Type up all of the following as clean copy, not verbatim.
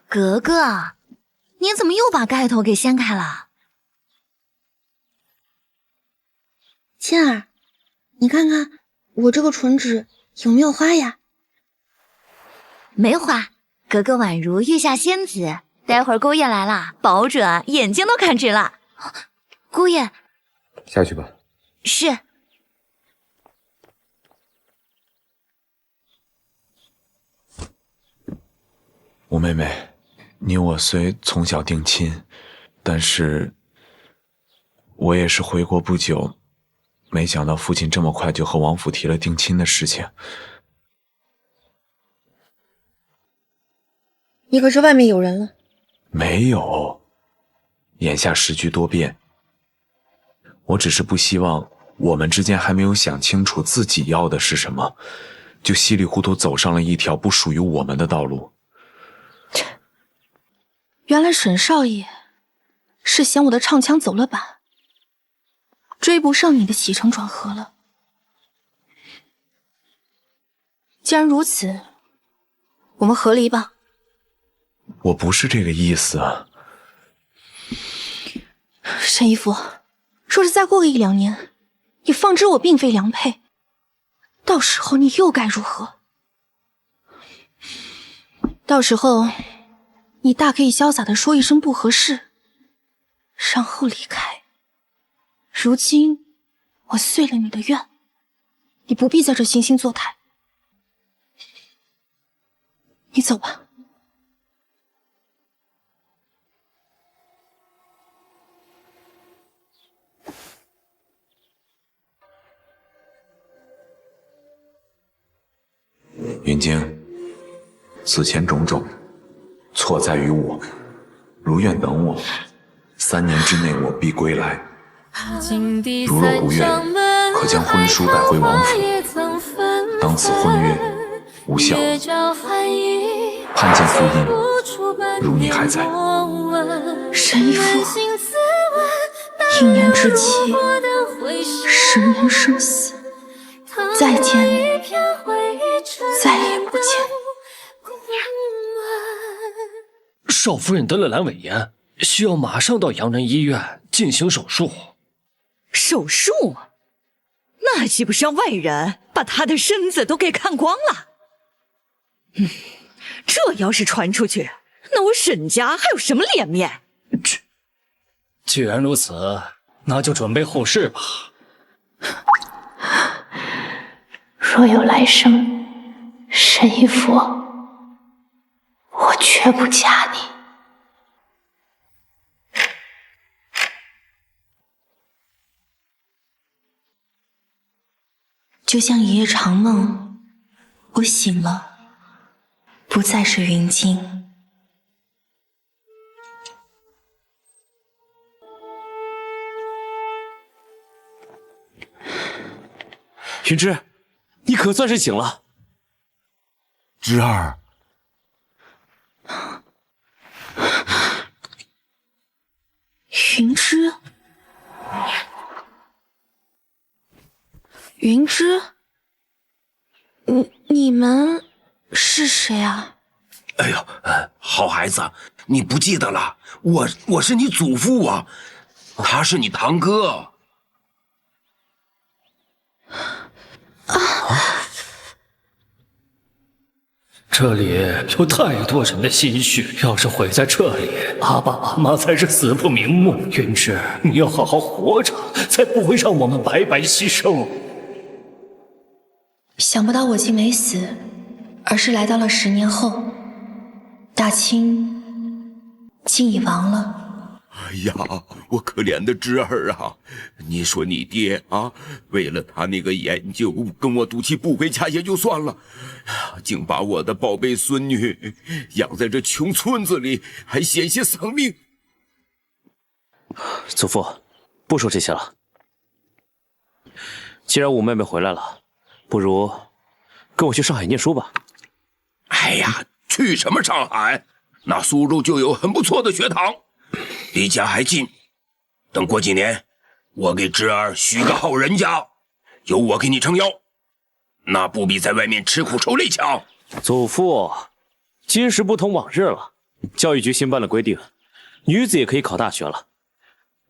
格格，你怎么又把盖头给掀开了？倩儿，你看看我这个唇脂有没有花呀？没花，格格宛如月下仙子，待会儿姑爷来了，保准眼睛都看直了。姑爷，下去吧。是。五妹妹，你我虽从小定亲，但是我也是回国不久，没想到父亲这么快就和王府提了定亲的事情。你可是外面有人了？没有，眼下时局多变，我只是不希望我们之间还没有想清楚自己要的是什么，就稀里糊涂走上了一条不属于我们的道路。原来沈少爷是嫌我的唱腔走了板，追不上你的起承转合了。既然如此，我们和离吧。我不是这个意思啊。沈姨夫，若是再过个1、2年，你方知我并非良配，到时候你又该如何？到时候你大可以潇洒地说一声不合适，然后离开。如今我遂了你的愿，你不必在这惺惺作态。你走吧。云京，此前种种，错在于我，如愿等我，3年之内我必归来。如若不愿，可将婚书带回王府，当此婚约无效。判见复印，如你还在。沈姨夫，1年之期，10年生死，再见你，再也不见。少夫人得了阑尾炎，需要马上到洋人医院进行手术。手术？那岂不是让外人把她的身子都给看光了？这要是传出去，那我沈家还有什么脸面？既然如此，那就准备后事吧。若有来生，沈姨夫，我绝不嫁你。就像一夜长梦，我醒了，不再是云京。云芝，你可算是醒了。芝儿，云芝，云芝，你们是谁啊？哎呦，好孩子，你不记得了？我是你祖父啊，他是你堂哥。这里有太多人的心血，要是毁在这里，阿爸阿妈才是死不瞑目。云芝，你要好好活着，才不会让我们白白牺牲。想不到我竟没死，而是来到了10年后，大清竟已亡了。哎呀，我可怜的芝儿啊！你说你爹啊，为了他那个研究，跟我赌气不回家也就算了，竟把我的宝贝孙女养在这穷村子里，还险些丧命。祖父，不说这些了。既然五妹妹回来了，不如跟我去上海念书吧。哎呀，去什么上海？那苏州就有很不错的学堂，离家还近。等过几年，我给侄儿许个好人家，由我给你撑腰，那不比在外面吃苦受累强。祖父，今时不同往日了，教育局新颁了规定，女子也可以考大学了。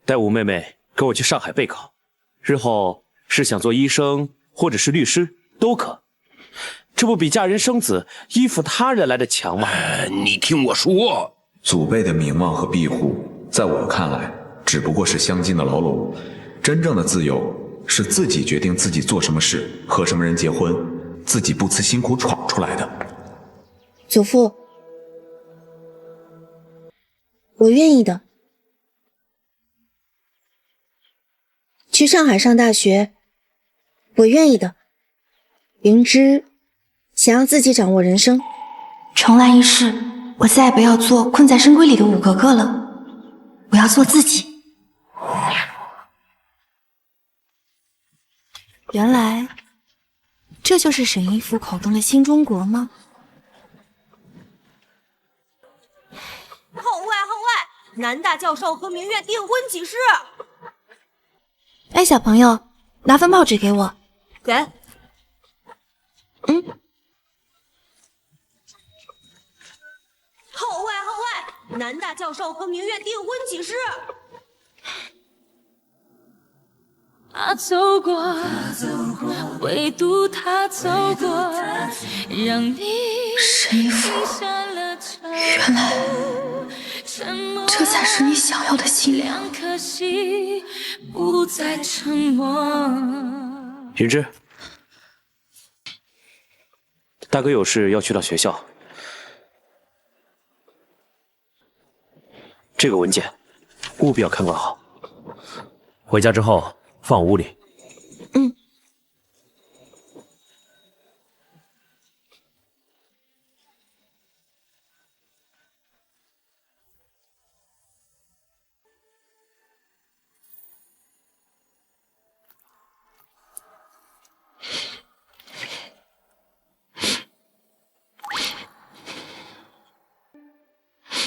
带五妹妹跟我去上海备考，日后是想做医生或者是律师都可。这不比嫁人生子、依附他人来的强吗？你听我说，祖辈的名望和庇护，在我看来，只不过是镶金的牢笼。真正的自由，是自己决定自己做什么事，和什么人结婚，自己不辞辛苦闯出来的。祖父，我愿意的。去上海上大学，我愿意的。云芝想要自己掌握人生，重来一世，我再也不要做困在深闺里的五格格了，我要做自己。原来，这就是沈一夫口中的新中国吗？号外号外！南大教授和明月订婚启事。哎，小朋友，拿份报纸给我。给。号外号外！南大教授和明月订婚启事。他走过，唯独他走过，让你沈一夫，原来这才是你想要的新娘。可惜不再沉默。云芝，大哥有事要去趟学校，这个文件务必要看管好。回家之后放屋里。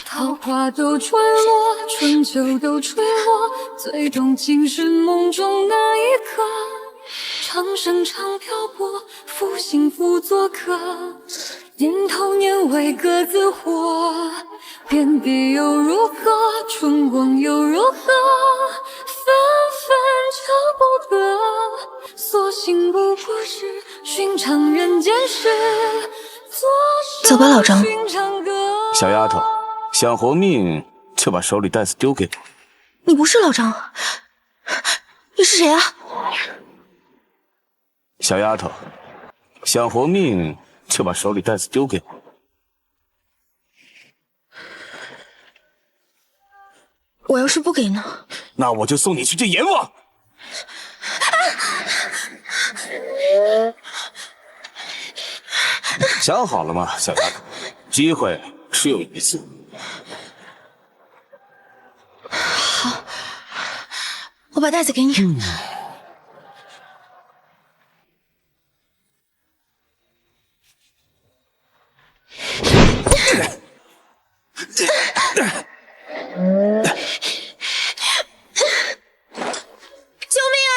桃花都坠落，春秋都坠落，最动情是梦中那一刻。长生长漂泊，负幸福做客。年头年尾各自活，遍地又如何？春光又如何？纷纷求不得，所幸不过是寻常人间事。走吧，老张。小丫头。想活命就把手里袋子丢给我。你不是老张，你是谁啊？小丫头，想活命就把手里袋子丢给我。我要是不给呢？那我就送你去见阎王。想好了吗，小丫头？机会只有一次。好，我把袋子给你。救命啊！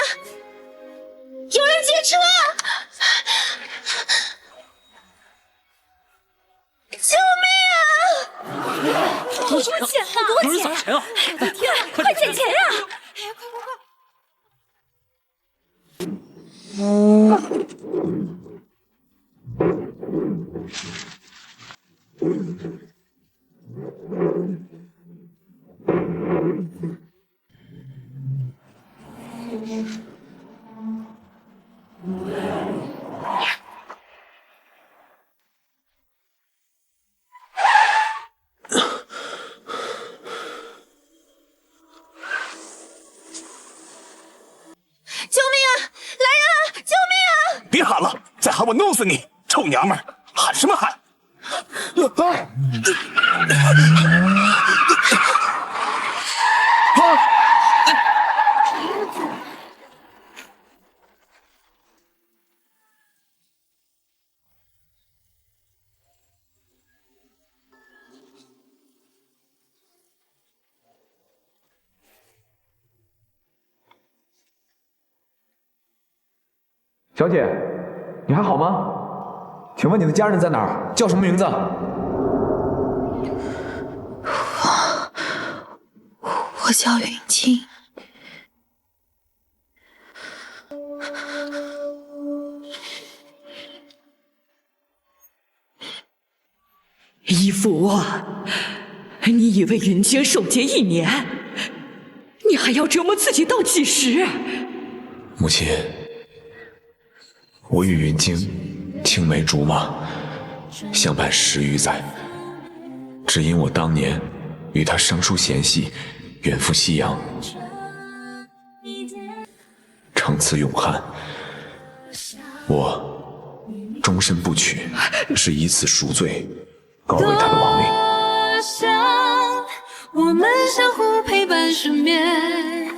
有人劫车！救命啊！多少钱？好多钱！钱啊！天啊，快捡钱呀！哎呀，快！救命啊！来人啊！救命啊！别喊了，再喊我弄死你！臭娘们儿，喊什么喊？小姐，你还好吗？请问你的家人在哪儿？叫什么名字？我叫云清。义父啊，你以为云清守节1年，你还要折磨自己到几时？母亲，我与云京青梅竹马，相伴10余载，只因我当年与他生疏嫌隙，远赴西洋，承此永汉，我终身不娶，是以此赎罪，告慰他的亡灵。我们相互陪伴失眠，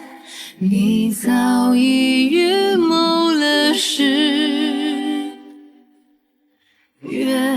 你早已预谋了誓约。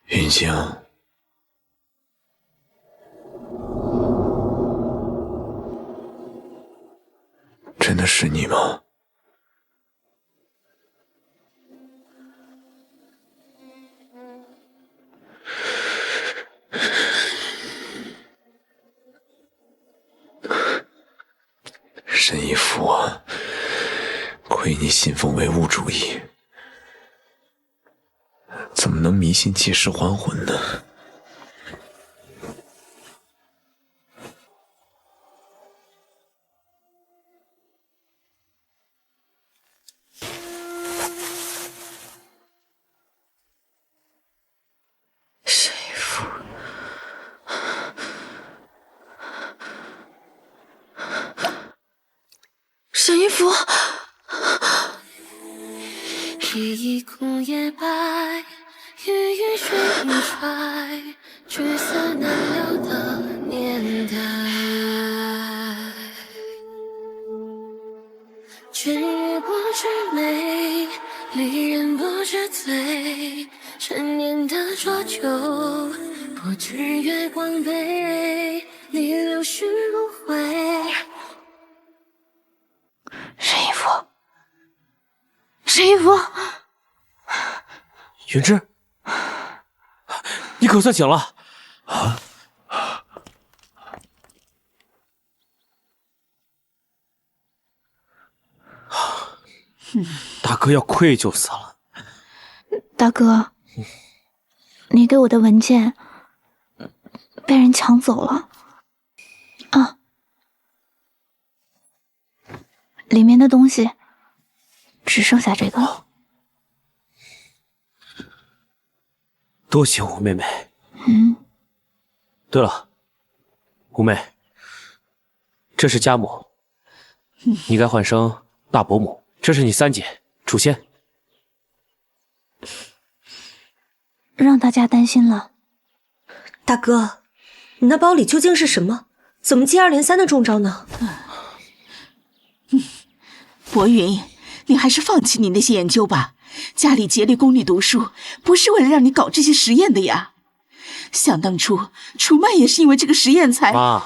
云清，真的是你吗？沈义父啊，亏你信奉唯物主义，怎么能迷信借尸还魂呢？沈义父，沈义父。一枯叶白，雨雨水一衰，聚散难料的年代。君日不知美，离人不知醉。陈年的浊酒，不知月光杯，你流絮如灰。沈义父，沈义父，云芝，你可算醒了！大哥要愧疚死了。大哥，你给我的文件被人抢走了啊！里面的东西只剩下这个了。多谢吴妹妹。对了，吴妹，这是家母，你该换声大伯母。这是你三姐楚仙。让大家担心了。大哥，你那包里究竟是什么？怎么接二连三的中招呢？薄云，你还是放弃你那些研究吧。家里竭力供你读书，不是为了让你搞这些实验的呀。想当初，楚曼也是因为这个实验才……妈，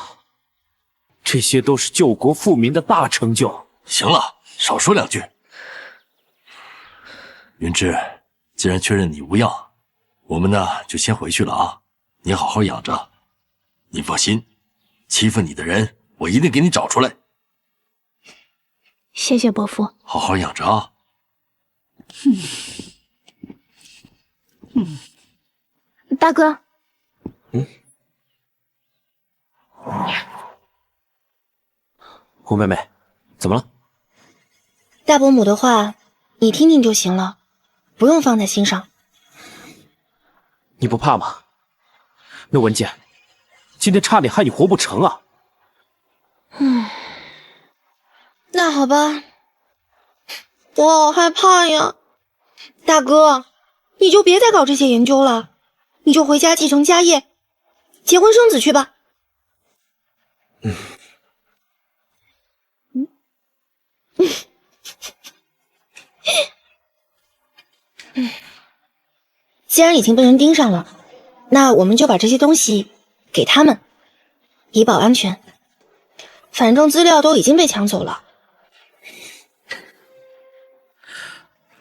这些都是救国富民的大成就。行了，少说两句。云芝，既然确认你无恙，我们呢就先回去了啊。你好好养着，你放心，欺负你的人我一定给你找出来。谢谢伯父，好好养着啊。大哥。吴妹妹，怎么了？大伯母的话，你听听就行了，不用放在心上。你不怕吗？那文件今天差点害你活不成啊！那好吧，我好害怕呀。大哥，你就别再搞这些研究了，你就回家继承家业，结婚生子去吧。既然已经被人盯上了，那我们就把这些东西给他们，以保安全。反正资料都已经被抢走了。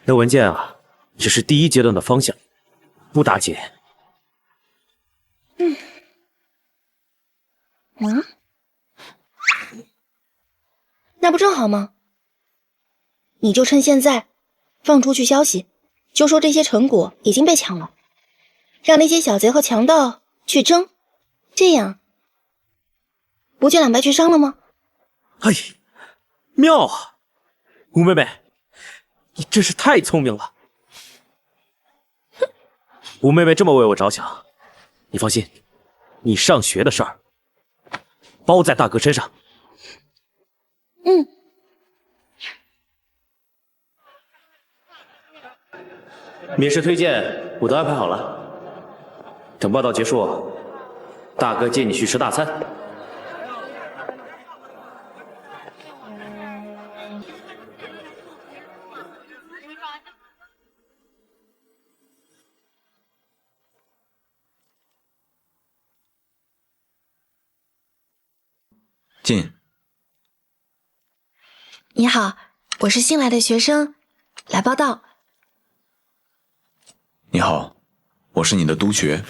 那文件啊，只是第一阶段的方向，不打紧。那不正好吗？你就趁现在放出去消息，就说这些成果已经被抢了，让那些小贼和强盗去争，这样不就两败俱伤了吗？哎，妙啊！吴妹妹，你真是太聪明了。吴妹妹这么为我着想，你放心，你上学的事儿包在大哥身上。面试推荐我都安排好了，等报道结束，大哥接你去吃大餐。进。你好，我是新来的学生，来报到。你好，我是你的督学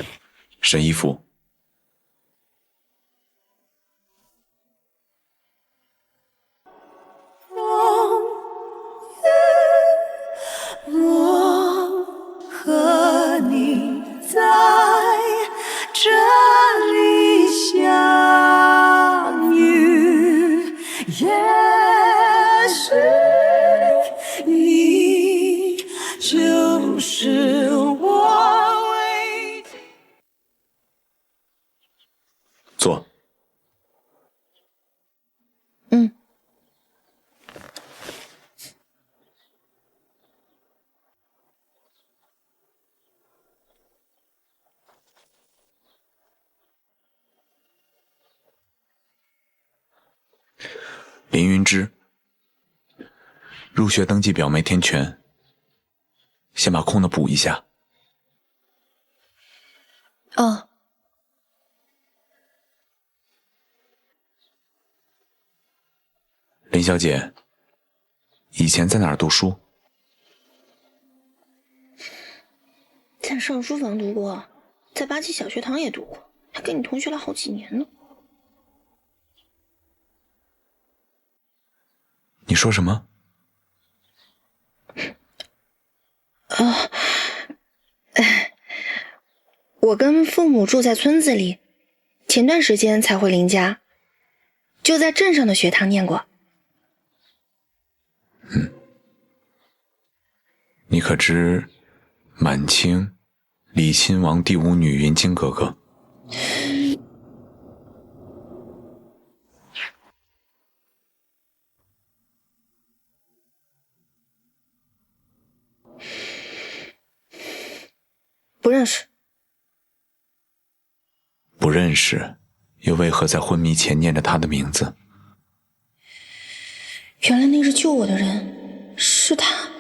沈一福。我和你在这里相遇，也许你就是我唯。坐。林云之，入学登记表没填全，先把空的补一下。哦。林小姐，以前在哪儿读书？在上书房读过，在八七小学堂也读过，还跟你同学了好几年呢。你说什么？我跟父母住在村子里，前段时间才回林家，就在镇上的学堂念过。你可知满清李亲王第5女云京哥哥？不认识。不认识，又为何在昏迷前念着他的名字？原来那日救我的人是他。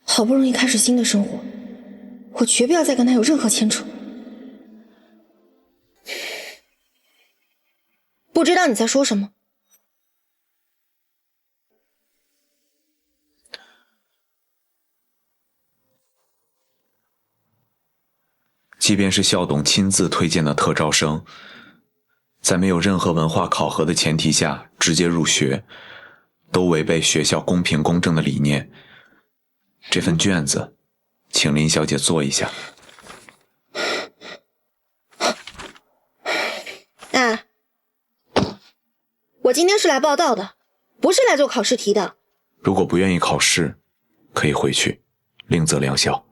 好不容易开始新的生活，我绝不要再跟他有任何牵扯。不知道你在说什么。即便是校董亲自推荐的特招生，在没有任何文化考核的前提下直接入学，都违背学校公平公正的理念。这份卷子，请林小姐做一下。哎，我今天是来报到的，不是来做考试题的。如果不愿意考试，可以回去，另择良校。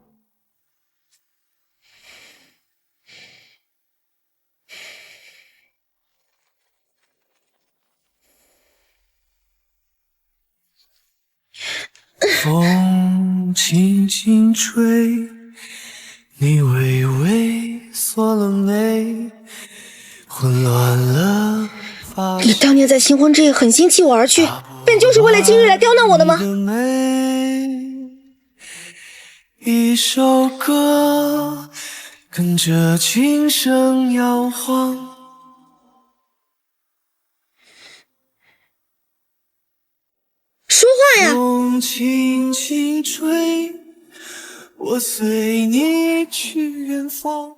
风轻轻吹，你微微锁了眉，混乱了你当年在新婚之夜狠心弃我而去，便就是为了今日来刁难我的吗？一首歌跟着琴声摇晃，说话呀！风轻轻吹，我随你去远方。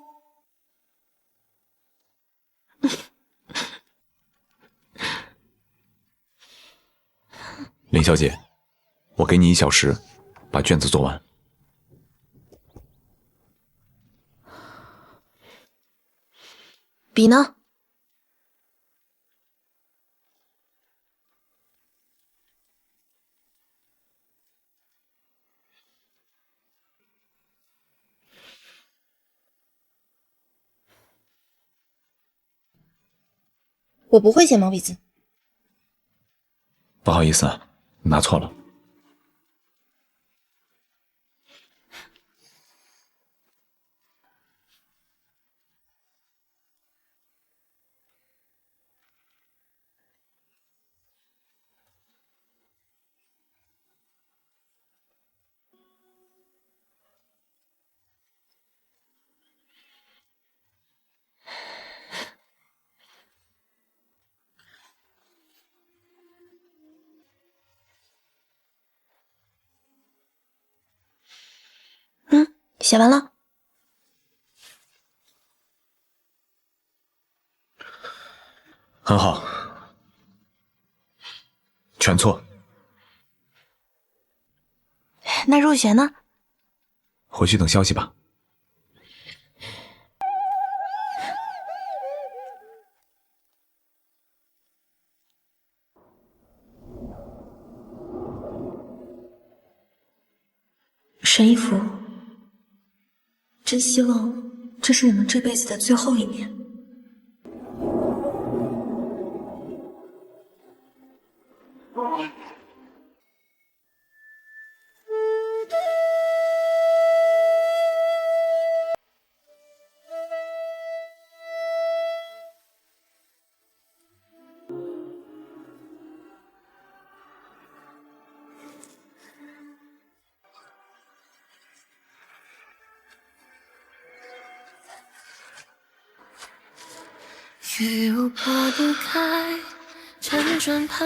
林小姐，我给你1小时，把卷子做完。笔呢？我不会写毛笔字。不好意思啊，拿错了。写完了。很好，全错。那入学呢？回去等消息吧。沈一福，真希望这是我们这辈子的最后一面。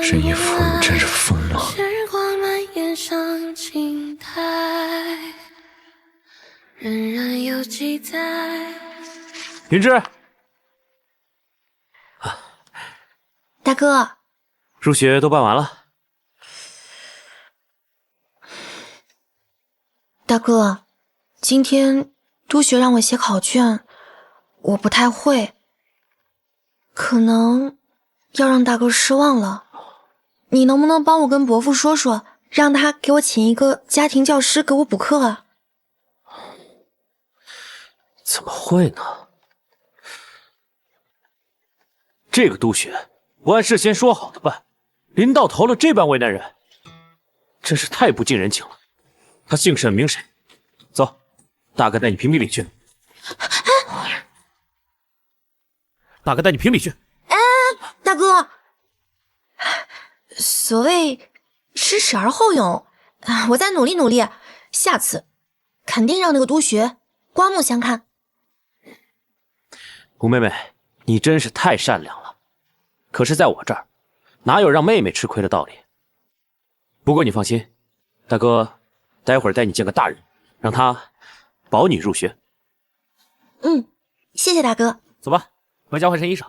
沈一福，你真是疯了！云芝，大哥，入学都办完了。大哥，今天督学让我写考卷，我不太会，可能要让大哥失望了。你能不能帮我跟伯父说说，让他给我请一个家庭教师给我补课啊？怎么会呢？这个督学不按事先说好的办，临到头了这般为难人，真是太不近人情了。他姓沈名谁？走，大哥带你评评理去。大哥带你评理去。哎，大哥，所谓知耻而后勇，我再努力努力，下次肯定让那个督学刮目相看。吴妹妹，你真是太善良了。可是在我这儿，哪有让妹妹吃亏的道理？不过你放心，大哥待会儿带你见个大人，让他保你入学。嗯，谢谢大哥。走吧，回家换身衣裳。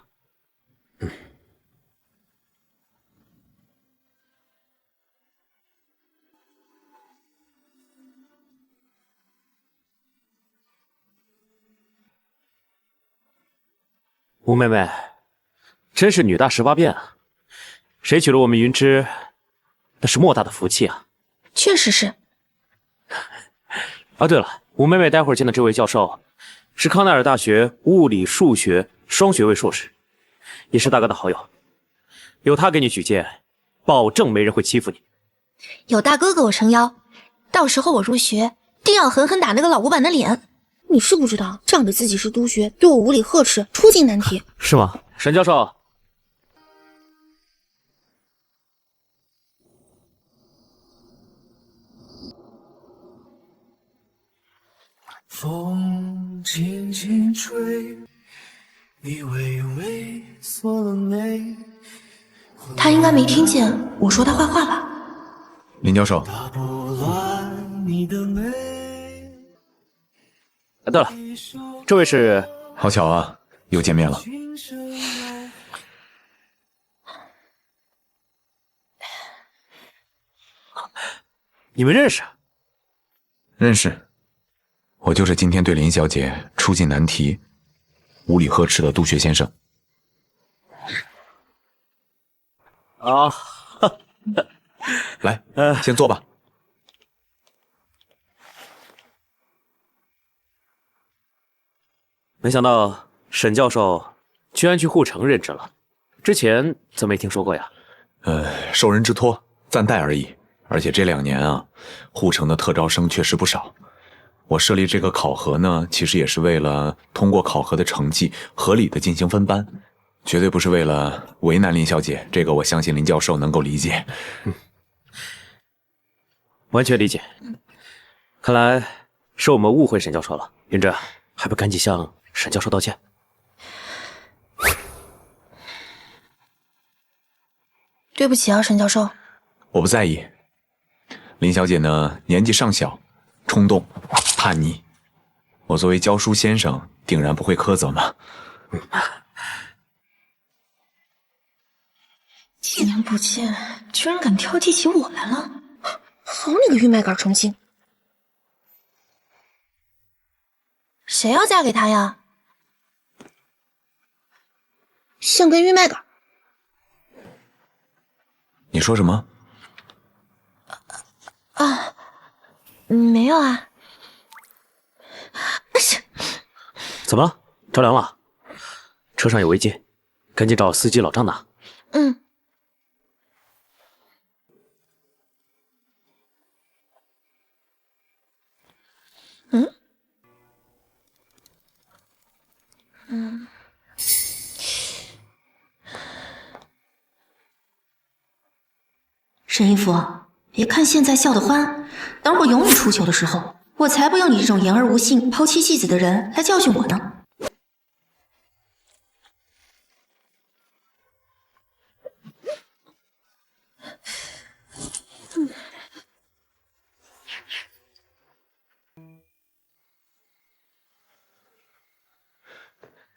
吴妹妹，真是女大18变啊！谁娶了我们云芝，那是莫大的福气啊！确实是。啊，对了，吴妹妹待会儿见的这位教授，是康奈尔大学物理数学双学位硕士，也是大哥的好友。有他给你举荐，保证没人会欺负你。有大哥给我撑腰，到时候我入学定要狠狠打那个老古板的脸。你是不知道，仗着自己是督学，对我无理呵斥，出尽难题。是吗，沈教授？风轻轻吹，你微微锁了眉。他应该没听见我说他坏话吧？林教授。对了，这位是？好巧啊，又见面了。你们认识？认识，我就是今天对林小姐出尽难题、无理呵斥的杜学先生。啊，来，先坐吧。没想到沈教授居然去护城任职了，之前怎么没听说过呀？受人之托，暂代而已。而且这2年啊，护城的特招生确实不少。我设立这个考核呢，其实也是为了通过考核的成绩合理的进行分班，绝对不是为了为难林小姐。这个我相信林教授能够理解。完全理解。看来是我们误会沈教授了，云芝，还不赶紧向沈教授道歉？对不起啊，沈教授。我不在意。林小姐呢，年纪尚小，冲动、叛逆。我作为教书先生，定然不会苛责嘛。几年不见，居然敢挑剔起我来了！好你个玉麦秆重庆！谁要嫁给他呀？像根玉麦秆。你说什么？啊，没有啊。怎么了？着凉了？车上有违禁，赶紧找司机老张拿。嗯。沈一福，别看现在笑得欢，等会有你出糗的时候，我才不用你这种言而无信、抛妻弃子的人来教训我呢。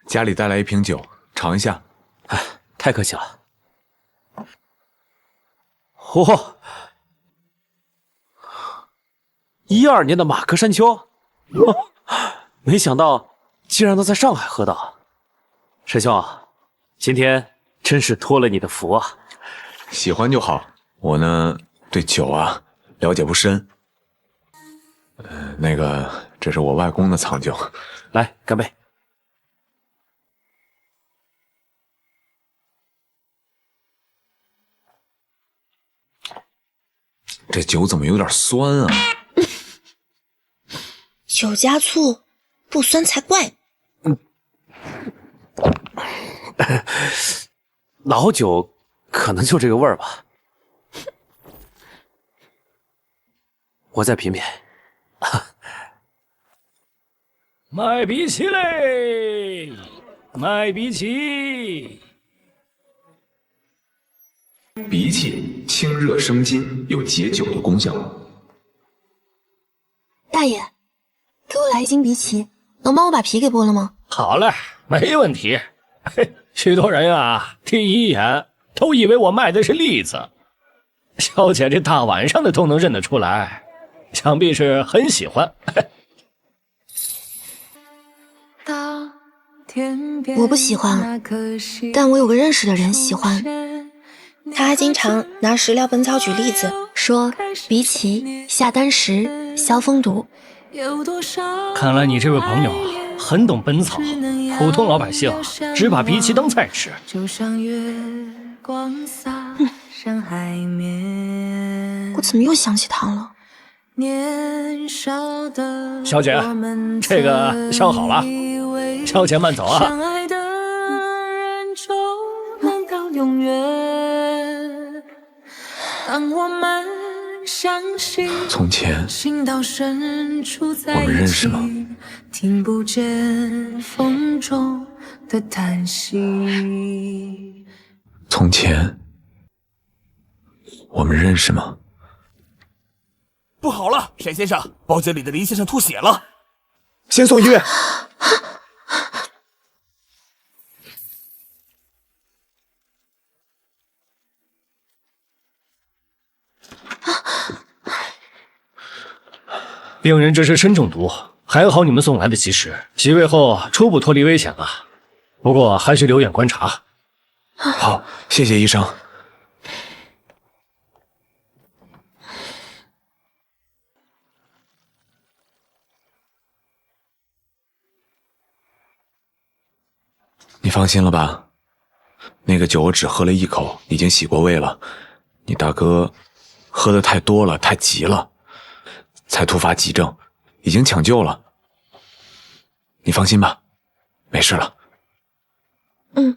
家里带来1瓶酒，尝一下。哎，太客气了。嚯，12年的马克山丘，没想到竟然能在上海喝到。沈兄，今天真是托了你的福啊！喜欢就好，我呢对酒啊了解不深。那个，这是我外公的藏酒，来干杯。这酒怎么有点酸啊？酒加醋，不酸才怪。老酒可能就这个味儿吧。我再品品。卖比奇嘞，卖比奇。荸荠清热生津，有解酒的功效。大爷，给我来1斤荸荠，能帮我把皮给剥了吗？好嘞，没问题。嘿，许多人啊，第一眼都以为我卖的是栗子。小姐这大晚上的都能认得出来，想必是很喜欢。我不喜欢，但我有个认识的人喜欢。他还经常拿食疗本草举例子，说荸荠下丹石、消风毒。看来你这位朋友很懂本草，普通老百姓只把荸荠当菜吃。我怎么又想起他了？小姐，这个烧好了，小姐慢走啊。当我们相从前我们认识吗？听不见风中的叹息。从前我们认识吗？不好了，沈先生，包间里的林先生吐血了，先送医院。病人这是砷中毒，还好你们送来的及时，洗胃后初步脱离危险了，不过还需留院观察。好，谢谢医生。你放心了吧？那个酒我只喝了一口，已经洗过胃了。你大哥喝的太多了，太急了，才突发急症，已经抢救了。你放心吧，没事了。嗯。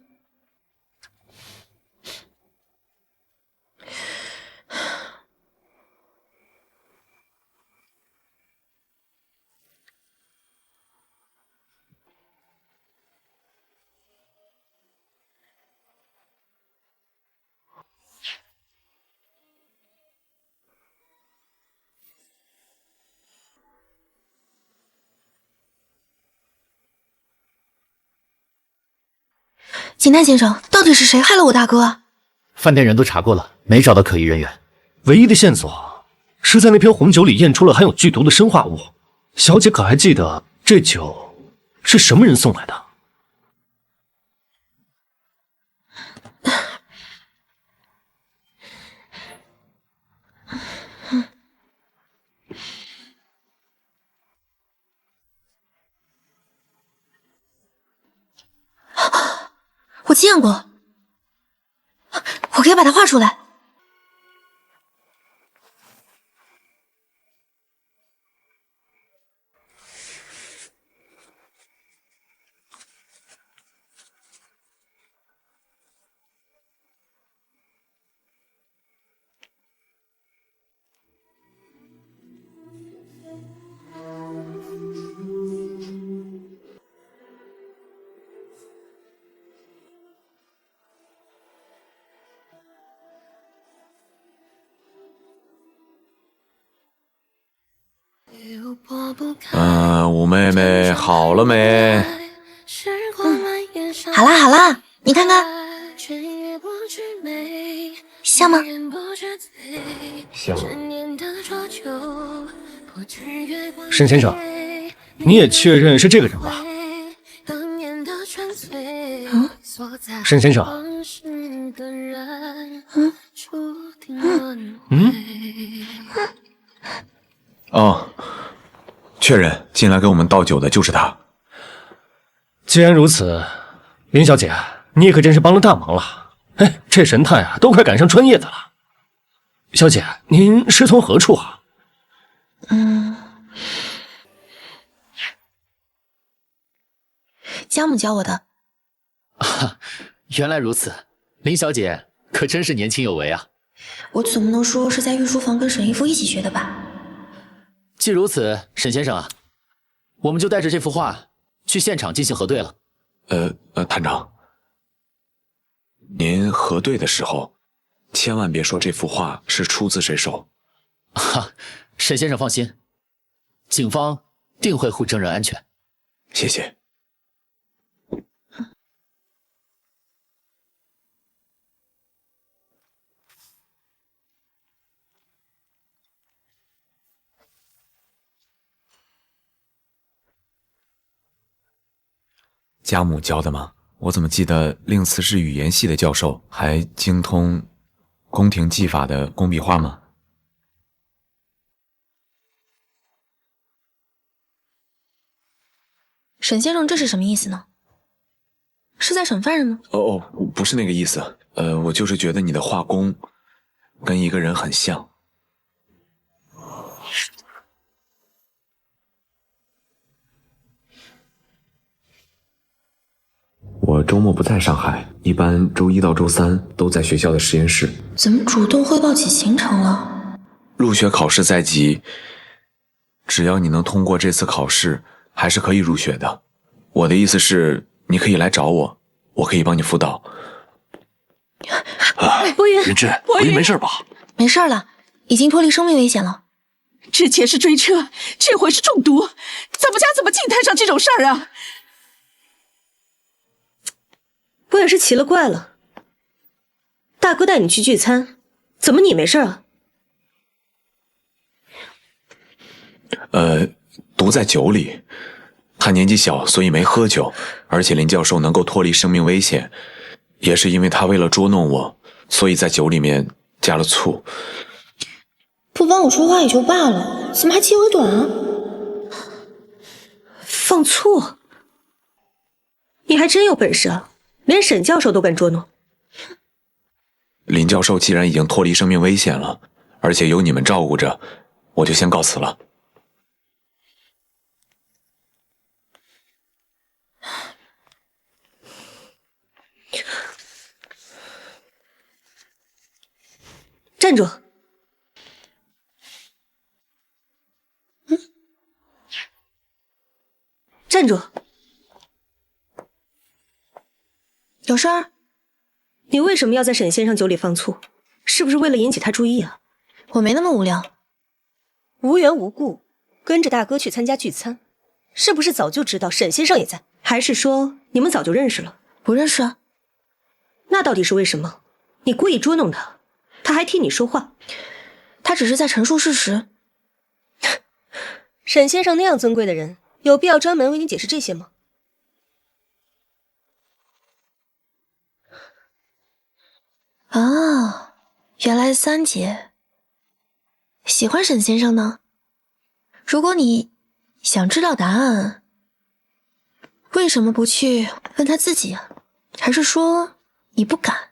警探先生，到底是谁害了我大哥？饭店人都查过了，没找到可疑人员。唯一的线索是在那瓶红酒里验出了含有剧毒的生化物。小姐可还记得这酒是什么人送来的？我见过，我可以把它画出来。五妹妹好了没？好啦好啦，你看看，像吗？像。沈先生，你也确认是这个人吧？沈先生。哦，确认进来给我们倒酒的就是他。既然如此，林小姐，你也可真是帮了大忙了。哎，这神态啊，都快赶上专业的了。小姐，您师从何处啊？家母教我的。啊，原来如此，林小姐可真是年轻有为啊。我总不能说是在御书房跟沈姨夫一起学的吧？既如此，沈先生啊，我们就带着这幅画去现场进行核对了。探长，您核对的时候，千万别说这幅画是出自谁手。哈，沈先生放心，警方定会护证人安全。谢谢。家母教的吗？我怎么记得令慈是语言系的教授，还精通宫廷技法的工笔画吗？沈先生，这是什么意思呢？是在审犯人吗？哦，不是那个意思。我就是觉得你的画工跟一个人很像。我周末不在上海，一般周一到周三都在学校的实验室。怎么主动汇报起行程了？入学考试在即，只要你能通过这次考试，还是可以入学的。我的意思是，你可以来找我，我可以帮你辅导。博云，云芝，博云没事吧？没事了，已经脱离生命危险了。之前是追车，这回是中毒，咱们家怎么净摊上这种事儿啊？我也是奇了怪了，大哥带你去聚餐，怎么你没事啊？毒在酒里。他年纪小，所以没喝酒，而且林教授能够脱离生命危险，也是因为他为了捉弄我，所以在酒里面加了醋。不帮我说话也就罢了，怎么还揭我短啊？放醋？你还真有本事啊，连沈教授都敢捉弄。林教授既然已经脱离生命危险了，而且有你们照顾着，我就先告辞了。站住！站住！有事儿？你为什么要在沈先生酒里放醋？是不是为了引起他注意啊？我没那么无聊。无缘无故跟着大哥去参加聚餐，是不是早就知道沈先生也在？还是说你们早就认识了？不认识啊。那到底是为什么？你故意捉弄他，他还替你说话。他只是在陈述事实。沈先生那样尊贵的人，有必要专门为你解释这些吗？啊，原来三姐喜欢沈先生呢。如果你想知道答案，为什么不去问他自己啊？还是说你不敢？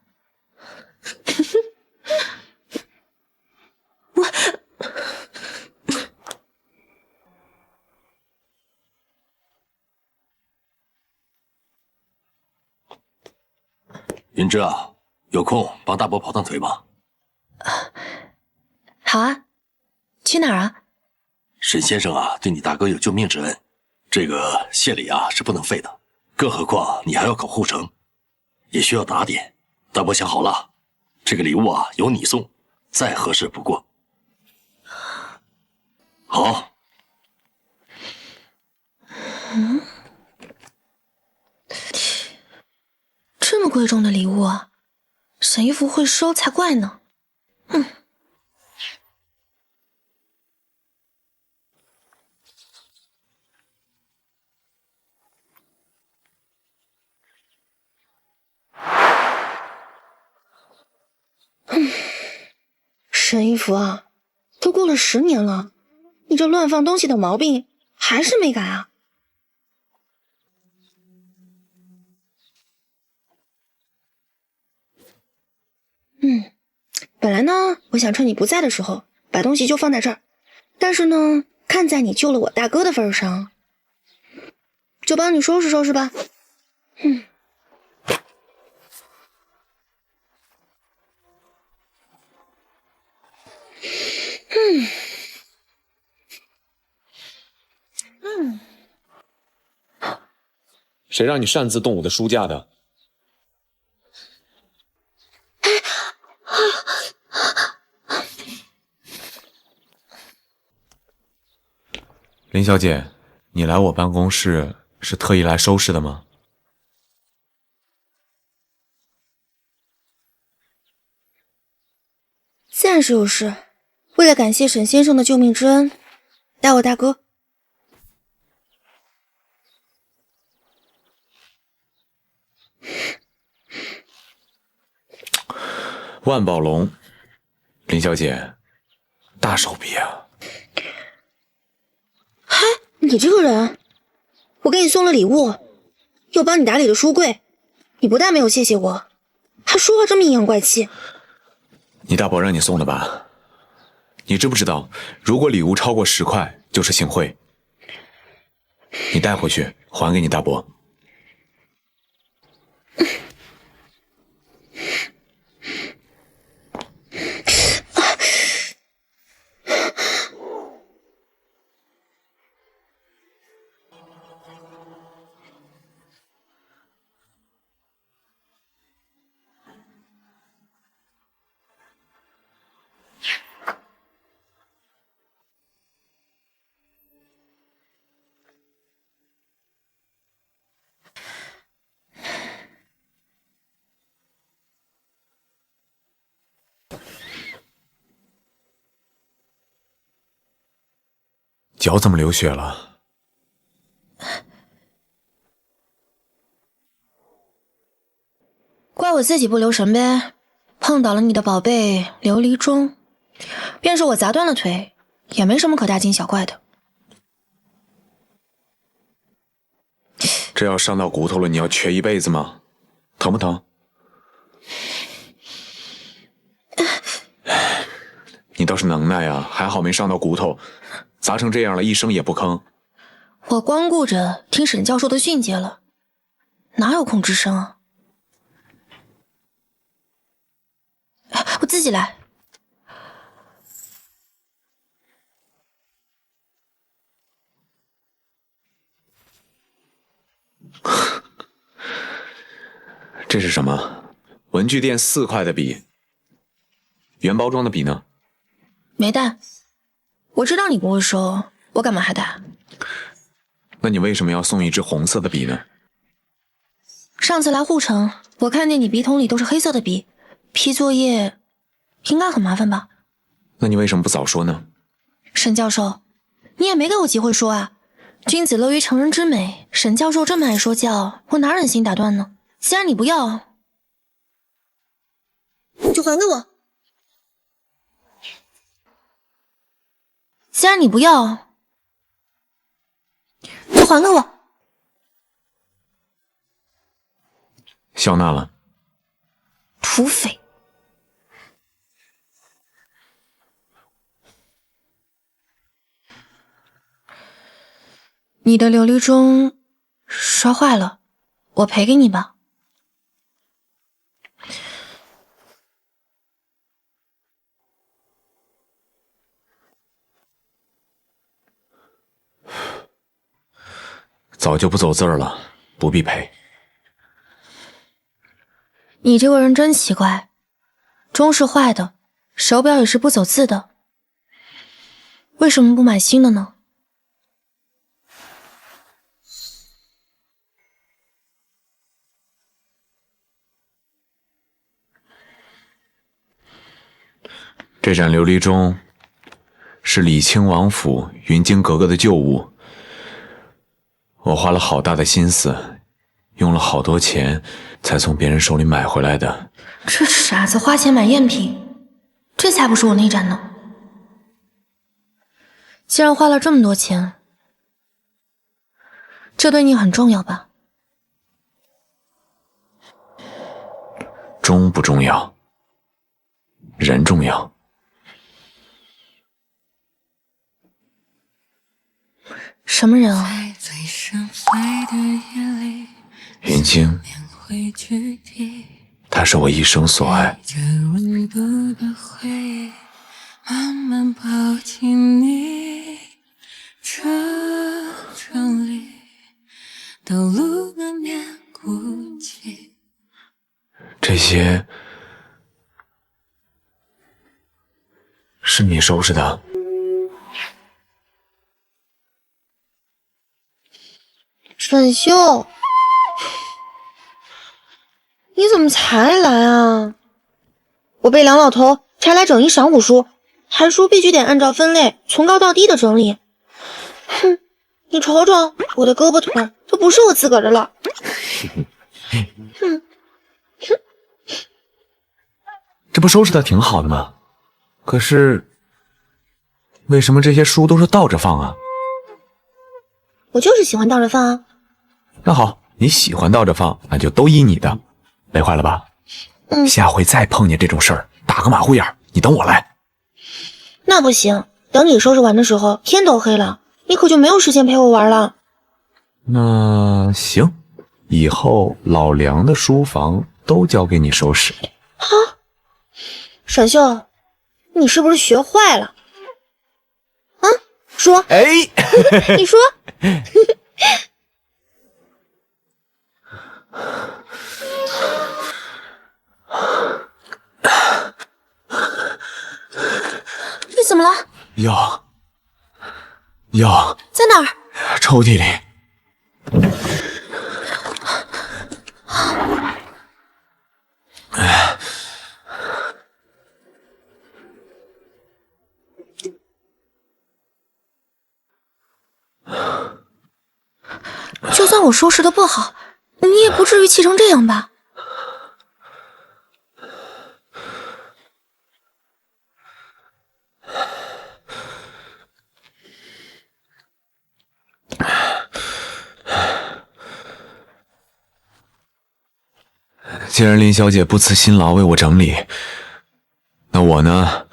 云芝啊，有空帮大伯跑趟腿吧。好啊，去哪儿啊？沈先生啊，对你大哥有救命之恩，这个谢礼啊是不能废的。更何况你还要考护城，也需要打点。大伯想好了，这个礼物啊由你送，再合适不过。好。这么贵重的礼物啊，沈姨父会收才怪呢。沈姨父啊，都过了10年了，你这乱放东西的毛病还是没改啊？本来呢，我想趁你不在的时候把东西就放在这儿，但是呢，看在你救了我大哥的份上，就帮你收拾收拾吧。谁让你擅自动我的书架的？林小姐，你来我办公室是特意来收拾的吗？自然是有事，为了感谢沈先生的救命之恩，带我大哥。万宝龙，林小姐，大手笔啊！嗨，你这个人，我给你送了礼物，又帮你打理了书柜，你不但没有谢谢我，还说话这么阴阳怪气。你大伯让你送的吧？你知不知道，如果礼物超过10块就是行贿。你带回去还给你大伯。脚怎么流血了？怪我自己不留神呗，碰倒了你的宝贝琉璃钟，便是我砸断了腿，也没什么可大惊小怪的。这要伤到骨头了，你要瘸一辈子吗？疼不疼？你倒是能耐啊，还好没伤到骨头，砸成这样了，一声也不吭。我光顾着听沈教授的训诫了，哪有空吱声啊？我自己来。这是什么？文具店4块的笔，原包装的笔呢？没带。我知道你不会收，我干嘛还带？那你为什么要送一支红色的笔呢？上次来护城，我看见你笔筒里都是黑色的笔，批作业应该很麻烦吧？那你为什么不早说呢？沈教授，你也没给我机会说啊！君子乐于成人之美，沈教授这么爱说教，我哪忍心打断呢？既然你不要，就还给我。既然你不要，就还给我。笑纳了。土匪！你的琉璃钟摔坏了，我赔给你吧。早就不走字儿了，不必赔。你这个人真奇怪，钟是坏的，手表也是不走字的，为什么不买新的呢？这盏琉璃钟是李清王府云京格格的旧物，我花了好大的心思，用了好多钱才从别人手里买回来的。这傻子花钱买赝品，这才不是我那盏呢。既然花了这么多钱，这对你很重要吧？钟不重要，人重要。什么人啊？云京，他是我一生所爱。慢慢抱紧你，这城里道路难免孤寂。这些是你收拾的？沈秀，你怎么才来啊？我被梁老头差来整一晌午书，还说必须得按照分类从高到低的整理。哼，你瞅瞅我的胳膊腿都不是我自个儿的了。哼，这不收拾的挺好的吗？可是为什么这些书都是倒着放啊？我就是喜欢倒着放啊。那好，你喜欢倒着放，那就都依你的。累坏了吧？下回再碰见这种事儿，打个马虎眼，你等我来。那不行，等你收拾完的时候，天都黑了，你可就没有时间陪我玩了。那行，以后老梁的书房都交给你收拾。啊，沈秀，你是不是学坏了？啊，说，哎，你说。你怎么了？药在哪儿？抽屉里。算我收拾的不好，你也不至于气成这样吧？既然林小姐不辞辛劳为我整理，那我呢，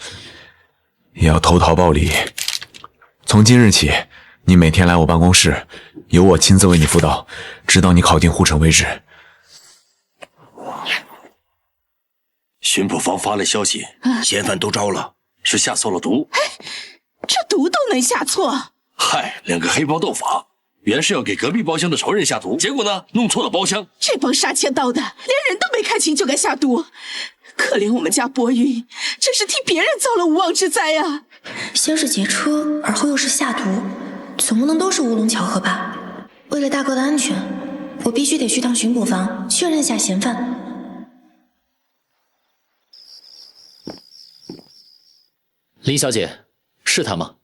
也要投桃报李。从今日起，你每天来我办公室，由我亲自为你辅导，直到你考定护城为止。巡捕房发来消息，嫌犯都招了，是下错了毒。这毒都能下错？嗨，两个黑帮斗法，原是要给隔壁包厢的仇人下毒，结果呢，弄错了包厢。这帮杀千刀的，连人都没看清就敢下毒，可怜我们家薄云，这是替别人遭了无妄之灾啊！先是劫车，而后又是下毒，总不能都是乌龙巧合吧？为了大哥的安全，我必须得去趟巡捕房确认下嫌犯。林小姐，是他吗？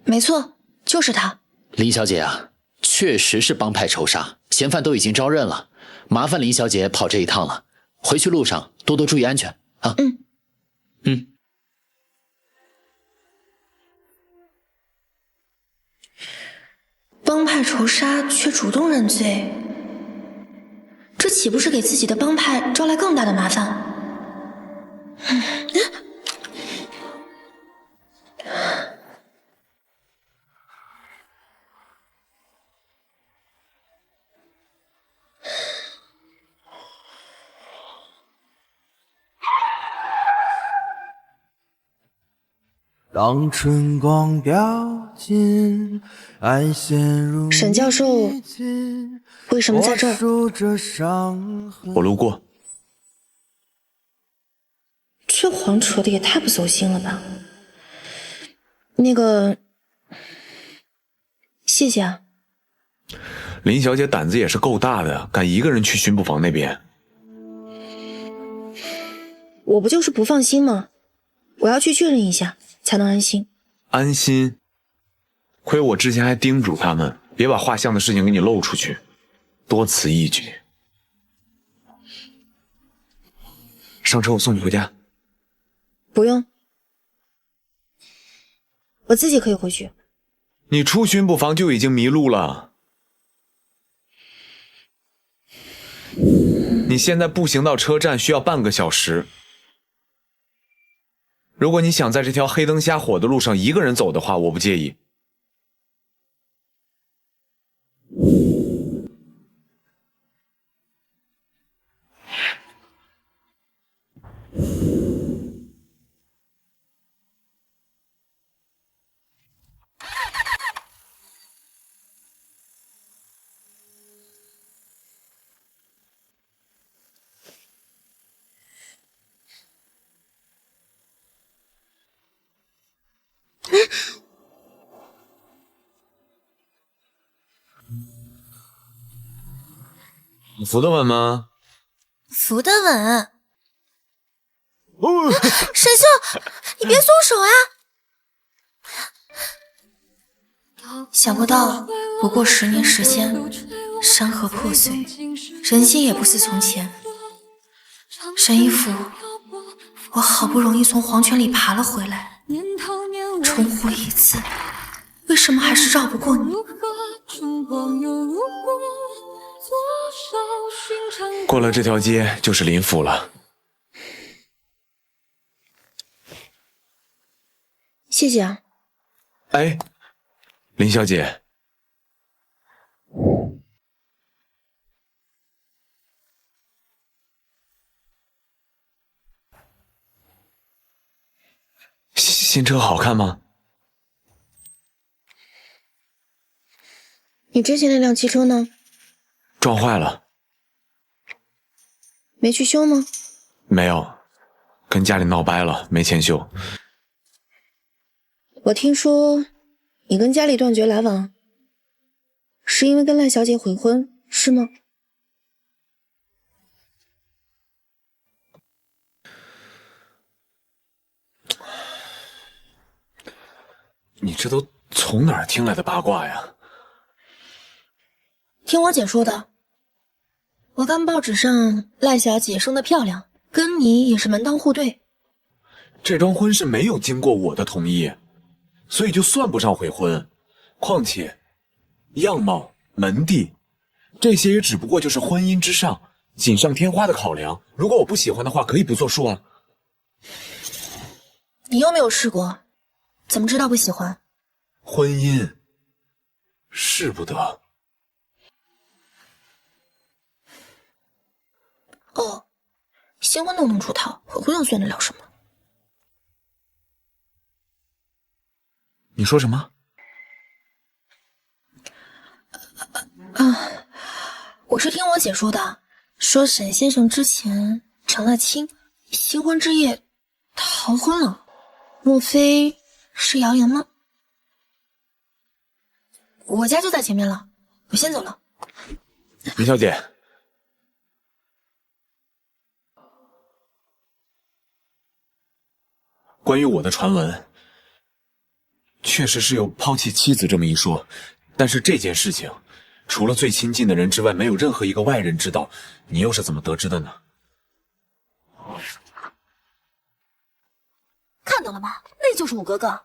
没错，就是他。林小姐啊，确实是帮派仇杀，嫌犯都已经招认了，麻烦林小姐跑这一趟了。回去路上多多注意安全啊。帮派仇杀却主动认罪，这岂不是给自己的帮派招来更大的麻烦？当春光掉尽，暗线如沈教授为什么在这儿？我路过。这谎扯的也太不走心了吧！那个，谢谢啊。林小姐胆子也是够大的，敢一个人去巡捕房那边。我不就是不放心吗？我要去确认一下，才能安心。安心？亏我之前还叮嘱他们，别把画像的事情给你漏出去，多此一举。上车，我送你回家。不用，我自己可以回去。你出巡捕房就已经迷路了，你现在步行到车站需要半个小时。如果你想在这条黑灯瞎火的路上一个人走的话，我不介意。你扶得稳吗？扶得稳。沈秀，你别松手啊！想不到，不过10年时间，山河破碎，人心也不似从前。沈义府，我好不容易从黄泉里爬了回来，重活一次，为什么还是绕不过你？过了这条街就是林府了。谢谢啊。哎，林小姐，新车好看吗？你之前那辆汽车呢？撞坏了。没去修吗？没有，跟家里闹掰了，没钱修。我听说你跟家里断绝来往，是因为跟赖小姐悔婚，是吗？你这都从哪儿听来的八卦呀？听我姐说的，我看报纸上赖小姐生得漂亮，跟你也是门当户对。这桩婚事没有经过我的同意，所以就算不上悔婚。况且，样貌、门第，这些也只不过就是婚姻之上锦上添花的考量。如果我不喜欢的话，可以不作数啊。你又没有试过，怎么知道不喜欢？婚姻，势不得。哦，新婚都能出逃，悔婚又算得了什么？你说什么？我是听我姐说的，说沈先生之前成了亲，新婚之夜逃婚了，莫非是谣言吗？我家就在前面了，我先走了。林小姐，关于我的传闻，确实是有抛弃妻子这么一说，但是这件事情，除了最亲近的人之外，没有任何一个外人知道。你又是怎么得知的呢？看到了吗？那就是我哥哥。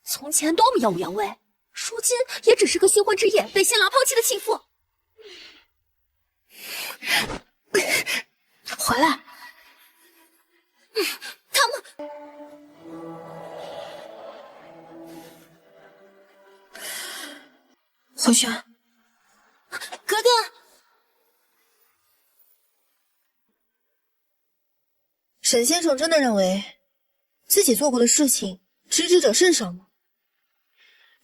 从前多么耀武扬威，如今也只是个新婚之夜被新郎抛弃的弃妇。回来，他们。回去，哥哥。沈先生真的认为自己做过的事情知之者甚少吗？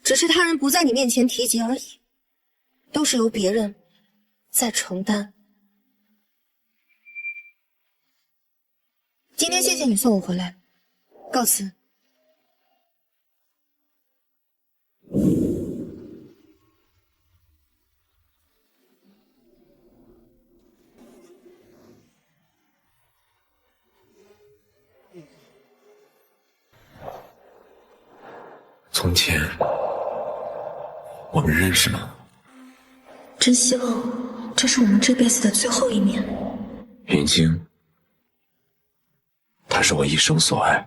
只是他人不在你面前提及而已，都是由别人在承担。今天谢谢你送我回来，告辞。从前我们认识吗？真希望这是我们这辈子的最后一面。云清，他是我一生所爱。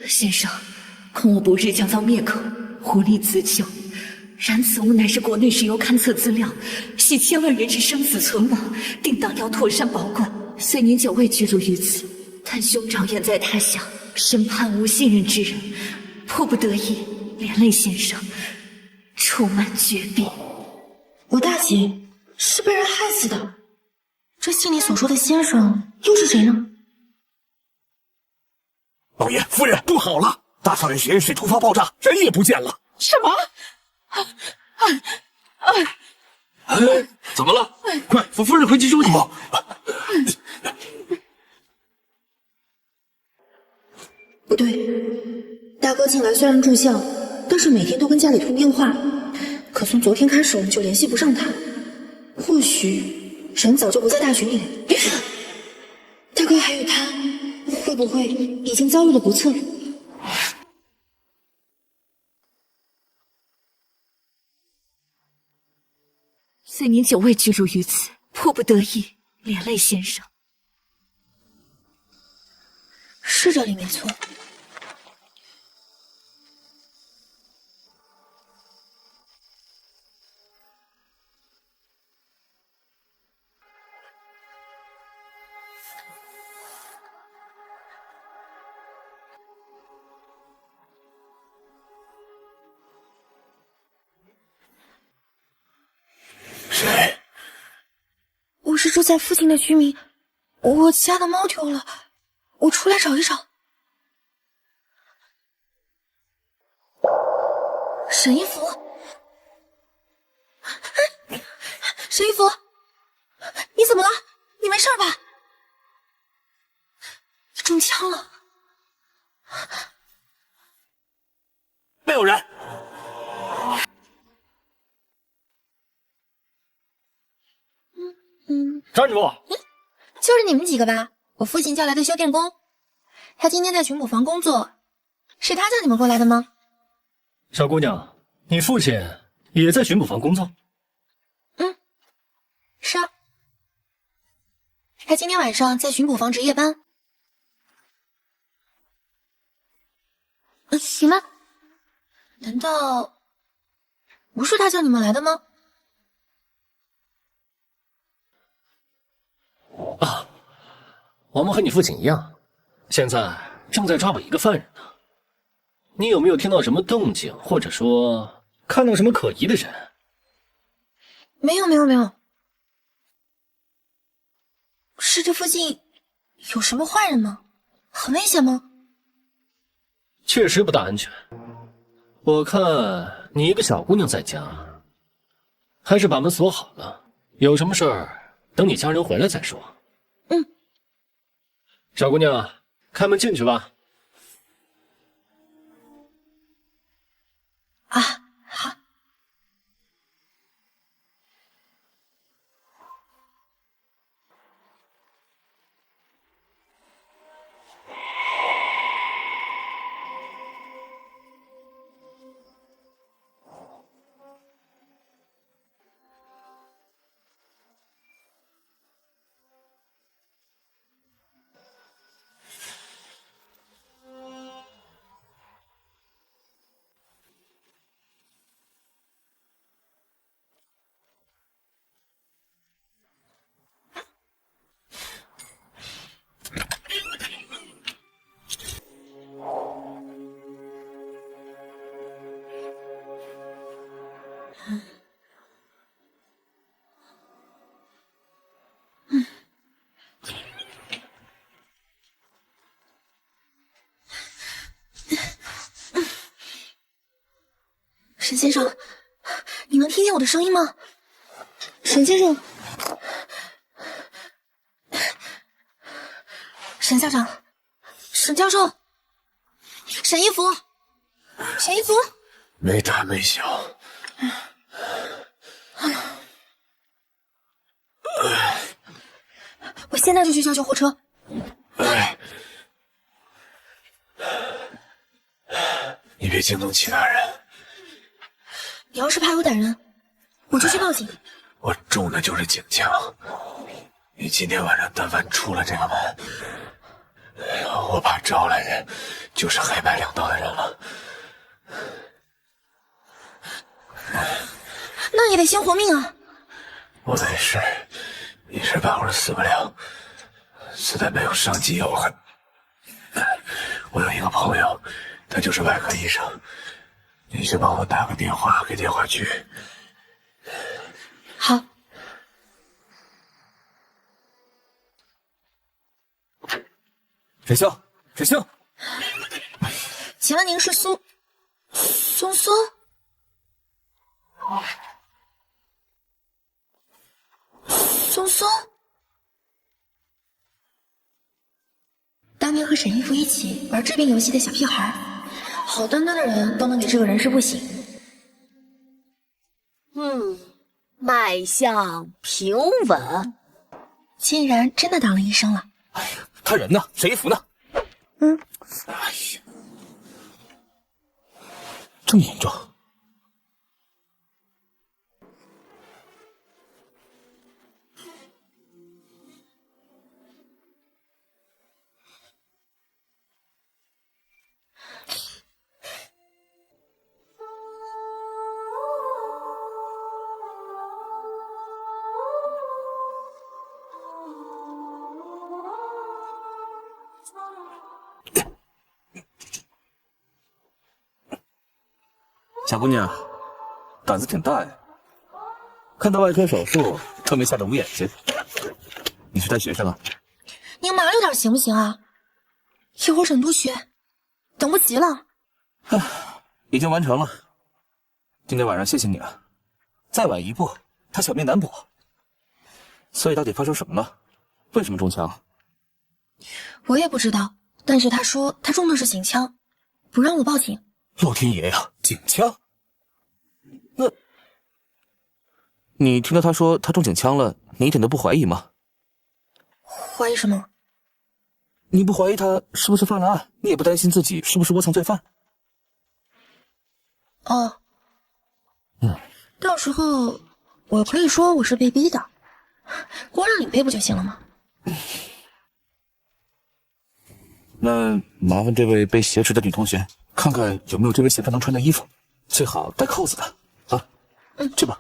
先生，恐我不日将遭灭口，无力自救。然此物乃是国内石油勘测资料，系千万人之生死存亡，定当要妥善保管。虽您久未居住于此，但兄长远在他乡，身畔无信任之人，迫不得已连累先生，出门绝壁。我大姐是被人害死的，这信里所说的先生又是谁呢？老爷，夫人，不好了！大草原实验室突发爆炸，人也不见了。什么？怎么了？快扶夫人回去休息。不对，大哥近来虽然住校，但是每天都跟家里通电话。可从昨天开始，我们就联系不上他。或许人早就不在大群里。大哥还有他，会不会已经遭遇了不测？虽您久未居住于此，迫不得已连累先生。是这里没错。住在附近的居民，我家的猫丢了，我出来找一找。沈一福，沈一福，你怎么了？你没事吧？你中枪了。没有人。站住！就是你们几个吧？我父亲叫来的修电工，他今天在巡捕房工作，是他叫你们过来的吗？小姑娘，你父亲也在巡捕房工作？是啊，他今天晚上在巡捕房值夜班。你们难道不是他叫你们来的吗？啊，我们和你父亲一样，现在正在抓捕一个犯人呢。你有没有听到什么动静，或者说看到什么可疑的人？没有。是这附近有什么坏人吗？很危险吗？确实不大安全。我看你一个小姑娘在家，还是把门锁好了。有什么事儿，等你家人回来再说。小姑娘，开门进去吧。啊，好。沈先生，你能听见我的声音吗？沈先生，沈校长，沈教授，沈一福，沈一福，没大没小。我现在就去叫救护车。你别惊动其他人。你要是怕有歹人，我就去报警。我中的就是警枪，你今天晚上但凡出了这个门，我怕招来的就是黑白两道的人了。那也得先活命啊！我没事，一时半会儿死不了，死在没有伤及咬痕。我有一个朋友，他就是外科医生，你去帮我打个电话给电话局。好。沈星，沈星，请问您是松松？松松？当年和沈一福一起玩治病游戏的小屁孩，好端端的人都能给这个人事不行。脉象平稳，竟然真的当了医生了。他人呢？沈一福呢？哎呀，这么严重？小姑娘，胆子挺大呀，看到外科手术都没吓得捂眼睛。你是带学生啊？你麻溜点行不行啊？一会儿整多学，等不及了。已经完成了。今天晚上谢谢你了，再晚一步，他小命难保。所以到底发生什么了？为什么中枪？我也不知道，但是他说他中的是警枪，不让我报警。老天爷呀，警枪！那，你听到他说他中警枪了，你一点都不怀疑吗？怀疑什么？你不怀疑他是不是犯了案？你也不担心自己是不是窝藏罪犯？哦，到时候我可以说我是被逼的，光让你背不就行了吗？那麻烦这位被挟持的女同学，看看有没有这位嫌犯能穿的衣服，最好带扣子的啊。去吧。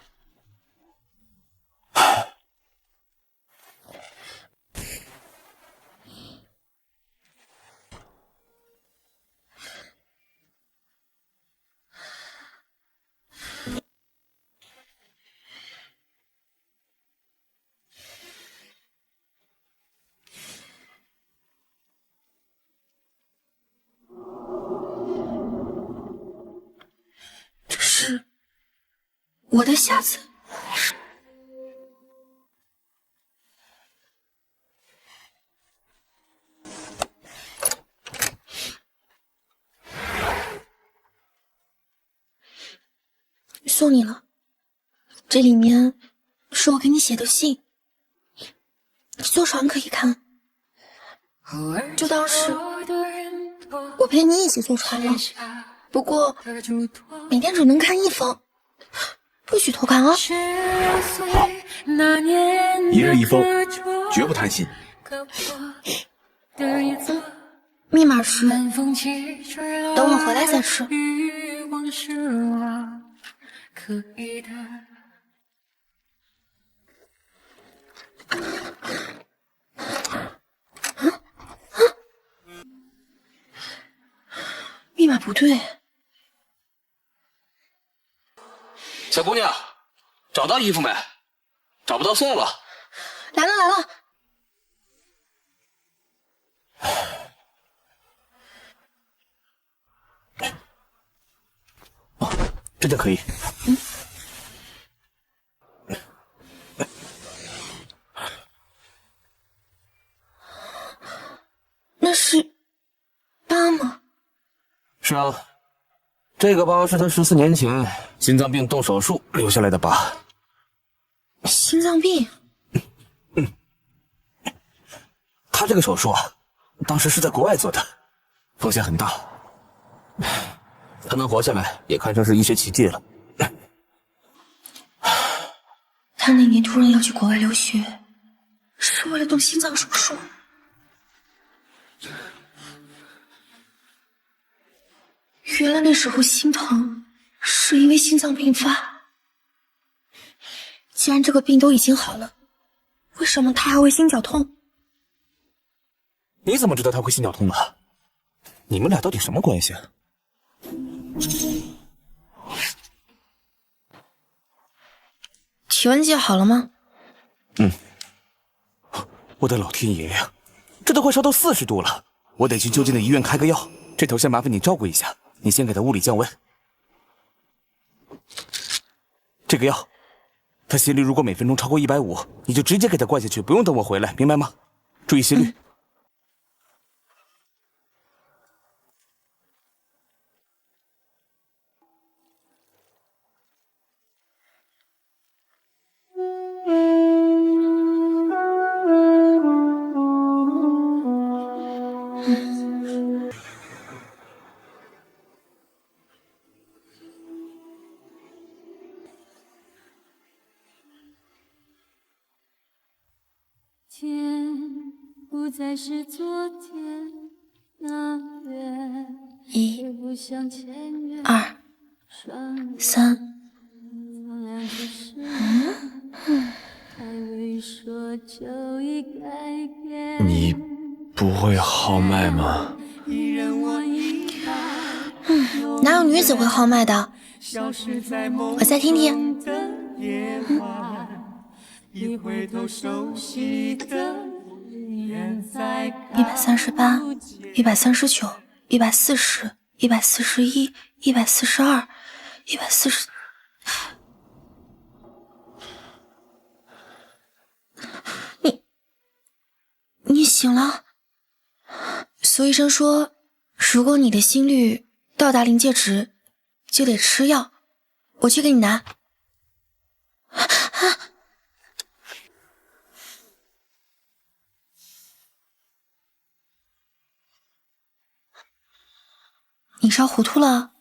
这是我的匣子。送你了，这里面是我给你写的信，你坐船可以看，就当是我陪你一起坐船了。不过每天只能看一封，不许偷看啊！一日一封，绝不贪心。密码是等我回来再吃。密码不对。小姑娘，找到衣服没？找不到算了。来了来了。这就可以。那是疤吗？是啊，这个疤是他14年前心脏病动手术留下来的疤。心脏病？他这个手术啊，当时是在国外做的，风险很大。他能活下来，也堪称是医学奇迹了。他那年突然要去国外留学，是为了动心脏手术。原来那时候心疼，是因为心脏病发。既然这个病都已经好了，为什么他还会心绞痛？你怎么知道他会心绞痛啊？你们俩到底什么关系啊？体温计好了吗？我的老天爷呀，这都快烧到40度了，我得去就近的医院开个药。这头先麻烦你照顾一下，你先给他物理降温。这个药，他心率如果每分钟超过150，你就直接给他灌下去，不用等我回来，明白吗？注意心率。天不再是昨天那远1、2、3。你不会号脉吗？哪有女子会号脉的？我再听听。一回头熟悉的人在138、139、140、141、142、140。你醒了？苏医生说，如果你的心率到达临界值，就得吃药。我去给你拿。你烧糊涂了？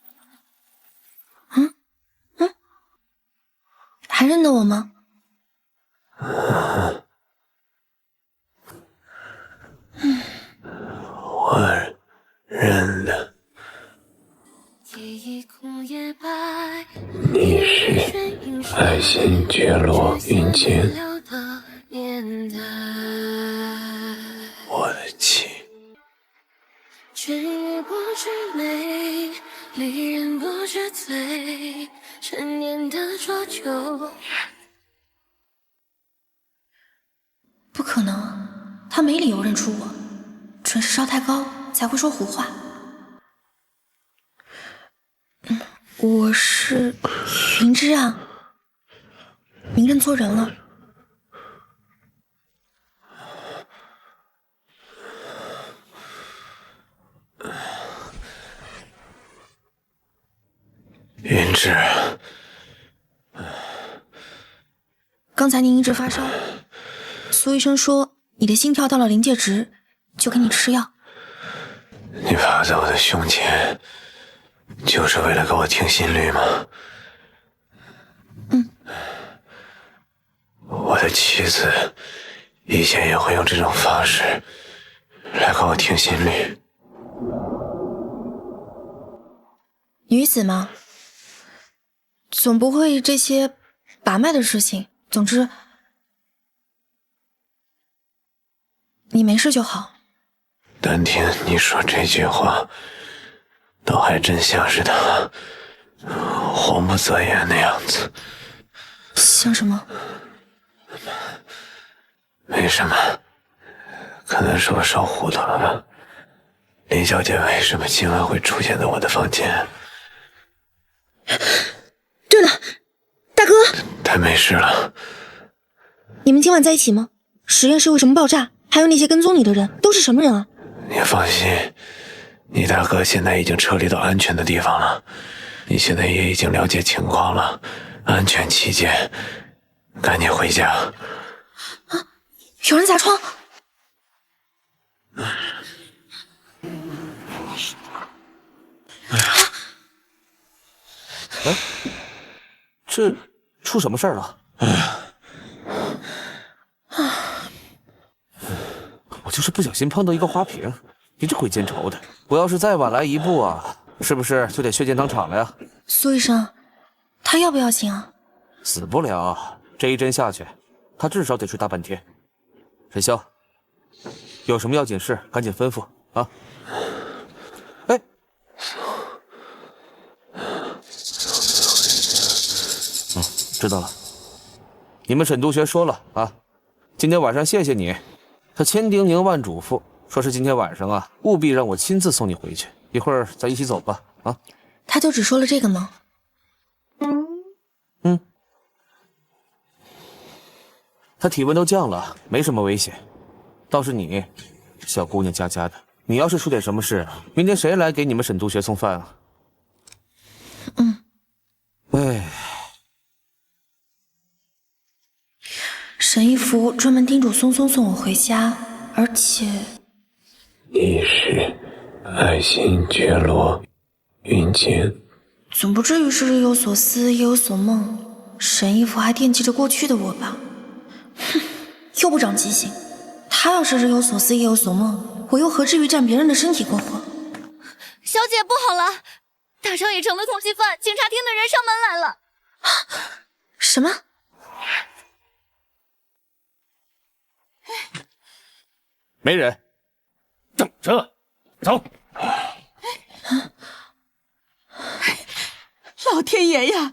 还认得我吗？我认得。你是爱新觉罗云间，我的妻。知鱼不知美，离人不知罪，陈年的浊酒。不可能，他没理由认出我，纯是烧太高才会说胡话。我是云芝啊，您认错人了。云芝，刚才您一直发烧，苏医生说你的心跳到了临界值，就给你吃药。你趴在我的胸前，就是为了给我听心率吗？我的妻子以前也会用这种方式来给我听心率。女子嘛，总不会这些把脉的事情。总之，你没事就好。单听你说这句话，都还真像是他祸不择言的样子。像什么？没什么，可能是我烧糊涂了吧。林小姐为什么今晚会出现在我的房间？对了，大哥，她没事了。你们今晚在一起吗？实验室为什么爆炸？还有那些跟踪你的人都是什么人啊？你放心，你大哥现在已经撤离到安全的地方了，你现在也已经了解情况了，安全起见，赶紧回家。啊！有人砸窗！哎，这出什么事儿了？我就是不小心碰到一个花瓶，你这鬼见愁的！我要是再晚来一步啊，是不是就得血溅当场了呀？苏医生，他要不要紧啊？死不了，这一针下去，他至少得睡大半天。沈潇，有什么要紧事赶紧吩咐啊！哎，知道了。你们沈督学说了啊，今天晚上谢谢你。他千叮咛万嘱咐，说是今天晚上啊，务必让我亲自送你回去。一会儿咱一起走吧，啊？他就只说了这个吗？他体温都降了，没什么危险。倒是你，小姑娘家家的，你要是出点什么事，明天谁来给你们沈督学送饭啊？哎。沈一福专门叮嘱松松送我回家，而且你是爱新觉罗云间，总不至于是日有所思夜有所梦，沈一福还惦记着过去的我吧？哼，又不长记性。他要是日有所思夜有所梦，我又何至于占别人的身体过活？小姐不好了，大昌也成了通缉犯，警察厅的人上门来了。什么？没人，等着，走。老天爷呀，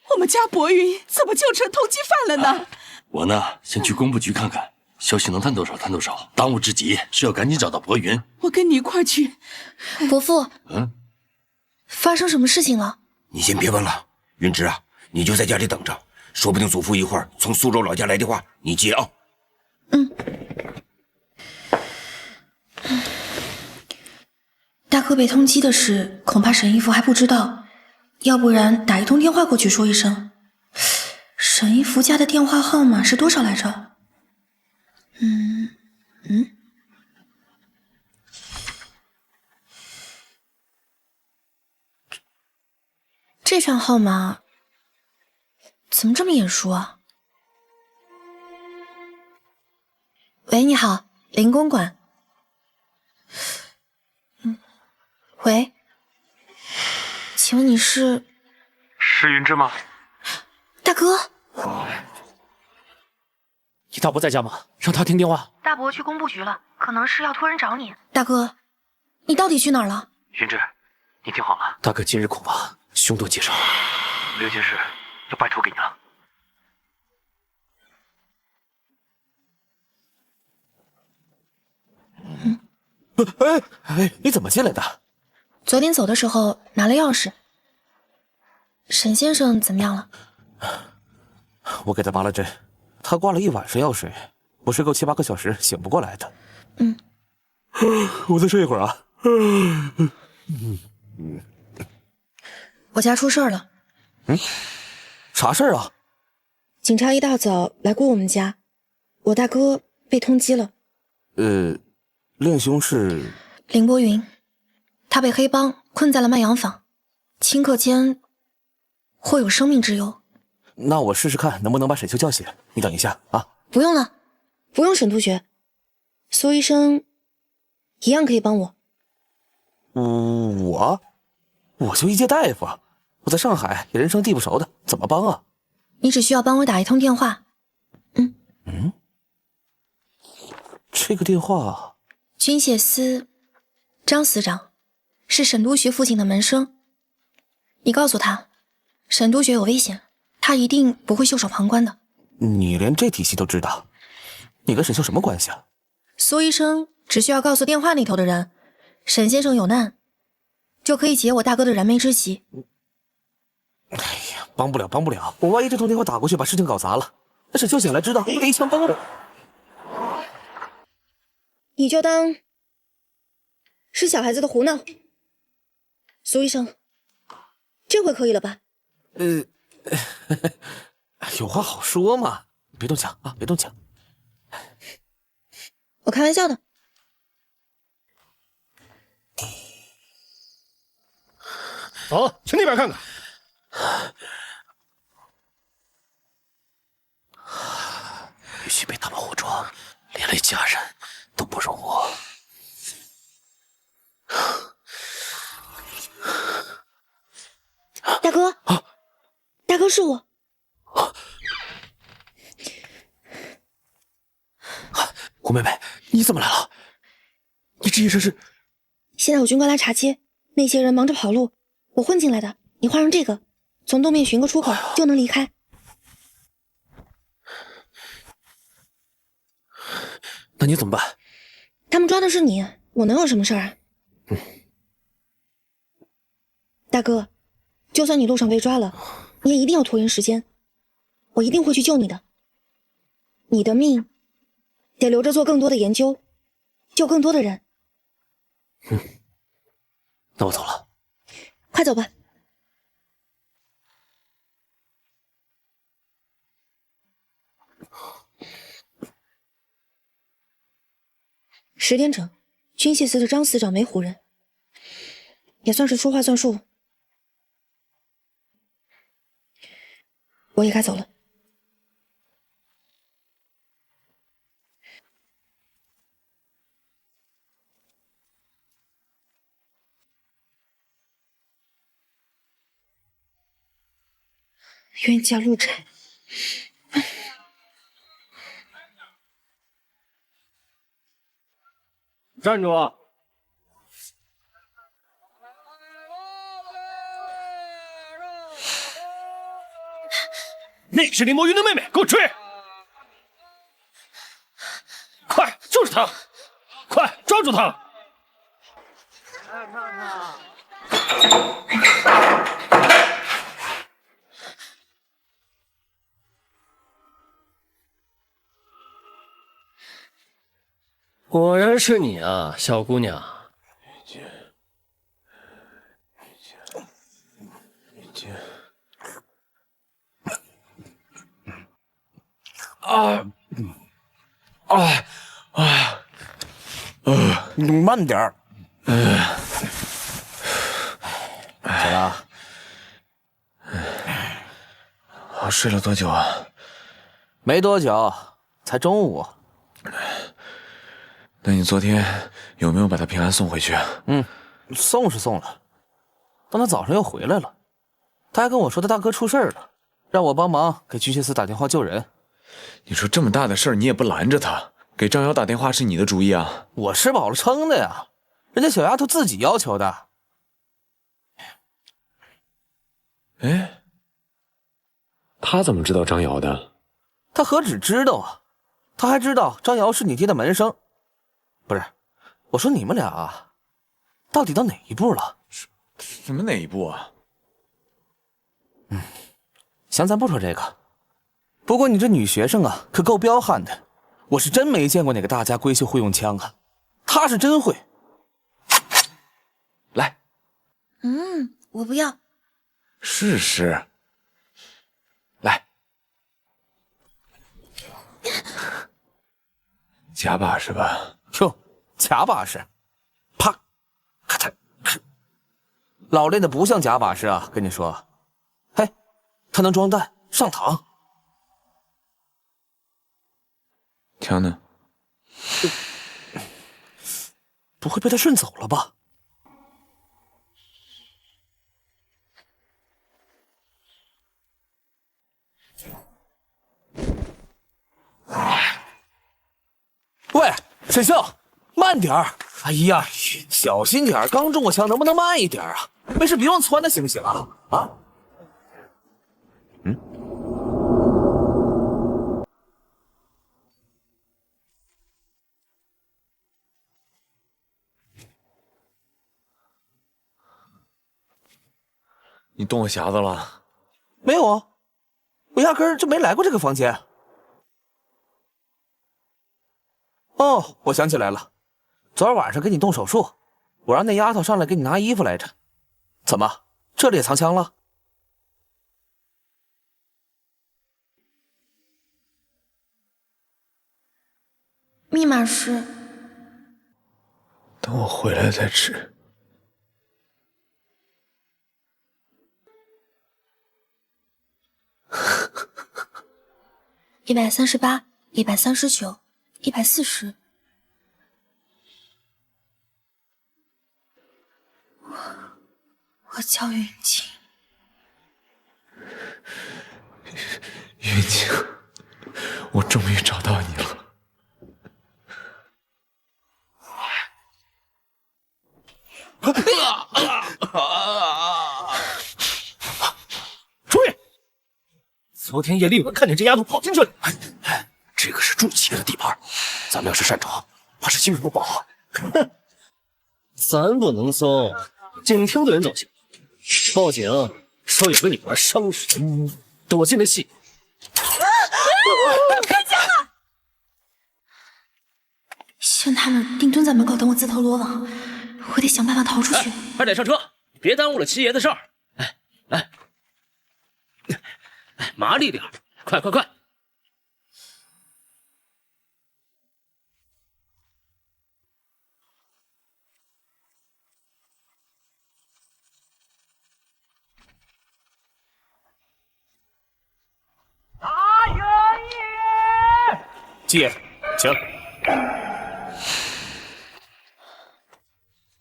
我们家薄云怎么就成通缉犯了呢？我呢，先去工部局看看，消息能探多少探多少。当务之急是要赶紧找到薄云。我跟你一块去。伯父，发生什么事情了？你先别问了，云芝啊，你就在家里等着，说不定祖父一会儿从苏州老家来电话，你接啊。大哥被通缉的事，恐怕沈义福还不知道，要不然打一通电话过去说一声。沈义福家的电话号码是多少来着？这串号码怎么这么眼熟啊？喂，你好，林公馆。喂，请问你是云芝吗？大哥？你大伯在家吗？让他听电话。大伯去工部局了，可能是要托人找你。大哥，你到底去哪儿了？云芝，你听好了，大哥今日恐怕凶多吉少，我有件事要拜托给你了。你怎么进来的？昨天走的时候拿了钥匙。沈先生怎么样了？我给他拔了针，他挂了一晚上药水，不睡够7、8个小时，醒不过来的。我再睡一会儿啊。我家出事儿了。啥事儿啊？警察一大早来过我们家，我大哥被通缉了。练凶是林波云，他被黑帮困在了卖洋坊，顷刻间或有生命之忧。那我试试看能不能把沈修叫醒。你等一下啊。不用了，不用沈督学，苏医生一样可以帮我。我就一介大夫，我在上海也人生地不熟的，怎么帮啊？你只需要帮我打一通电话。这个电话。军械司张司长是沈督学父亲的门生，你告诉他沈督学有危险，他一定不会袖手旁观的。你连这体系都知道，你跟沈秀什么关系啊？苏医生只需要告诉电话那头的人沈先生有难，就可以解我大哥的燃眉之急。帮不了，我万一这通电话打过去把事情搞砸了，那沈秀醒来知道给一枪崩了。你就当是小孩子的胡闹。苏医生，这回可以了吧？有话好说嘛，别动枪啊，别动枪。我开玩笑的。走，去那边看看。必须被他们护住，连累家人都不容我。大哥，大哥是我。胡妹妹，你怎么来了？你这一身是……现在有军官来查街，那些人忙着跑路，我混进来的。你换上这个，从东面寻个出口就能离开。那你怎么办？他们抓的是你，我能有什么事儿啊？大哥，就算你路上被抓了，你也一定要拖延时间，我一定会去救你的。你的命得留着做更多的研究，救更多的人。那我走了。快走吧。10点整，军械司的张司长没唬人，也算是说话算数。我也该走了。冤家路窄。站住！那是林墨云的妹妹，给我追！就是他，快抓住他！果然是你啊，小姑娘。你慢点儿。怎么了？我睡了多久啊？没多久，才中午。那你昨天有没有把他平安送回去？送是送了，但他早上又回来了。他还跟我说他大哥出事了，让我帮忙给居歇斯打电话救人。你说这么大的事儿，你也不拦着他，给张瑶打电话是你的主意啊？我吃饱了撑的呀，人家小丫头自己要求的。哎，他怎么知道张瑶的？他何止知道啊，他还知道张瑶是你爹的门生。不是，我说你们俩啊，到底到哪一步了？什么哪一步啊？行，咱不说这个。不过你这女学生啊，可够彪悍的，我是真没见过哪个大家闺秀会用枪啊，她是真会。来，我不要。试试。来，假把式吧？哟，假把式，啪，咔嚓，老练的不像假把式啊！跟你说，嘿，他能装弹上膛。枪呢？不会被他顺走了吧？喂，沈星，慢点儿！哎呀，小心点儿，刚中过枪，能不能慢一点啊？没事别往窜的，行不行啊？啊？你动我匣子了？没有啊，我压根儿就没来过这个房间。哦，我想起来了，昨儿晚上给你动手术，我让那丫头上来给你拿衣服来着。怎么，这里也藏枪了？密码是……等我回来再吃。138、139、140。我叫云清。云清，我终于找到你了。注意！昨天夜里有人看见这丫头跑进这里，这个是筑奇的地盘，咱们要是擅闯，怕是性命不保啊！咱不能松，警厅的人走进，报警说有个女儿伤人，躲进了戏。开枪了！限他们定蹲在门口等我自投罗网，我得想办法逃出去。快点上车，别耽误了七爷的事儿。来，麻利点，快！大元爷，七爷，请。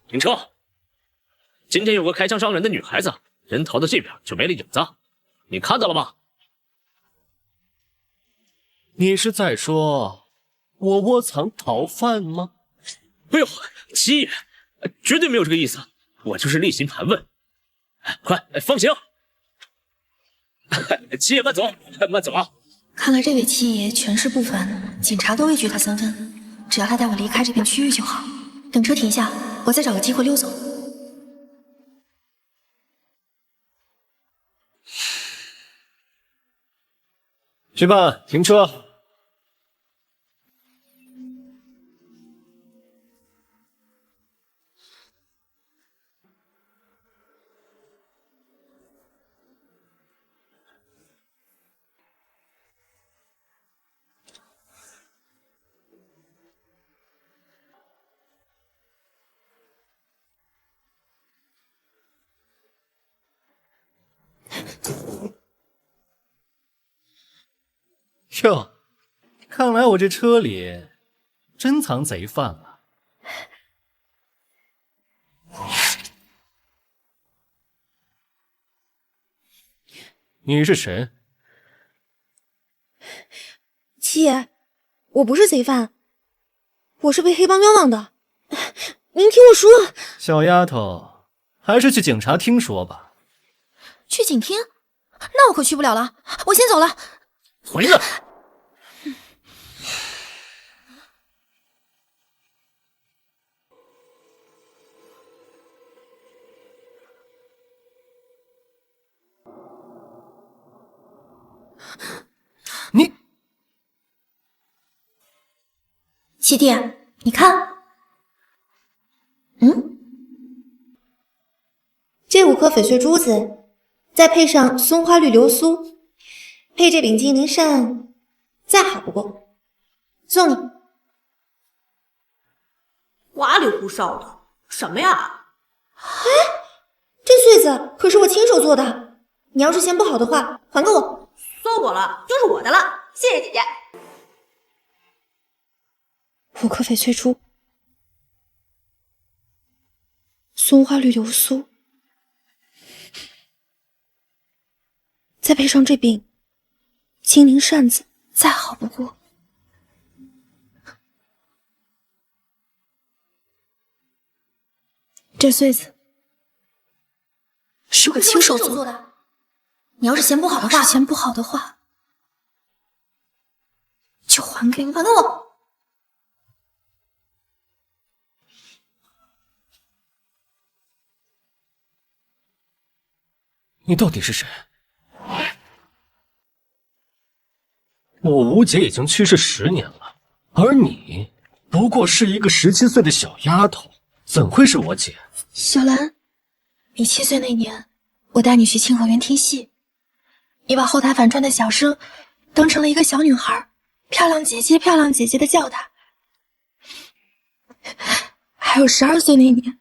停车！今天有个开枪伤人的女孩子，人逃到这边就没了影子，你看到了吗？你是在说我窝藏逃犯吗？哎呦，七爷，绝对没有这个意思，我就是例行盘问。快放行！七爷慢走啊！看来这位七爷权势不凡，警察都畏惧他3分。只要他带我离开这片区域就好。等车停下，我再找个机会溜走。去吧，停车。哟，看来我这车里真藏贼饭了。你是谁？七爷，我不是贼犯，我是被黑帮冤枉的。您听我说。小丫头，还是去警察厅说吧。去警厅？那我可去不了了，我先走了。回来！你，七弟，你看，这5颗翡翠珠子，再配上松花绿流苏，配这柄金灵扇，再好不过。送你。花里胡哨的，什么呀？哎，这穗子可是我亲手做的，你要是嫌不好的话，还给我。算我了，就是我的了，谢谢姐姐。 5颗翡翠珠，松花绿流苏，再配上这柄金灵扇子，再好不过。这穗子是我亲手做的，你要是嫌不好的话，就还给我。 你到底是谁？我吴姐已经去世10年了，而你不过是一个17岁的小丫头，怎会是我姐？小兰，你7岁那年，我带你去清河园听戏，你把后台反串的小生当成了一个小女孩，漂亮姐姐，漂亮姐姐的叫她。还有12岁那年，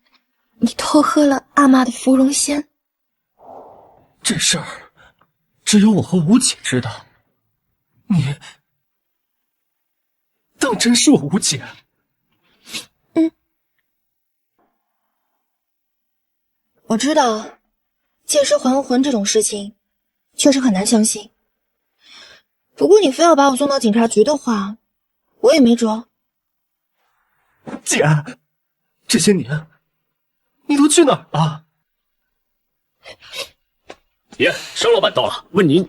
你偷喝了阿妈的芙蓉仙。 这事儿只有我和吴姐知道，你当真是我吴姐？我知道，借尸还魂这种事情确实很难相信。不过你非要把我送到警察局的话，我也没辙。姐，这些年你都去哪儿了？ 爷，商老板到了，问您，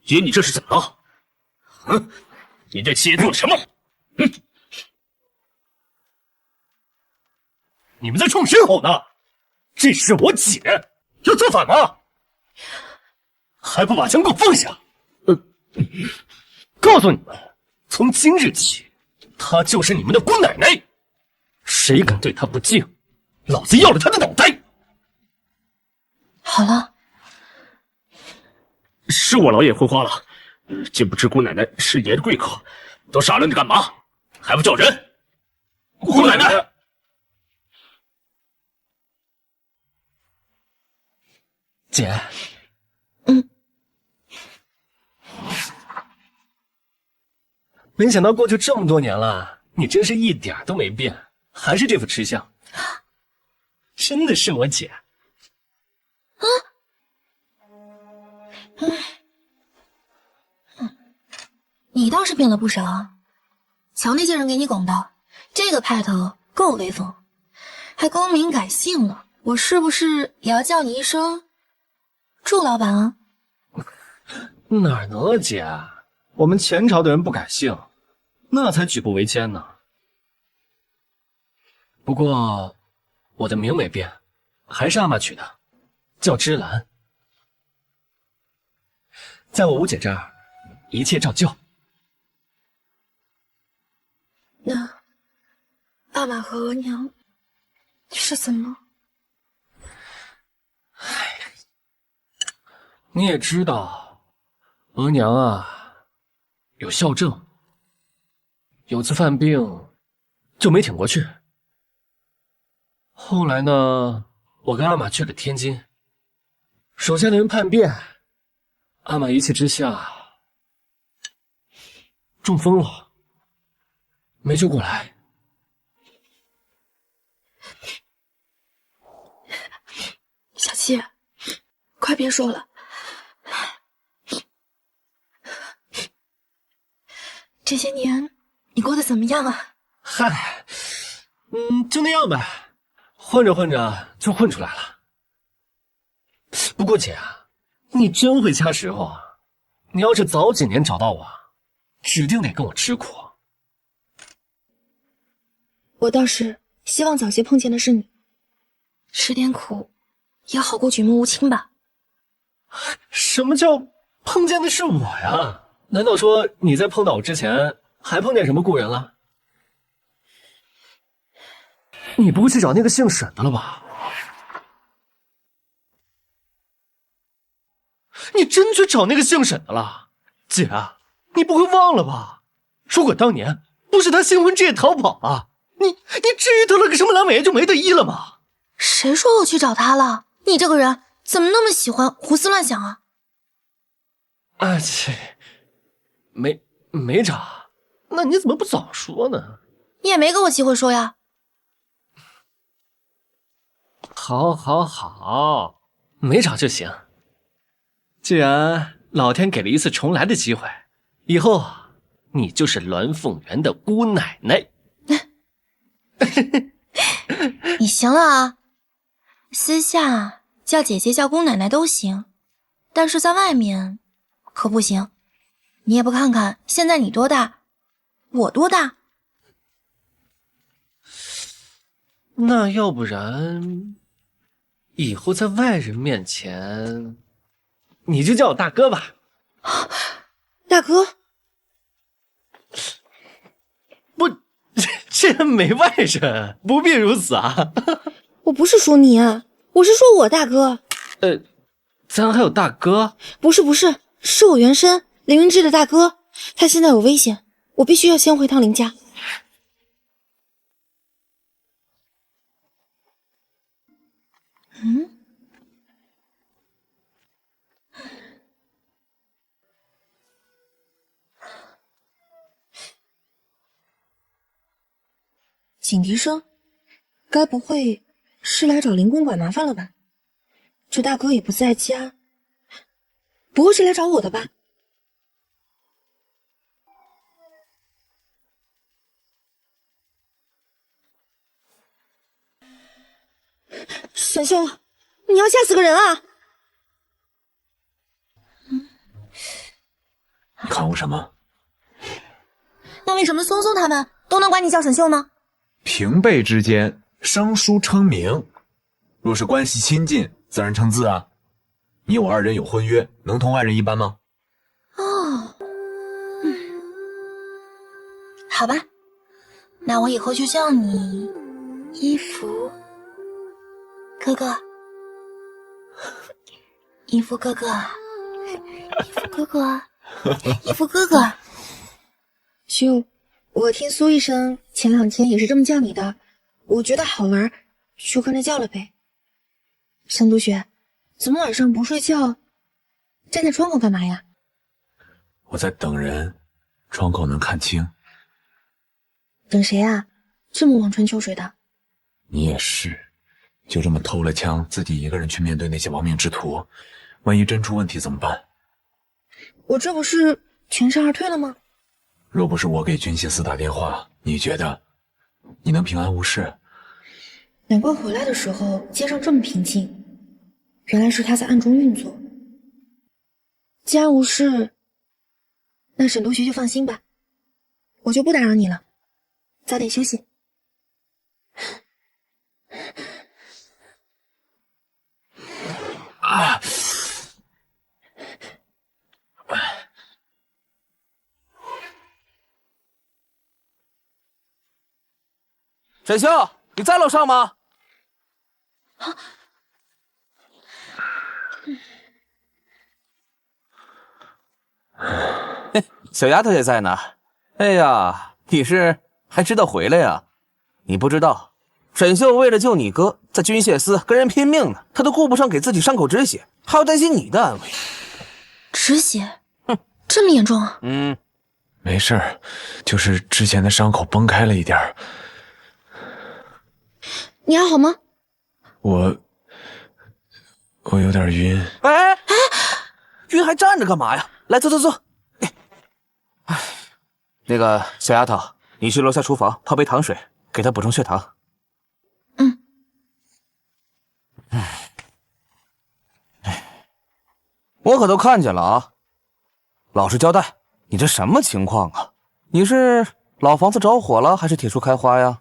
爷，你这是怎么了？你对七爷做了什么？你们在冲谁吼呢？这是我姐，要造反吗？还不把枪给我放下！告诉你们，从今日起，她就是你们的姑奶奶，谁敢对她不敬，老子要了她的脑袋！ 好了，是我老眼昏花了，竟不知姑奶奶是爷的贵客，都傻愣着干嘛？还不叫人！姑奶奶，姐，没想到过去这么多年了，你真是一点都没变，还是这副吃相，真的是我姐。 你倒是变了不少，瞧那些人给你拱的，这个派头够威风，还公民改姓了。我是不是也要叫你一声祝老板啊？哪儿能啊，姐？我们前朝的人不改姓，那才举步维艰呢。不过，我的名没变，还是阿玛取的，叫芝兰。在我吴姐这儿，一切照旧。那阿玛和额娘是怎么？你也知道，额娘啊，有哮症，有次犯病就没挺过去。后来呢，我跟阿玛去了天津，手下的人叛变，阿玛一气之下中风了，没救过来。小七，快别说了，这些年你过得怎么样啊？嗨，就那样呗，混着混着就混出来了。不过姐啊，你真会掐时候啊！你要是早几年找到我，指定得跟我吃苦。我倒是希望早些碰见的是你，吃点苦也好过举目无亲吧。什么叫碰见的是我呀？难道说你在碰到我之前还碰见什么故人了？你不会去找那个姓沈的了吧？你真去找那个姓沈的了？姐啊，你不会忘了吧？如果当年不是他新婚之夜逃跑啊，你至于得了个什么阑尾炎就没得医了吗？谁说我去找他了？你这个人怎么那么喜欢胡思乱想啊？啊切，没找，那你怎么不早说呢？你也没给我机会说呀。好，没找就行。既然老天给了一次重来的机会，以后你就是鸾凤园的姑奶奶。你行了啊，私下叫姐姐叫姑奶奶都行，但是在外面可不行。你也不看看现在你多大，我多大？那要不然以后在外人面前你就叫我大哥吧。大哥？不，既然没外人，不必如此啊。我不是说你啊，我是说我大哥。咱还有大哥？不是，是我原身凌云志的大哥，他现在有危险，我必须要先回趟林家。警笛声，该不会是来找林公馆麻烦了吧？这大哥也不在家，不会是来找我的吧？沈兄，你要吓死个人啊！看我什么？那为什么松松他们都能管你叫沈秀呢？平辈之间生疏称名，若是关系亲近，自然称字啊。你我二人有婚约，能同外人一般吗？哦，好吧，那我以后就叫你衣服哥哥。衣服哥哥，衣服哥哥，衣服哥哥。兄，我听苏医生前2天也是这么叫你的，我觉得好玩，就跟着叫了呗。沈独学，怎么晚上不睡觉，站在窗口干嘛呀？我在等人，窗口能看清。等谁啊？这么望穿秋水的。你也是，就这么偷了枪，自己一个人去面对那些亡命之徒，万一真出问题怎么办？我这不是全身而退了吗？若不是我给军械司打电话，你觉得你能平安无事？难怪回来的时候街上这么平静，原来是他在暗中运作。既然无事，那沈独学就放心吧。我就不打扰你了，早点休息。沈秀，你在楼上吗？小丫头也在呢。哎呀，你是还知道回来呀？你不知道，沈秀为了救你哥，在军械司跟人拼命呢，他都顾不上给自己伤口止血，还要担心你的安危。止血？这么严重啊？没事儿，就是之前的伤口崩开了一点儿。你还好吗？我有点晕。哎，晕还站着干嘛呀？来，坐。哎，那个小丫头，你去楼下厨房泡杯糖水，给她补充血糖。我可都看见了啊！老实交代，你这什么情况啊？你是老房子着火了，还是铁树开花呀？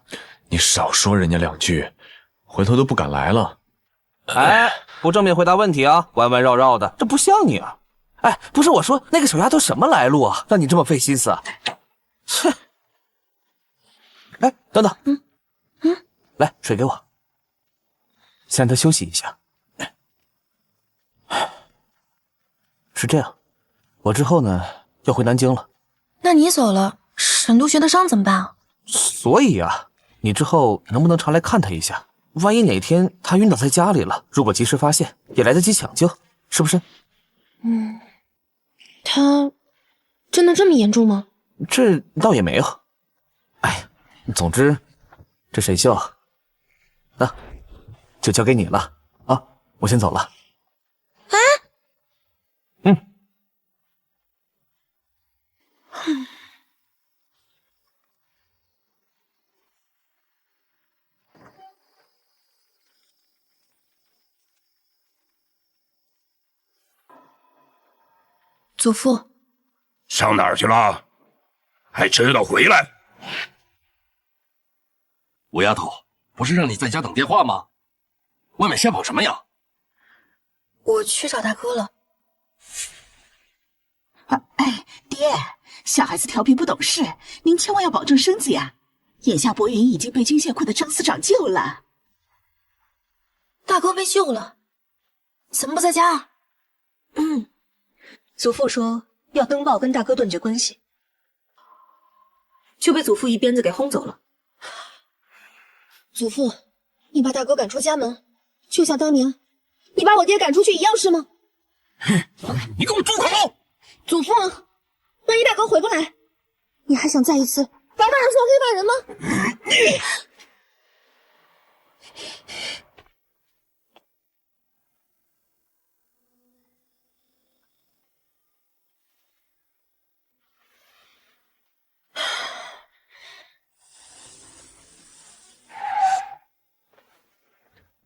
你少说人家两句，回头都不敢来了。哎，不正面回答问题啊，弯弯绕绕的，这不像你啊！哎，不是我说那个小丫头什么来路啊，让你这么费心思啊？切！哎，等等，来水给我，先让她休息一下。是这样，我之后呢要回南京了。那你走了，沈督学的伤怎么办啊？所以啊，你之后能不能常来看他一下？万一哪天他晕倒在家里了，如果及时发现，也来得及抢救，是不是？他真的这么严重吗？这倒也没有。哎，总之，这沈秀，就交给你了啊！我先走了。祖父，上哪儿去了？还知道回来？五丫头，不是让你在家等电话吗？外面瞎跑什么呀？我去找大哥了。爹，小孩子调皮不懂事，您千万要保重身子呀。眼下博云已经被军械库的张司长救了。大哥被救了，怎么不在家啊？祖父说要登报跟大哥断绝关系，就被祖父一鞭子给轰走了。祖父，你把大哥赶出家门，就像当年你把我爹赶出去一样是吗？你给我住口！祖父，万一大哥回不来，你还想再一次把大儿送黑发人吗？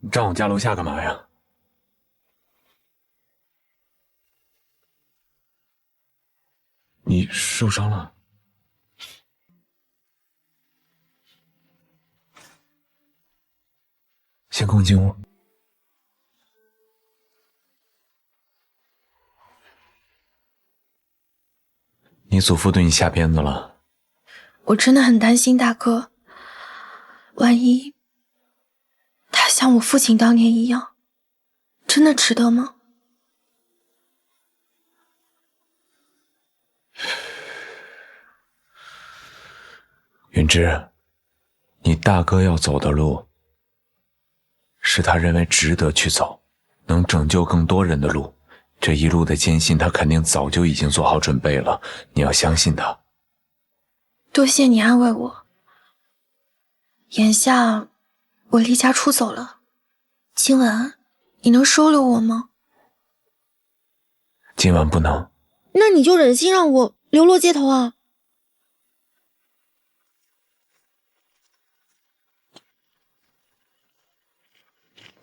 你站我家楼下干嘛呀？你受伤了？先跟我进屋。你祖父对你下鞭子了？我真的很担心大哥，万一他像我父亲当年一样，真的值得吗？云芝，你大哥要走的路，是他认为值得去走，能拯救更多人的路。这一路的艰辛，他肯定早就已经做好准备了。你要相信他。多谢你安慰我。眼下我离家出走了，今晚你能收留我吗？今晚不能。那你就忍心让我流落街头啊？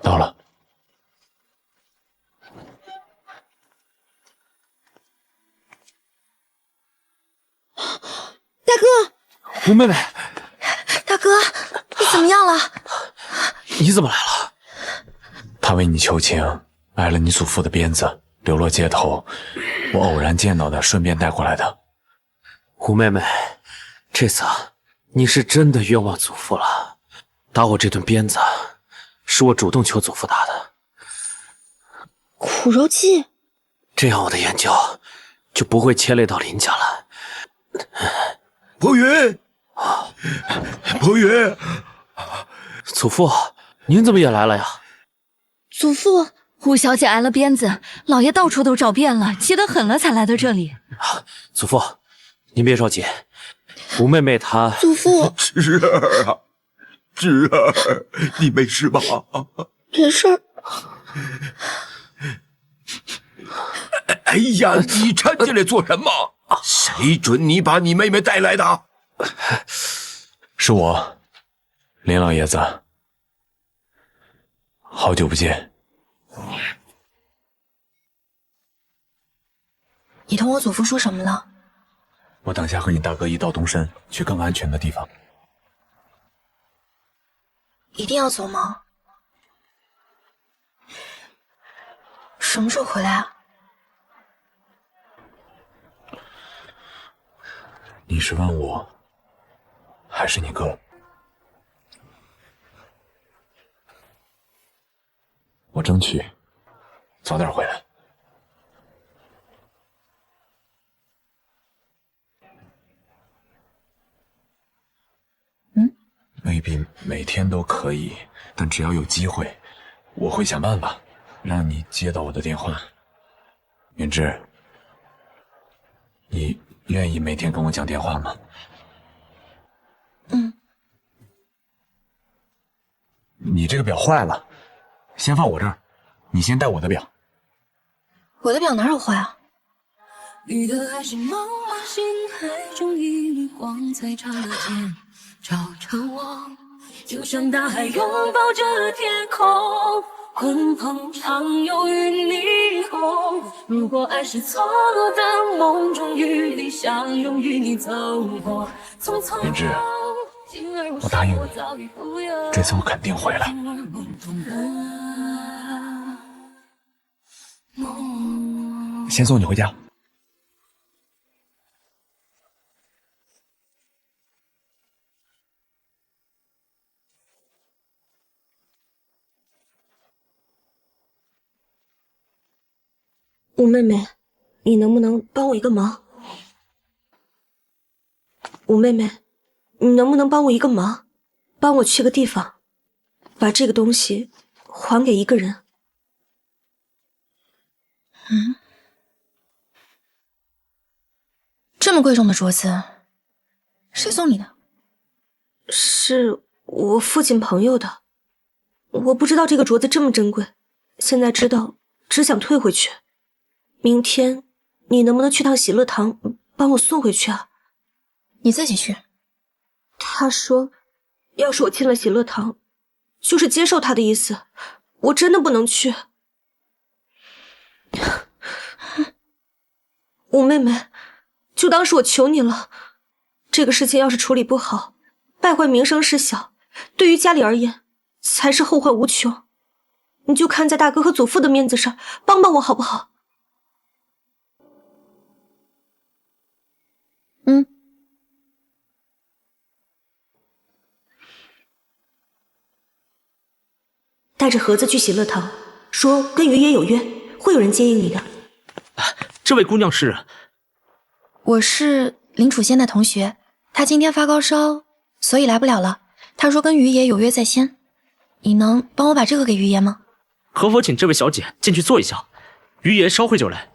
到了。大哥，吴妹妹，大哥，你怎么样了？你怎么来了？他为你求情，挨了你祖父的鞭子，流落街头，我偶然见到的，顺便带过来的。吴妹妹，这次你是真的冤枉祖父了。打我这顿鞭子，是我主动求祖父打的。苦肉计，这样我的研究就不会牵累到林家了。薄云，薄云，祖父，您怎么也来了呀？祖父，吴小姐挨了鞭子，老爷到处都找遍了，气得很了才来到这里。祖父，您别着急，吴妹妹她……祖父，侄儿啊，侄儿，你没事吧？没事。哎呀，你站起来做什么？谁准你把你妹妹带来的？是我，林老爷子。好久不见。你同我祖父说什么了？我等下和你大哥一道动身，去更安全的地方。一定要走吗？什么时候回来啊？你是问我，还是你哥？我争取早点回来。未必每天都可以，但只要有机会，我会想办法让你接到我的电话。云芝，你愿意每天跟我讲电话吗？你这个表坏了，先放我这儿，你先带我的表。我的表哪有坏啊？你的爱是茫茫星海中一缕光，才刹那间照着我，就像大海拥抱着天空，滚鹏长游与霓虹。如果爱是错落的梦中，与你相拥，与你走过匆匆。云芝，我答应你，这次我肯定回来。先送你回家。吴妹妹，你能不能帮我一个忙？吴妹妹，你能不能帮我一个忙？帮我去个地方，把这个东西还给一个人。这么贵重的镯子，谁送你的？是我父亲朋友的。我不知道这个镯子这么珍贵，现在知道，只想退回去。明天你能不能去趟喜乐堂，帮我送回去啊？你自己去。他说，要是我进了喜乐堂，就是接受他的意思。我真的不能去。吴妹妹，就当是我求你了。这个事情要是处理不好，败坏名声事小，对于家里而言，才是后患无穷。你就看在大哥和祖父的面子上，帮帮我好不好？带着盒子去喜乐堂，说跟于爷有约，会有人接应你的。这位姑娘是？我是林楚仙的同学，她今天发高烧，所以来不了了。她说跟于爷有约在先，你能帮我把这个给于爷吗？可否请这位小姐进去坐一下？于爷稍会就来。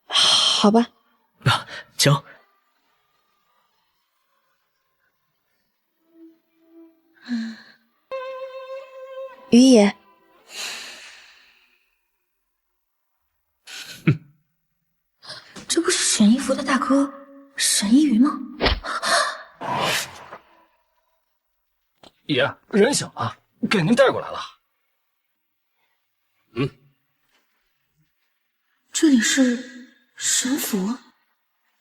好吧。请。于爷，这不是沈一福的大哥沈一云吗？爷，人醒了，给您带过来了。这里是神府，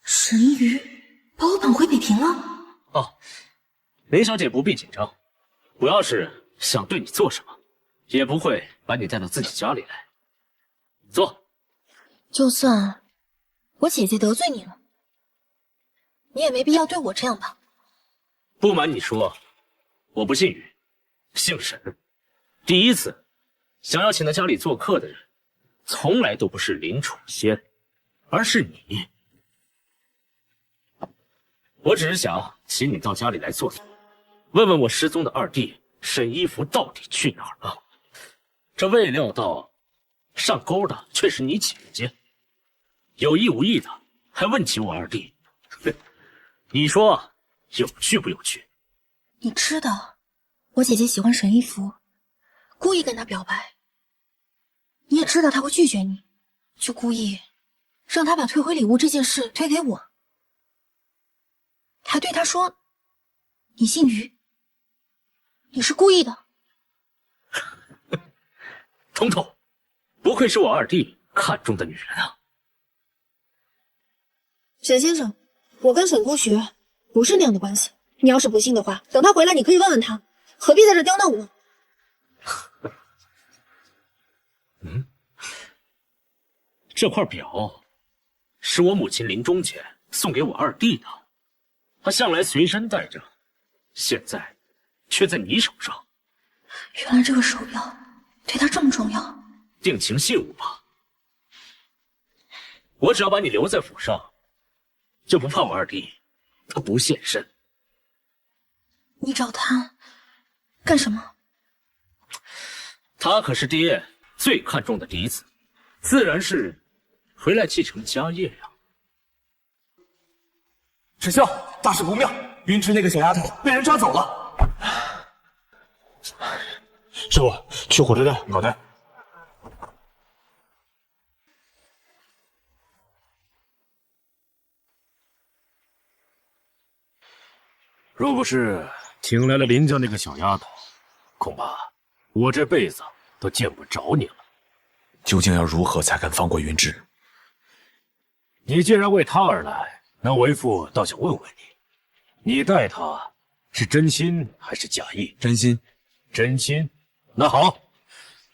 神鱼。把我绑回北庭了？哦，林小姐不必紧张，我要是想对你做什么，也不会把你带到自己家里来。坐。就算我姐姐得罪你了，你也没必要对我这样吧？不瞒你说，我不姓宇，姓沈。第一次想要请到家里做客的人，从来都不是林楚仙，而是你。我只是想请你到家里来坐坐，问问我失踪的二弟沈一福到底去哪儿了。这未料到上钩的却是你姐姐，有意无意的还问起我二弟，你说有趣不有趣？你知道我姐姐喜欢沈一福，故意跟他表白，你也知道他会拒绝你，就故意让他把退回礼物这件事推给我，还对他说你姓于，你是故意的。彤彤，不愧是我二弟看中的女人啊。沈先生，我跟沈同学不是那样的关系，你要是不信的话，等他回来你可以问问他，何必在这刁难我？这块表是我母亲临终前送给我二弟的，他向来随身带着，现在却在你手上。原来这个手表对他这么重要，定情信物吧。我只要把你留在府上，就不怕我二弟他不现身。你找他干什么？他可是爹最看重的嫡子，自然是回来继承家业呀。沈兄，大事不妙，云芝那个小丫头被人抓走了。师傅，去火车站。好的。若不是请来了林家那个小丫头，恐怕我这辈子都见不着你了。究竟要如何才肯放过云芝？你既然为她而来，那为父倒想问问你，你待她是真心还是假意？真心。真心。那好，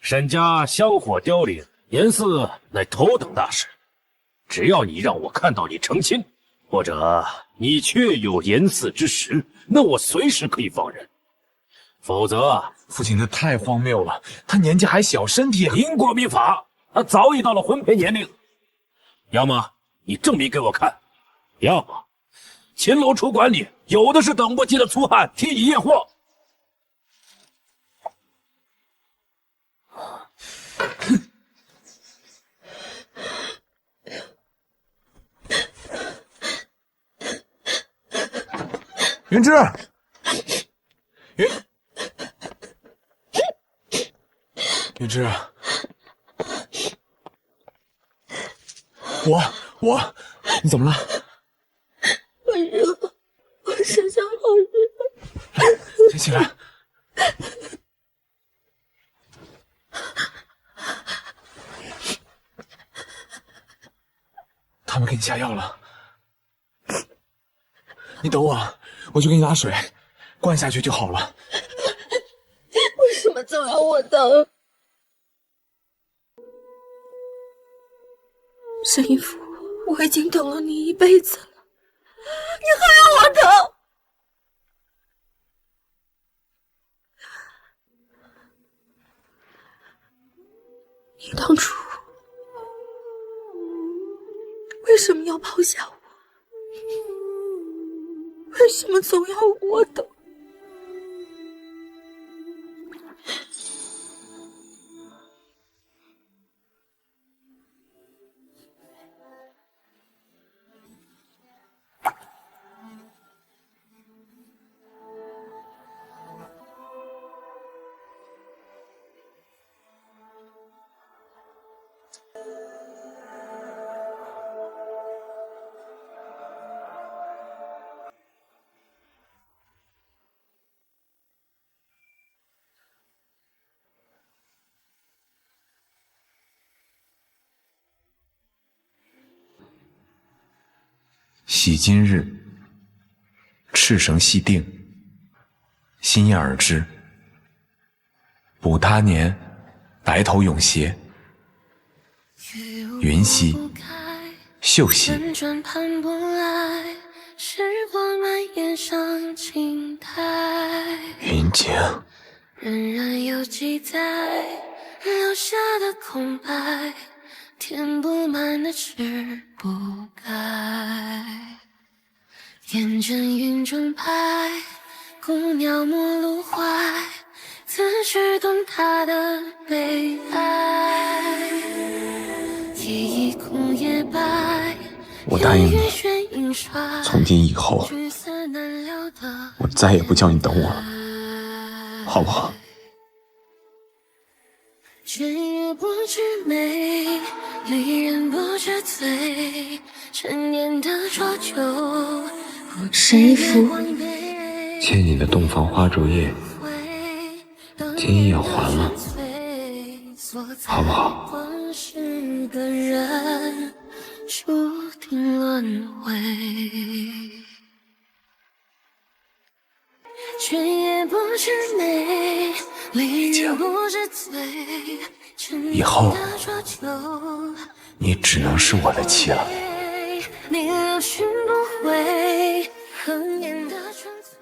沈家香火凋零，严嗣乃头等大事，只要你让我看到你成亲，或者你确有严嗣之实，那我随时可以放人。否则，父亲这太荒谬了。他年纪还小，身体因国民法，他早已到了婚配年龄。要么你证明给我看，要么秦楼楚馆里有的是等不及的粗汉替你验货。云芝，云芝，你怎么了？我身上好热。先起来。他们给你下药了，你等我，我去给你拿水，灌下去就好了。为什么总要我等？沈一福，我已经等了你一辈子了，你还要我等？你当初为什么要抛下我？为什么总要我等？喜今日，赤绳系定，心燕而至。补他年，白头永斜。云兮，秀兮。转盼不来，时光蔓延上青苔。云景，仍然有记载，留下的空白，填不满的词不该。烟阵云中拍，孤鸟陌路怀，自知懂他的悲哀。夜已空夜白，我答应你，从今以后，我再也不叫你等我了，好不好？却也不知美，离人不知醉，陈年的浊酒。沈一福，欠你的洞房花烛夜，今夜还了，好不好？是个人注定轮回，却也不知美，离人不知醉，以后你只能是我的妻了。你留寻不回，恒年的纯粹。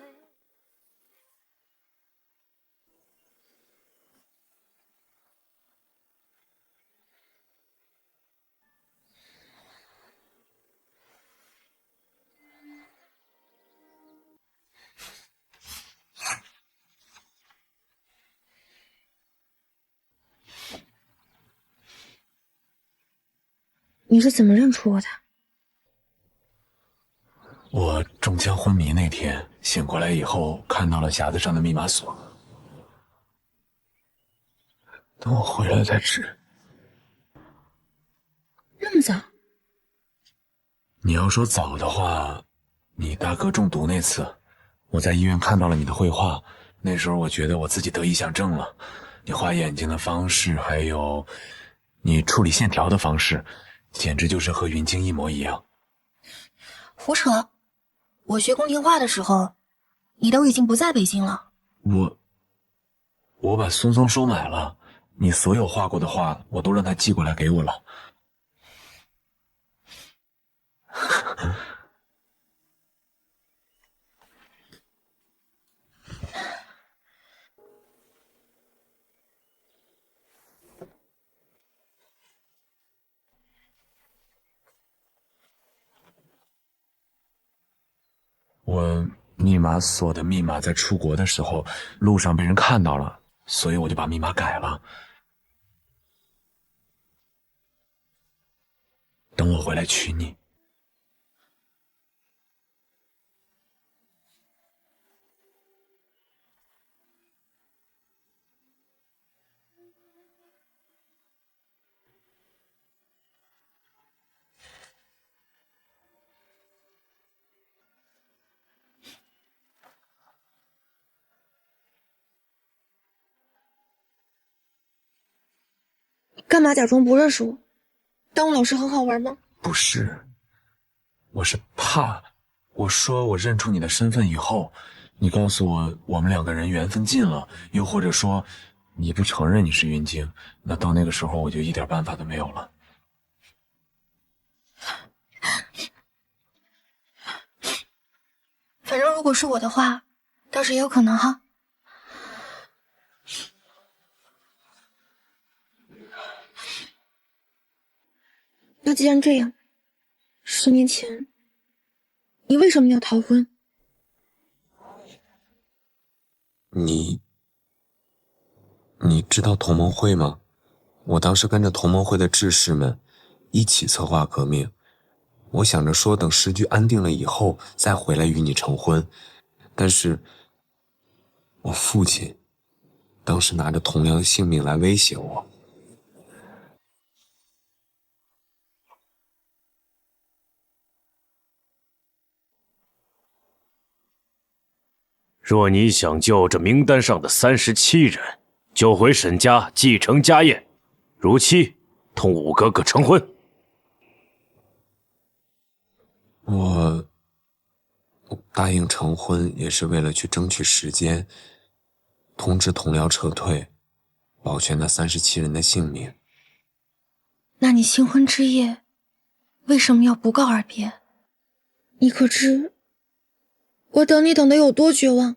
你是怎么认出我的？我中枪昏迷那天，醒过来以后看到了匣子上的密码锁，等我回来才知。那么早？你要说早的话，你大哥中毒那次，我在医院看到了你的绘画，那时候我觉得我自己得臆想症了。你画眼睛的方式，还有你处理线条的方式，简直就是和云京一模一样。胡扯！我学宫廷画的时候，你都已经不在北京了。我把松松收买了，你所有画过的画，我都让他寄过来给我了。我密码锁的密码在出国的时候，路上被人看到了，所以我就把密码改了。等我回来娶你。干嘛假装不认识我？当我老师很好玩吗？不是，我是怕，我说我认出你的身份以后，你告诉我我们两个人缘分尽了，又或者说你不承认你是云京，那到那个时候我就一点办法都没有了。反正如果是我的话，倒是也有可能哈。那既然这样，10年前，你为什么要逃婚？你知道同盟会吗？我当时跟着同盟会的志士们一起策划革命，我想着说等时局安定了以后再回来与你成婚，但是我父亲当时拿着同僚的性命来威胁我。若你想救这名单上的37人，就回沈家继承家业，如期同五哥哥成婚。答应成婚也是为了去争取时间，通知同僚撤退，保全那37人的性命。那你新婚之夜为什么要不告而别？你可知我等你等得有多绝望？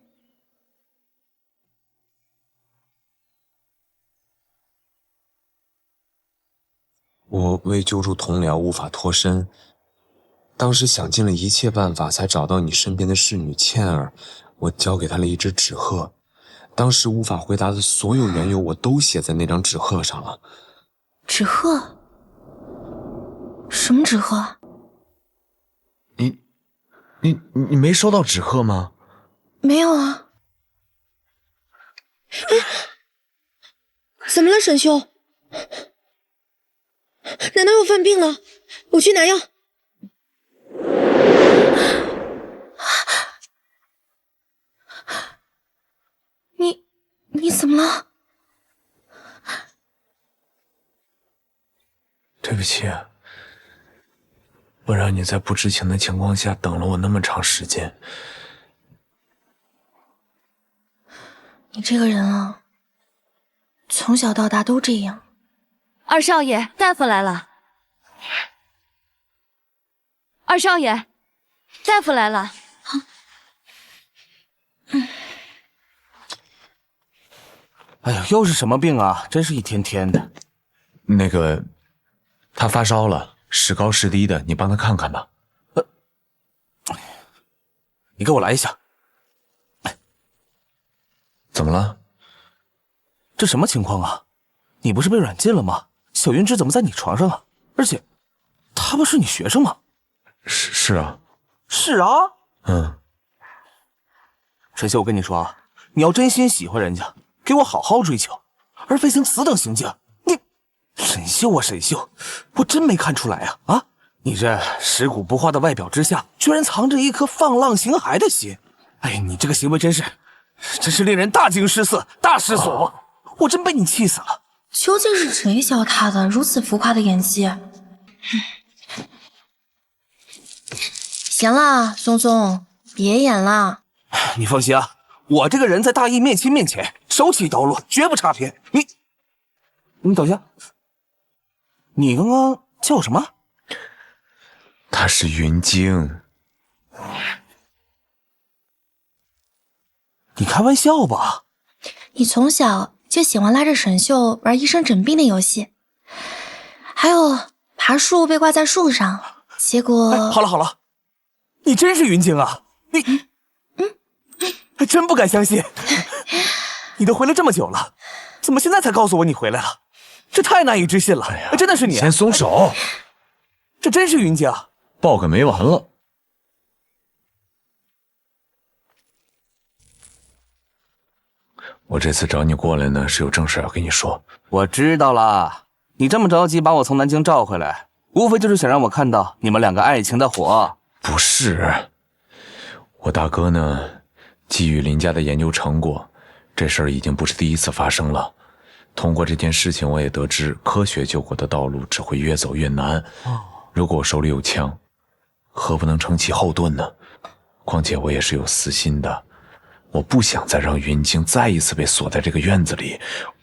我为救助同僚无法脱身，当时想尽了一切办法才找到你身边的侍女倩儿，我交给她了一只纸鹤，当时无法回答的所有缘由我都写在那张纸鹤上了。纸鹤？什么纸鹤？你没收到纸鹤吗？没有啊。怎么了，沈兄？难道又犯病了？我去拿药。你怎么了？对不起，我让你在不知情的情况下等了我那么长时间。你这个人啊，从小到大都这样。二少爷，大夫来了。二少爷，大夫来了。哎呀，又是什么病啊？真是一天天的。那个，他发烧了，时高时低的，你帮他看看吧。你给我来一下。怎么了？这什么情况啊？你不是被软禁了吗？小云芝怎么在你床上啊？而且，她不是你学生吗？是啊。是啊。沈秀，我跟你说啊，你要真心喜欢人家，给我好好追求，而非行此等行径。你，沈秀啊，沈秀，我真没看出来啊！啊，你这尸骨不化的外表之下，居然藏着一颗放浪形骸的心。哎，你这个行为真是令人大惊失色，大失所望。我真被你气死了。究竟是谁教他的如此浮夸的演技？行了，松松，别演了。你放心啊，我这个人在大义灭亲面前，手起刀落，绝不差偏。你等下，你刚刚叫什么？她是云晶。你开玩笑吧？你从小就喜欢拉着沈秀玩医生诊病的游戏，还有爬树被挂在树上，结果……好了，你真是云晶啊！还真不敢相信，你都回来这么久了，怎么现在才告诉我你回来了？这太难以置信了！真的是你？先松手！这真是云晶？报个没完了。我这次找你过来呢，是有正事要跟你说。我知道了，你这么着急把我从南京召回来，无非就是想让我看到你们两个爱情的火。不是，我大哥呢，基于林家的研究成果，这事儿已经不是第一次发生了。通过这件事情，我也得知科学救国的道路只会越走越难。如果我手里有枪，何不能撑起后盾呢？况且我也是有私心的。我不想再让云晶再一次被锁在这个院子里，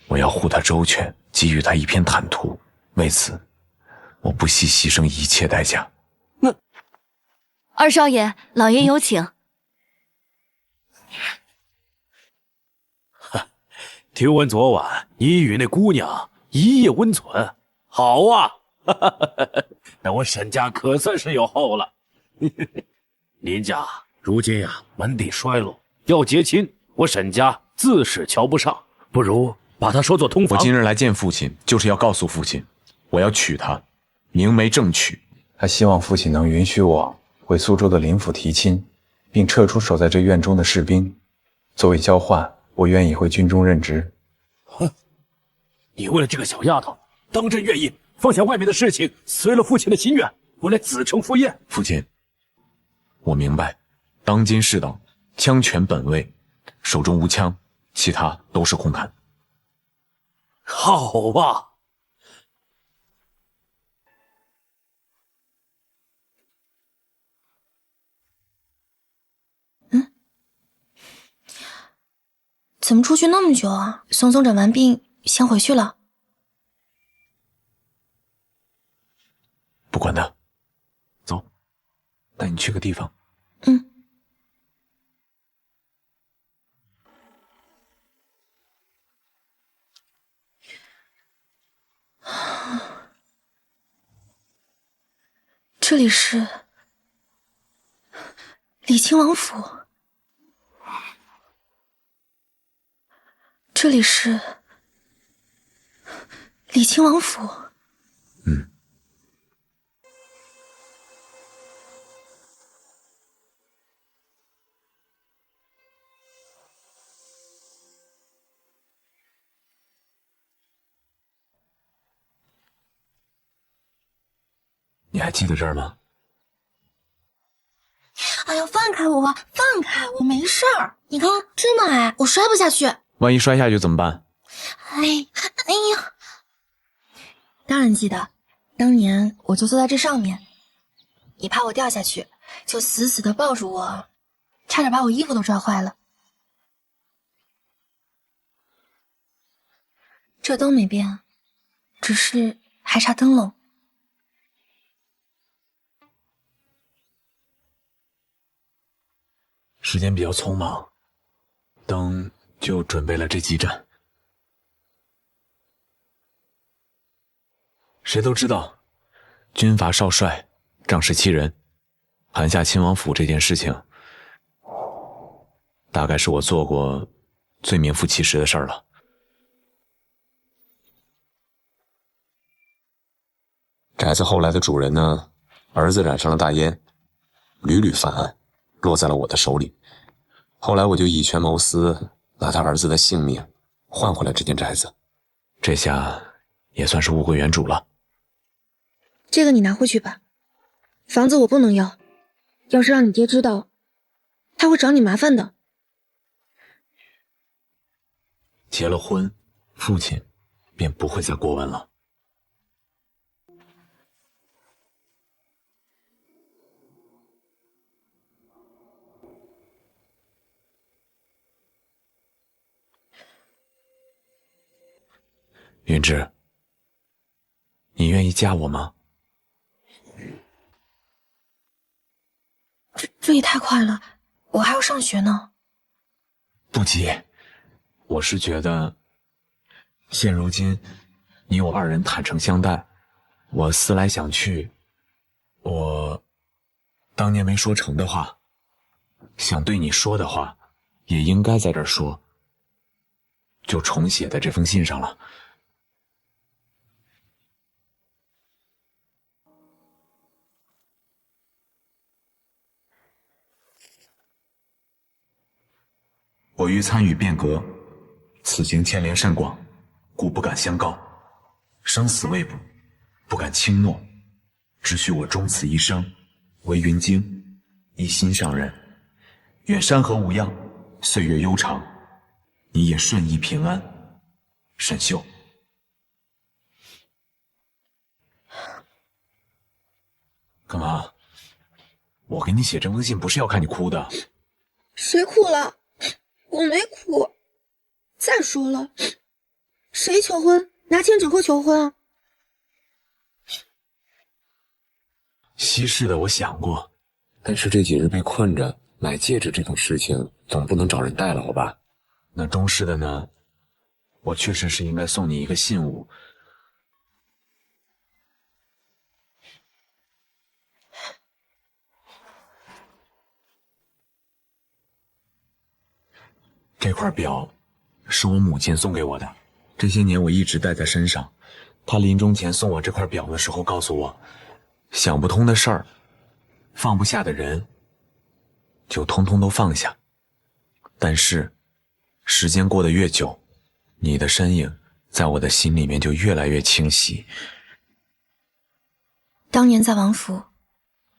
我要护她周全，给予她一片坦途。为此，我不惜牺牲一切代价。二少爷，老爷有请。听闻昨晚你与那姑娘一夜温存，好啊！那我沈家可算是有后了。林家如今呀，门第衰落。要结亲，我沈家自是瞧不上，不如把他收作通房。我今日来见父亲，就是要告诉父亲，我要娶她，明媒正娶。他希望父亲能允许我回苏州的林府提亲，并撤出守在这院中的士兵。作为交换，我愿意回军中任职。哼，你为了这个小丫头，当真愿意放下外面的事情，随了父亲的心愿，回来子承父业？父亲，我明白，当今世道，枪权本位，手中无枪，其他都是空谈。好吧。怎么出去那么久啊？松松诊完病，先回去了。不管他，走，带你去个地方。嗯。这里是李亲王府，这里是李亲王府。你还记得这儿吗？哎呀，放开我，放开我，没事儿。你看这么矮，我摔不下去。万一摔下去怎么办？哎呀！当然记得，当年我就坐在这上面，你怕我掉下去，就死死的抱住我，差点把我衣服都拽坏了。这都没变，只是还差灯笼。时间比较匆忙，灯就准备了这几盏。谁都知道，军阀少帅，仗势欺人，韩下亲王府这件事情，大概是我做过最名副其实的事儿了。宅子后来的主人呢，儿子染上了大烟，屡屡犯案，落在了我的手里。后来我就以权谋私，拿他儿子的性命换回了这间宅子，这下也算是物归原主了。这个你拿回去吧，房子我不能要，要是让你爹知道，他会找你麻烦的。结了婚，父亲便不会再过问了。云芝，你愿意嫁我吗？这也太快了，我还要上学呢。不急，我是觉得，现如今你我二人坦诚相待，我思来想去，我当年没说成的话，想对你说的话，也应该在这儿说，就重写在这封信上了。我欲参与变革，此行牵连甚广，故不敢相告。生死未卜，不敢轻诺，只许我终此一生，为云京一心上人。愿山河无恙，岁月悠长，你也顺意平安。沈秀。干嘛？我给你写这封信不是要看你哭的。谁哭了？我没哭。再说了，谁求婚？拿千纸鹤求婚啊？稀释的我想过，但是这几日被困着，买戒指这种事情总不能找人代劳吧？那中式的呢？我确实是应该送你一个信物。这块表是我母亲送给我的，这些年我一直戴在身上。她临终前送我这块表的时候告诉我，想不通的事儿，放不下的人，就通通都放下。但是时间过得越久，你的身影在我的心里面就越来越清晰。当年在王府，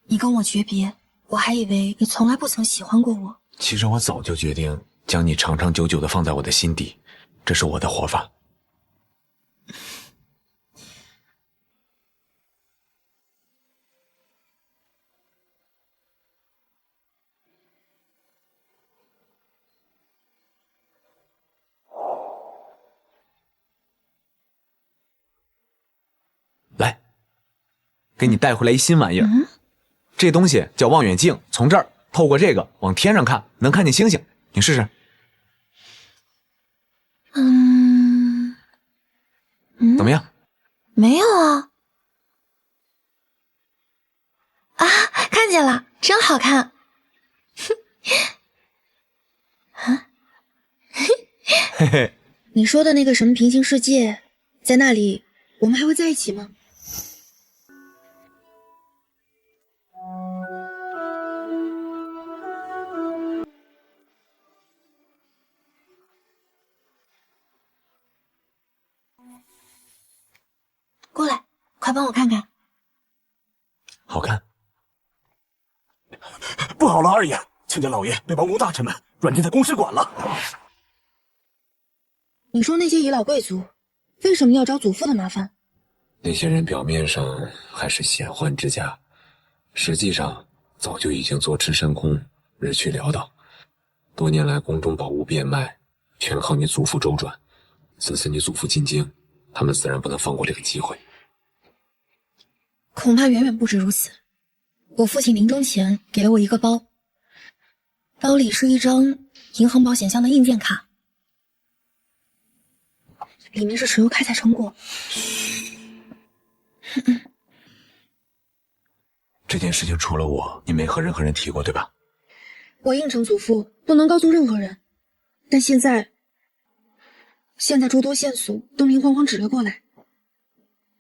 你跟我诀别，我还以为你从来不曾喜欢过我。其实我早就决定将你长长久久地放在我的心底，这是我的活法。给你带回来一新玩意儿。这东西叫望远镜，从这儿透过这个往天上看，能看见星星。你试试。怎么样？没有啊。啊，看见了，真好看。啊，嘿嘿。你说的那个什么平行世界，在那里我们还会在一起吗？过来，快帮我看看。好看。不好了，二爷，亲家老爷被王公大臣们软禁在公使馆了。你说那些遗老贵族为什么要找祖父的麻烦？那些人表面上还是显宦之家，实际上早就已经坐吃山空，日趋潦倒。多年来宫中宝物变卖，全靠你祖父周转。此次你祖父进京，他们自然不能放过这个机会。恐怕远远不止如此。我父亲临终前给了我一个包，包里是一张银行保险箱的硬件卡，里面是石油开采成果。这件事情除了我，你没和任何人提过，对吧？我应承祖父不能告诉任何人，但现在诸多线索都明晃晃指了过来，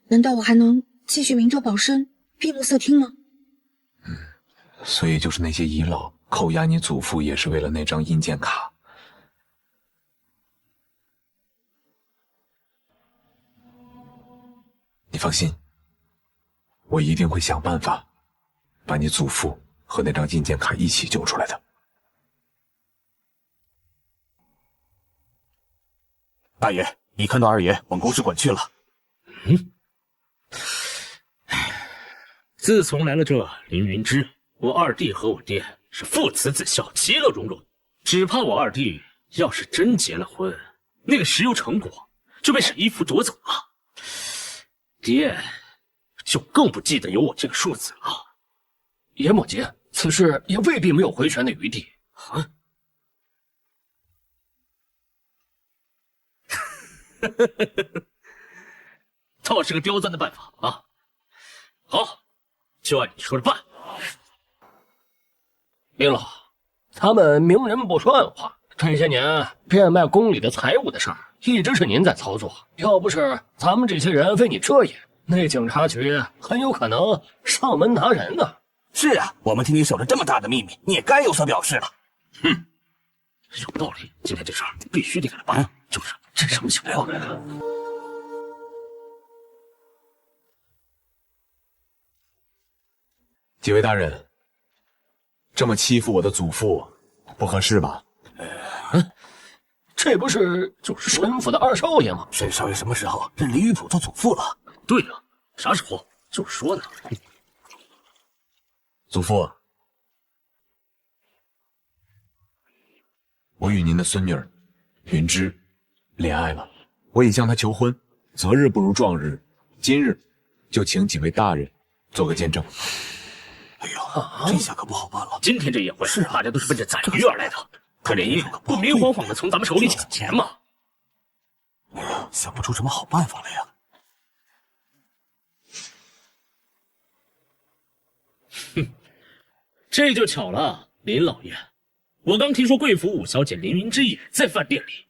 难道我还能继续明哲保身，闭目塞听吗？所以就是那些遗老扣押你祖父，也是为了那张印鉴卡。你放心，我一定会想办法把你祖父和那张印鉴卡一起救出来的。大爷，你看到二爷往公使馆去了。自从来了这凌云芝，我二弟和我爹是父慈子孝，其乐融融。只怕我二弟要是真结了婚，那个石油成果就被沈一夫夺走了，爹就更不记得有我这个庶子了。严某杰，此事也未必没有回旋的余地啊。倒是个刁钻的办法啊！好，就按你说的办。林老，他们明人不说暗话，这些年变卖宫里的财物的事儿，一直是您在操作。要不是咱们这些人为你遮掩，那警察局很有可能上门拿人呢。是啊，我们听你守着这么大的秘密，你也该有所表示了。有道理，今天这事儿必须得给他办。就是，这什么情况啊？几位大人，这么欺负我的祖父，不合适吧？这不是就是沈府的二少爷吗？沈少爷什么时候认李玉普做祖父了？对呀，啥时候？就说呢。祖父，我与您的孙女儿云芝恋爱了，我已向她求婚，择日不如撞日，今日就请几位大人做个见证。哎呦，这下可不好办了。今天这宴会，大家都是奔着宰鱼而来的，可连夜不明晃晃的从咱们手里抢钱吗？哎呀，想不出什么好办法来呀。这就巧了，林老爷，我刚听说贵府五小姐凌云之也在饭店里。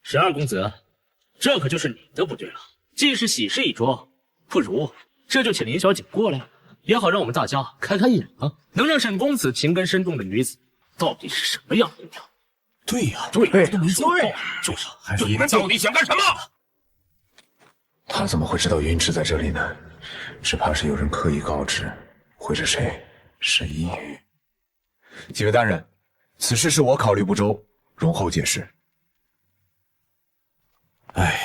12公子，这可就是你的不对了。既是喜事一桩，不如这就请林小姐过来，也好让我们大家开开眼啊，能让沈公子情根深重的女子到底是什么样的呀？对呀，对，就是，还是你们到底想干什么？他怎么会知道云芝在这里呢？只怕是有人刻意告知，会是谁？沈一宇。几位大人，此事是我考虑不周，容后解释。哎，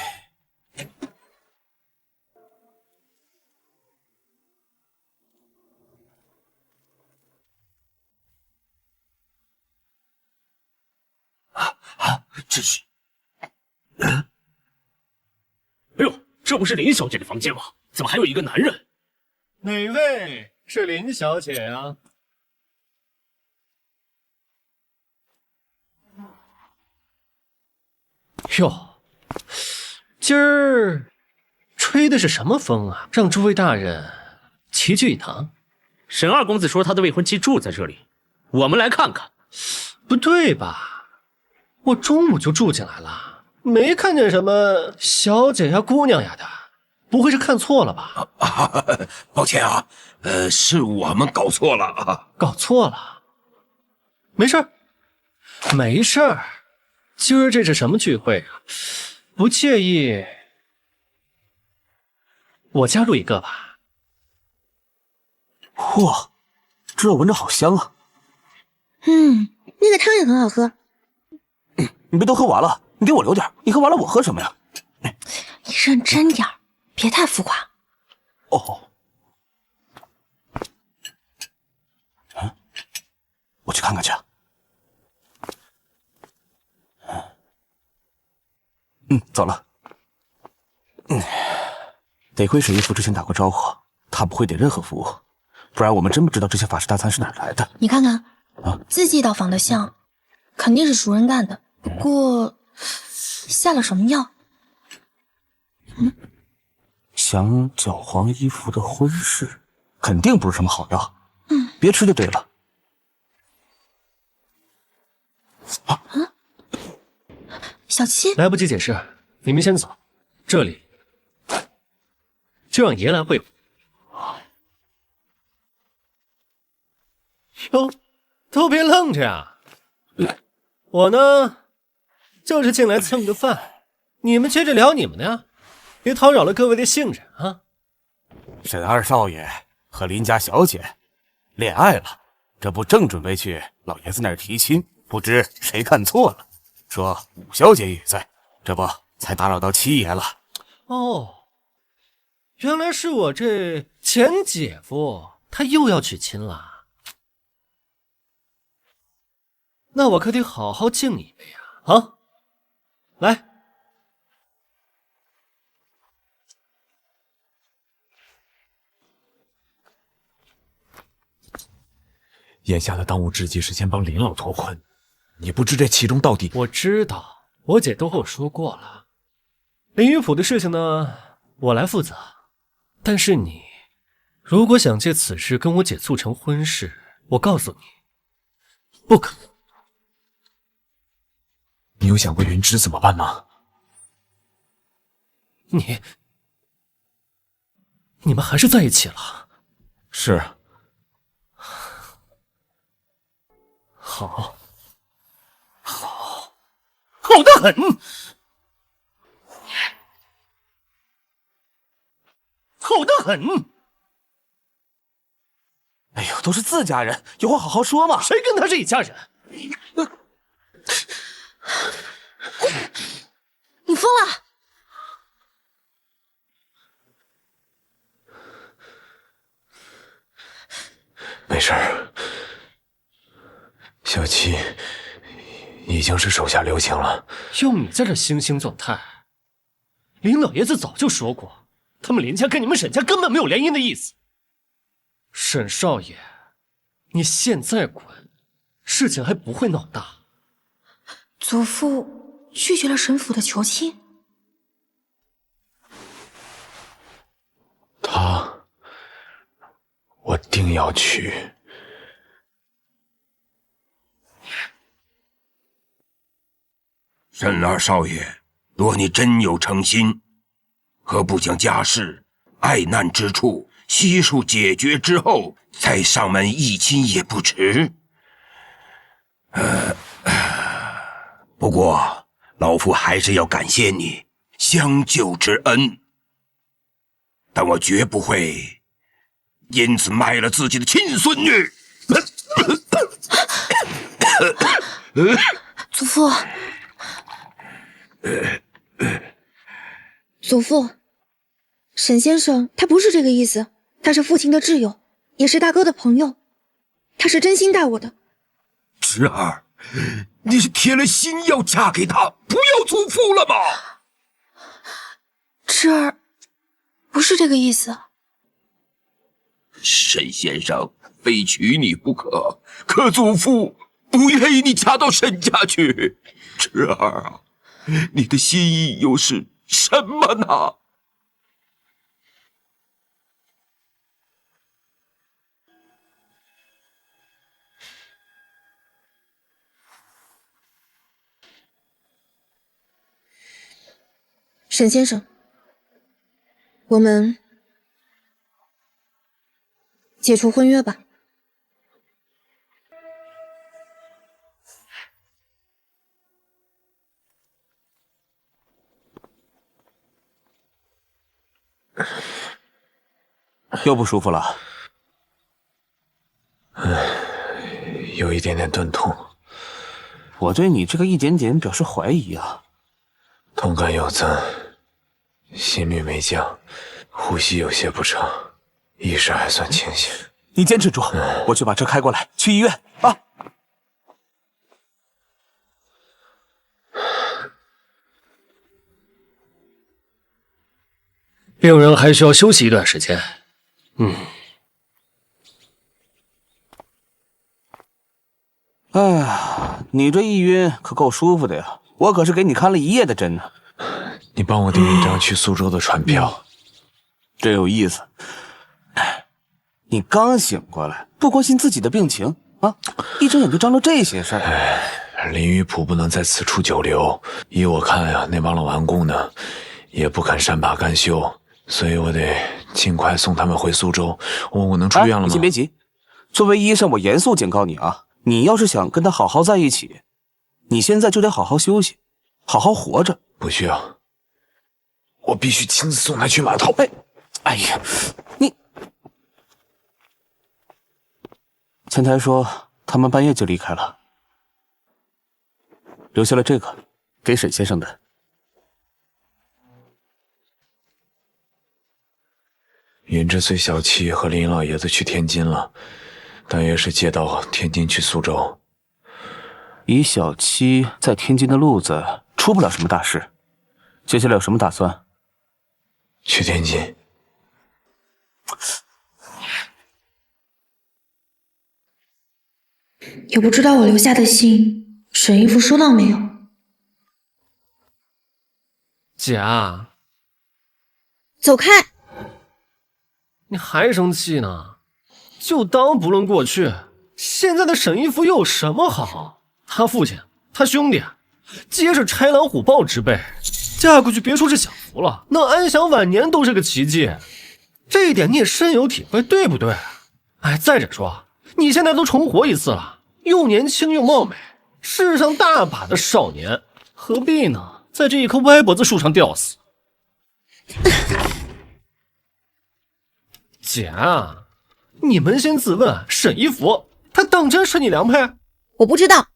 这是，哎呦，这不是林小姐的房间吗？怎么还有一个男人？哪位是林小姐呀？哟，今儿吹的是什么风啊？让诸位大人齐聚一堂。沈二公子说他的未婚妻住在这里，我们来看看。不对吧？我中午就住进来了，没看见什么小姐呀、姑娘呀的，不会是看错了吧？抱歉啊，是我们搞错了啊。搞错了？没事儿，没事儿。今儿这是什么聚会啊？不介意我加入一个吧？哇，这肉闻着好香啊！那个汤也很好喝。你别都喝完了，你给我留点。你喝完了我喝什么呀？你认真点儿，别太浮夸。哦。我去看看去。走了。得亏沈义父之前打过招呼，他不会点任何服务，不然我们真不知道这些法式大餐是哪儿来的。你看看，字迹倒仿得像，肯定是熟人干的。不过，下了什么药？想搅黄衣服的婚事，肯定不是什么好药。别吃就对了。小七，来不及解释，你们先走，这里就让爷来会我。哟，都别愣着呀！我呢，就是进来蹭个饭，你们接着聊你们的呀，别叨扰了各位的兴致啊。沈二少爷和林家小姐恋爱了，这不正准备去老爷子那儿提亲，不知谁看错了，说五小姐也在，这不才打扰到七爷了。哦，原来是我这前姐夫，他又要娶亲了。那我可得好好敬你一杯呀！啊，来。眼下的当务之急是先帮林老脱婚，你不知这其中到底……我知道，我姐都和我说过了。林玉甫的事情呢，我来负责。但是你，如果想借此事跟我姐促成婚事，我告诉你，不可能。你有想过云芝怎么办吗？你们还是在一起了？是。好，好得很，好得很。哎呦，都是自家人，有话好好说嘛。谁跟他是一家人？你疯了！没事儿，小七已经是手下留情了。用你在这惺惺作态，林老爷子早就说过，他们林家跟你们沈家根本没有联姻的意思。沈少爷，你现在滚，事情还不会闹大。祖父拒绝了沈府的求亲。我定要娶。沈二少爷，若你真有诚心，何不将家事爱难之处悉数解决之后，再上门议亲也不迟。不过老夫还是要感谢你相救之恩，但我绝不会因此卖了自己的亲孙女。祖父，祖父，沈先生他不是这个意思，他是父亲的挚友，也是大哥的朋友，他是真心待我的。侄儿，你是铁了心要嫁给他，不要祖父了吗？侄儿，不是这个意思。沈先生非娶你不可，可祖父不愿意你嫁到沈家去。侄儿啊，你的心意又是什么呢？沈先生，我们解除婚约吧。又不舒服了？有一点点钝痛。我对你这个一点点表示怀疑啊。痛感有增，心率没降，呼吸有些不畅，意识还算清醒。你坚持住，我去把车开过来，去医院啊。病人还需要休息一段时间。哎呀，你这一晕可够舒服的呀！我可是给你看了一夜的针呢。你帮我订一张去苏州的船票，真有意思。你刚醒过来，不关心自己的病情啊，一睁眼就张罗这些事儿。林玉璞不能在此处久留，依我看呀，那帮老顽固呢，也不肯善罢甘休，所以我得尽快送他们回苏州。我能出院了吗？你先别急，作为医生，我严肃警告你啊，你要是想跟他好好在一起，你现在就得好好休息，好好活着。不需要，我必须亲自送他去码头。哎呀，你前台说他们半夜就离开了，留下了这个给沈先生的。云之随小七和林老爷子去天津了，大约是借道天津去苏州。以小七在天津的路子，出不了什么大事。接下来有什么打算？去天津。也不知道我留下的信，沈姨夫收到没有？姐，走开！你还生气呢？就当不论过去，现在的沈义父又有什么好？他父亲，他兄弟，皆是豺狼虎豹之辈，嫁过去别说是享福了，能安享晚年都是个奇迹。这一点你也深有体会，对不对？哎，再者说，你现在都重活一次了，又年轻又貌美，世上大把的少年，何必呢？在这一棵歪脖子树上吊死。姐，你扪心自问，沈一福他当真是你良配？我不知道。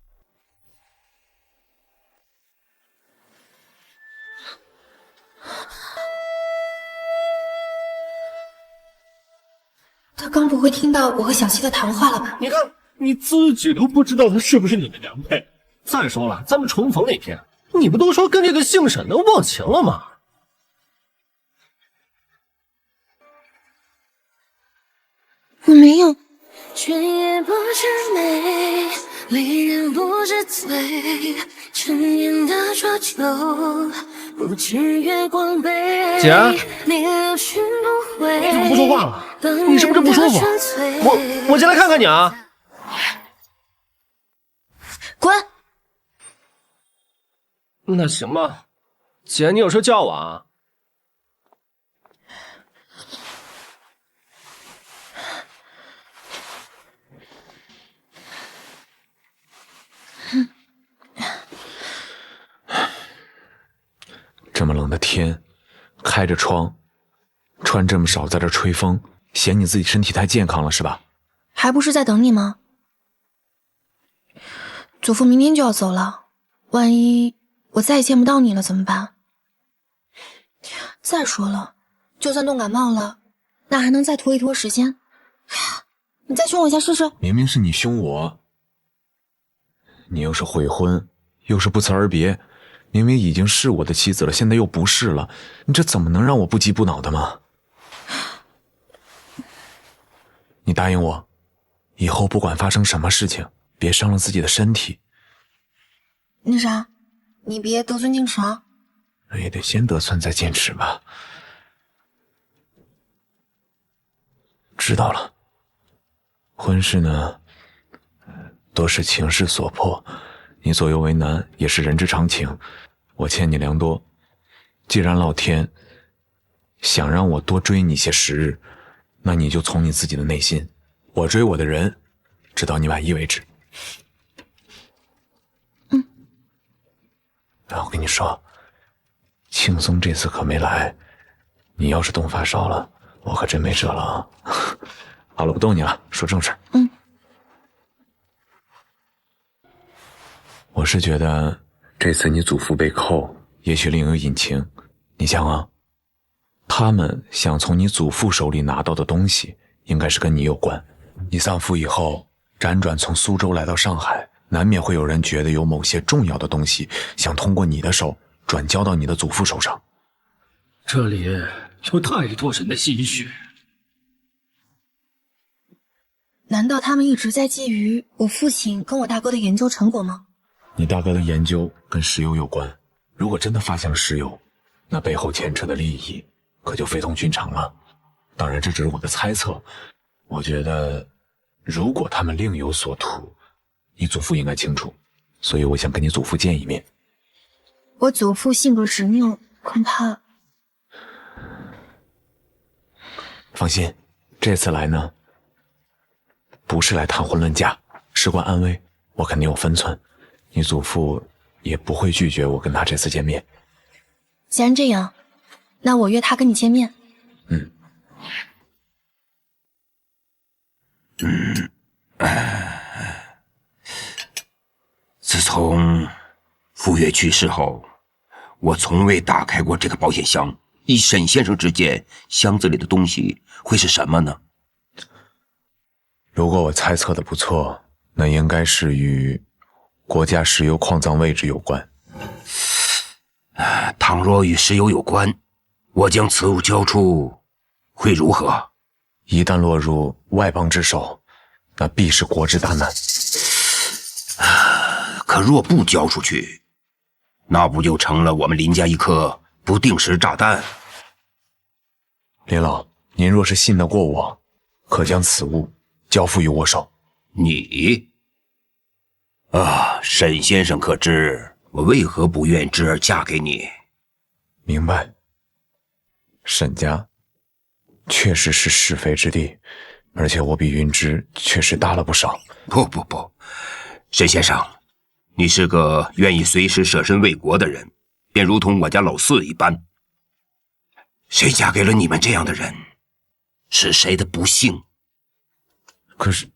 他刚不会听到我和小七的谈话了吧？你看，你自己都不知道他是不是你的良配。再说了，咱们重逢那天，你不都说跟这个姓沈的忘情了吗？我没有。春夜不知美，离人不知醉，沉吟的浊酒，不知月光杯。姐，你流去不回，你怎么不说话了？你是不是不舒服？我进来看看你啊！滚！那行吧，姐，你有事叫我啊。这么冷的天，开着窗，穿这么少，在这吹风，嫌你自己身体太健康了是吧？还不是在等你吗？祖父明天就要走了，万一我再也见不到你了怎么办？再说了，就算冻感冒了，那还能再拖一拖时间。你再凶我一下试试。明明是你凶我，你又是悔婚，又是不辞而别，明明已经是我的妻子了，现在又不是了，你这怎么能让我不急不恼的吗？答应我，以后不管发生什么事情，别伤了自己的身体。那啥，你别得寸进尺啊。也得先得寸再进尺吧。知道了。婚事呢，多是情势所迫，你左右为难也是人之常情。我欠你良多，既然老天想让我多追你些时日，那你就从你自己的内心，我追我的人，直到你满意为止。我跟你说，庆松这次可没来，你要是动发烧了，我可真没辙了啊！好了，不逗你了，说正事。我是觉得这次你祖父被扣，也许另有隐情。你想啊，他们想从你祖父手里拿到的东西，应该是跟你有关。你丧父以后，辗转从苏州来到上海，难免会有人觉得有某些重要的东西想通过你的手转交到你的祖父手上。这里有太多人的心血。难道他们一直在觊觎我父亲跟我大哥的研究成果吗？你大哥的研究跟石油有关，如果真的发现了石油，那背后牵扯的利益可就非同寻常了。当然这只是我的猜测，我觉得如果他们另有所图，你祖父应该清楚，所以我想跟你祖父见一面。我祖父性格执拗，恐怕……放心，这次来呢，不是来谈婚论嫁，事关安危，我肯定有分寸。你祖父也不会拒绝我跟他这次见面。既然这样，那我约他跟你见面。自从傅岳去世后，我从未打开过这个保险箱。依沈先生之见，箱子里的东西会是什么呢？如果我猜测的不错，那应该是与国家石油矿藏位置有关。倘若与石油有关，我将此物交出，会如何？一旦落入外邦之手，那必是国之大难。可若不交出去，那不就成了我们林家一颗不定时炸弹？林老，您若是信得过我，可将此物交付于我手。你？沈先生可知我为何不愿芝儿嫁给你？明白。沈家确实是是非之地，而且我比云芝确实大了不少。不，沈先生，你是个愿意随时舍身为国的人，便如同我家老四一般。谁嫁给了你们这样的人，是谁的不幸。可是，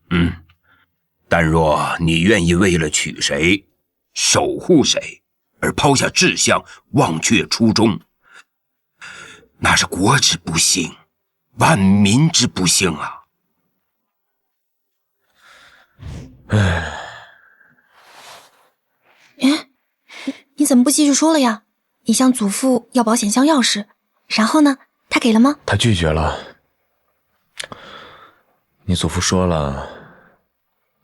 但若你愿意为了娶谁、守护谁而抛下志向，忘却初衷，那是国之不幸，万民之不幸啊！你怎么不继续说了呀？你向祖父要保险箱钥匙，然后呢？他给了吗？他拒绝了。你祖父说了，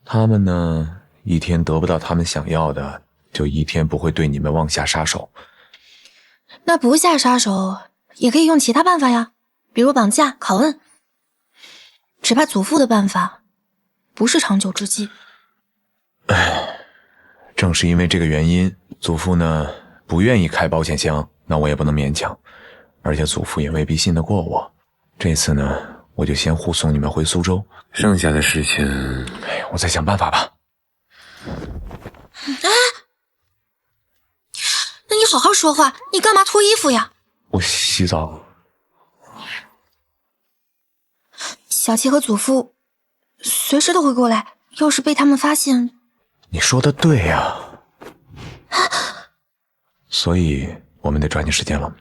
他们呢，一天得不到他们想要的，就一天不会对你们妄下杀手。那不下杀手，也可以用其他办法呀，比如绑架、拷问。只怕祖父的办法不是长久之计。正是因为这个原因，祖父呢不愿意开保险箱，那我也不能勉强，而且祖父也未必信得过我。这次呢，我就先护送你们回苏州，剩下的事情，我再想办法吧。那你好好说话，你干嘛脱衣服呀？我洗澡。小七和祖父随时都会过来，要是被他们发现……你说的对呀，所以我们得抓紧时间了。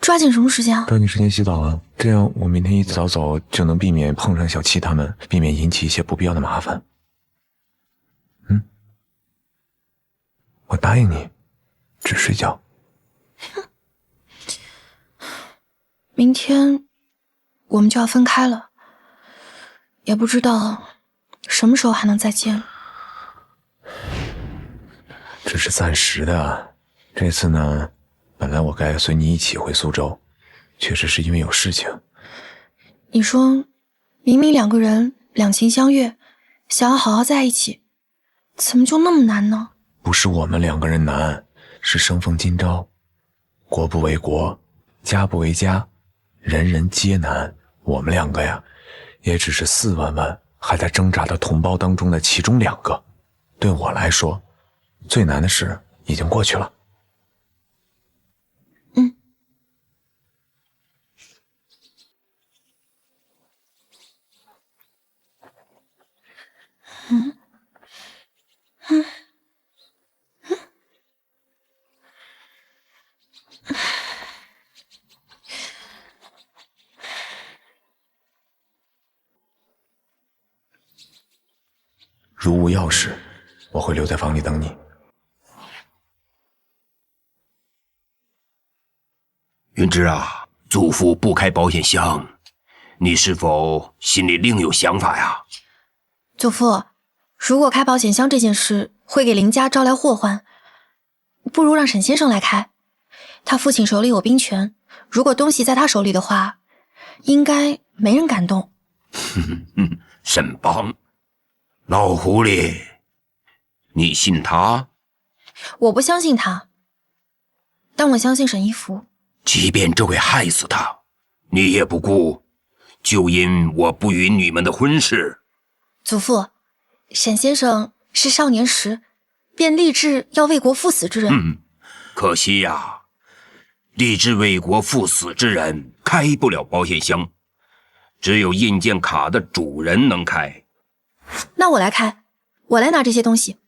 抓紧什么时间啊？抓紧时间洗澡啊，这样我明天一早走就能避免碰上小七他们，避免引起一些不必要的麻烦。我答应你，只睡觉。明天我们就要分开了，也不知道什么时候还能再见。这是暂时的。这次呢，本来我该随你一起回苏州，确实是因为有事情。你说，明明两个人两情相悦，想要好好在一起，怎么就那么难呢？不是我们两个人难，是生逢今朝，国不为国，家不为家，人人皆难。我们两个呀，也只是4万万还在挣扎的同胞当中的其中2个。对我来说，最难的事已经过去了。如无要事，我会留在房里等你。云芝啊，祖父不开保险箱，你是否心里另有想法呀？祖父，如果开保险箱这件事会给林家招来祸患，不如让沈先生来开。他父亲手里有兵权，如果东西在他手里的话，应该没人敢动。沈邦，老狐狸，你信他？我不相信他，但我相信沈一福。即便这会害死他，你也不顾，就因我不允你们的婚事。祖父，沈先生是少年时便立志要为国赴死之人。可惜呀，立志为国赴死之人开不了保险箱，只有印鉴卡的主人能开。那我来开，我来拿这些东西。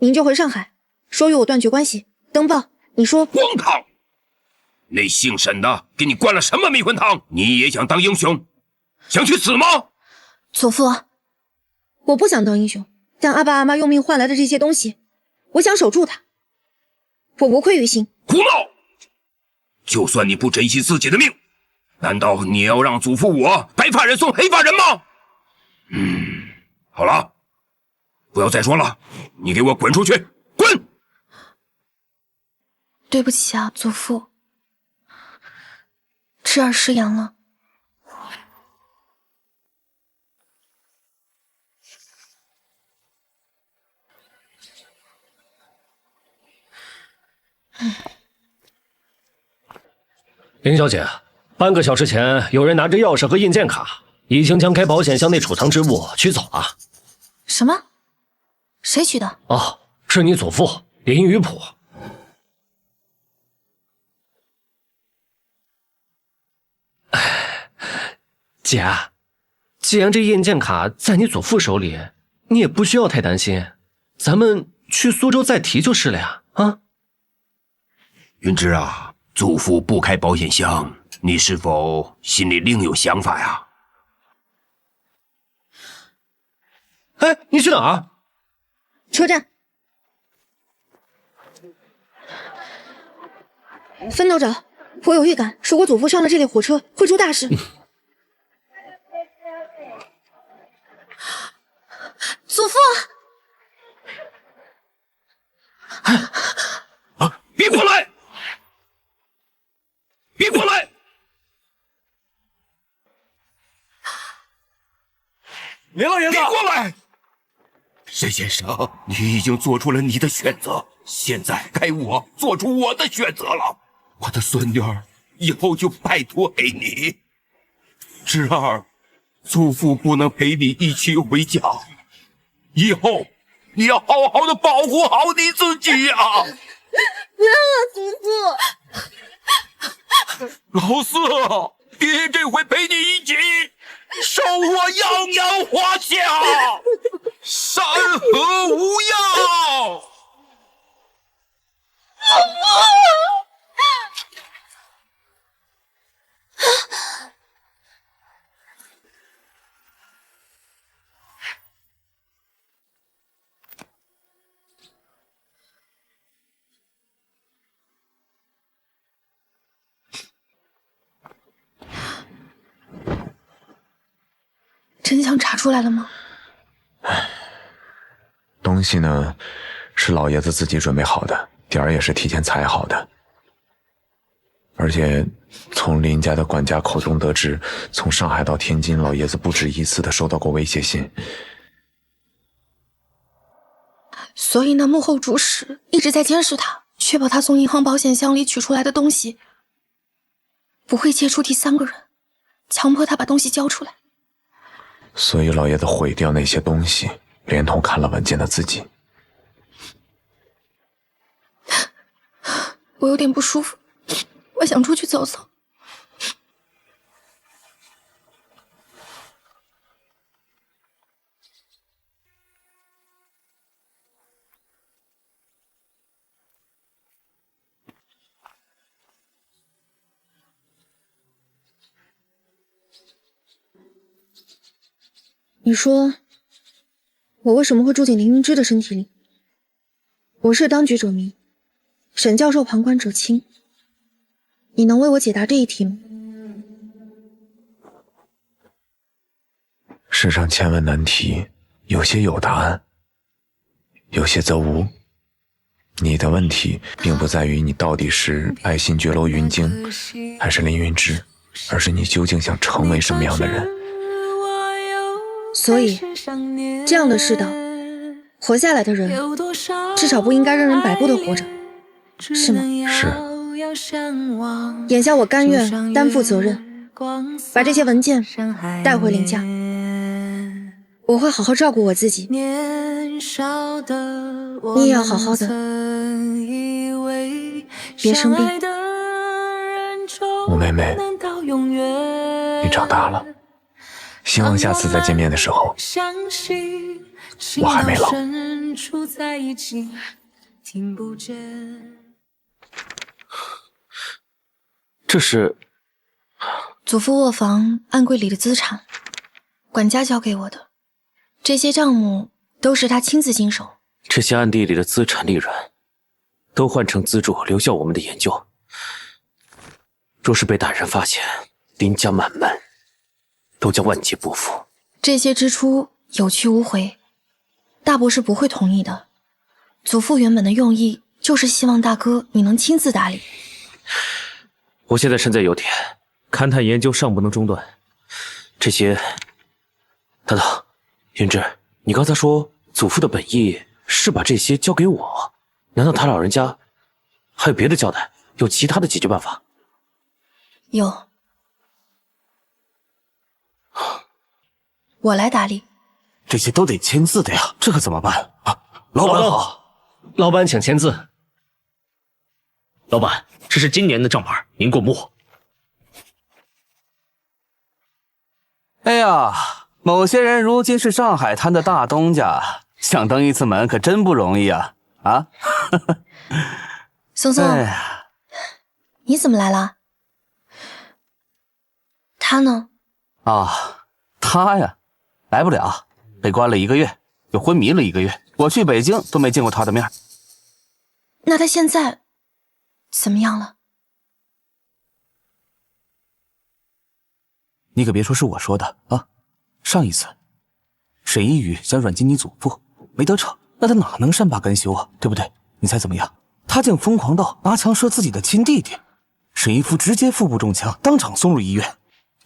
您就回上海，说与我断绝关系，登报。你说荒唐！那姓沈的给你灌了什么迷魂汤？你也想当英雄，想去死吗？祖父，我不想当英雄，但阿爸阿妈用命换来的这些东西，我想守住它。我无愧于心。胡闹！就算你不珍惜自己的命，难道你要让祖父我白发人送黑发人吗？好了，不要再说了，你给我滚出去！滚！对不起啊，祖父，侄儿失言了。林小姐，半个小时前有人拿着钥匙和印鉴卡，已经将该保险箱内储藏之物取走了。什么？谁取的？哦，是你祖父林雨普。姐，既然这印鉴卡在你祖父手里，你也不需要太担心，咱们去苏州再提就是了呀。啊，云芝啊，祖父不开保险箱，你是否心里另有想法呀？哎，你去哪儿？车站。分头找，我有预感，如果祖父上了这列火车，会出大事。祖父！别过来！别过来！林老爷子，别过来！沈先生，你已经做出了你的选择，现在该我做出我的选择了。我的孙女儿以后就拜托给你。侄儿，祖父不能陪你一起回家，以后你要好好的保护好你自己呀！不要啊，祖父！老四，爹这回陪你一起受我泱泱华夏，山河无恙。真相查出来了吗？东西呢，是老爷子自己准备好的，点儿也是提前裁好的。而且从林家的管家口中得知，从上海到天津，老爷子不止一次的收到过威胁信。所以那幕后主使一直在监视他，确保他从银行保险箱里取出来的东西不会接触第三个人，强迫他把东西交出来。所以老爷子毁掉那些东西，连同看了文件的自己。我有点不舒服，我想出去走走。你说，我为什么会住进林云之的身体里？我是当局者迷，沈教授旁观者清。你能为我解答这一题吗？世上千问难题，有些有答案，有些则无。你的问题并不在于你到底是爱新觉罗云京还是林云之，而是你究竟想成为什么样的人。所以，这样的世道，活下来的人至少不应该任人摆布的活着，是吗？是。眼下我甘愿担负责任，把这些文件带回林家。我会好好照顾我自己，你也要好好的，别生病。吴妹妹，你长大了，希望下次再见面的时候，我还没老。这是祖父卧房暗柜里的资产，管家交给我的。这些账目都是他亲自经手。这些暗地里的资产利润，都换成资助留效我们的研究。若是被大人发现，林家满门都将万劫不复。这些支出有去无回，大伯是不会同意的。祖父原本的用意就是希望大哥你能亲自打理。我现在身在油田，勘探研究尚不能中断。这些，等等，云芝，你刚才说祖父的本意是把这些交给我，难道他老人家还有别的交代，有其他的解决办法？有，我来打理。这些都得签字的呀，这可怎么办啊？老板好，老板请签字。老板，这是今年的账本，您过目。哎呀，某些人如今是上海滩的大东家，想登一次门可真不容易啊！啊，松松，你怎么来了？他呢？啊，他呀，来不了，被关了1个月，又昏迷了1个月。我去北京都没见过他的面。那他现在怎么样了？你可别说是我说的啊！上一次，沈一宇想软禁你祖父，没得逞，那他哪能善罢甘休啊？对不对？你猜怎么样？他竟疯狂到拿枪射自己的亲弟弟，沈一夫直接腹部中枪，当场送入医院，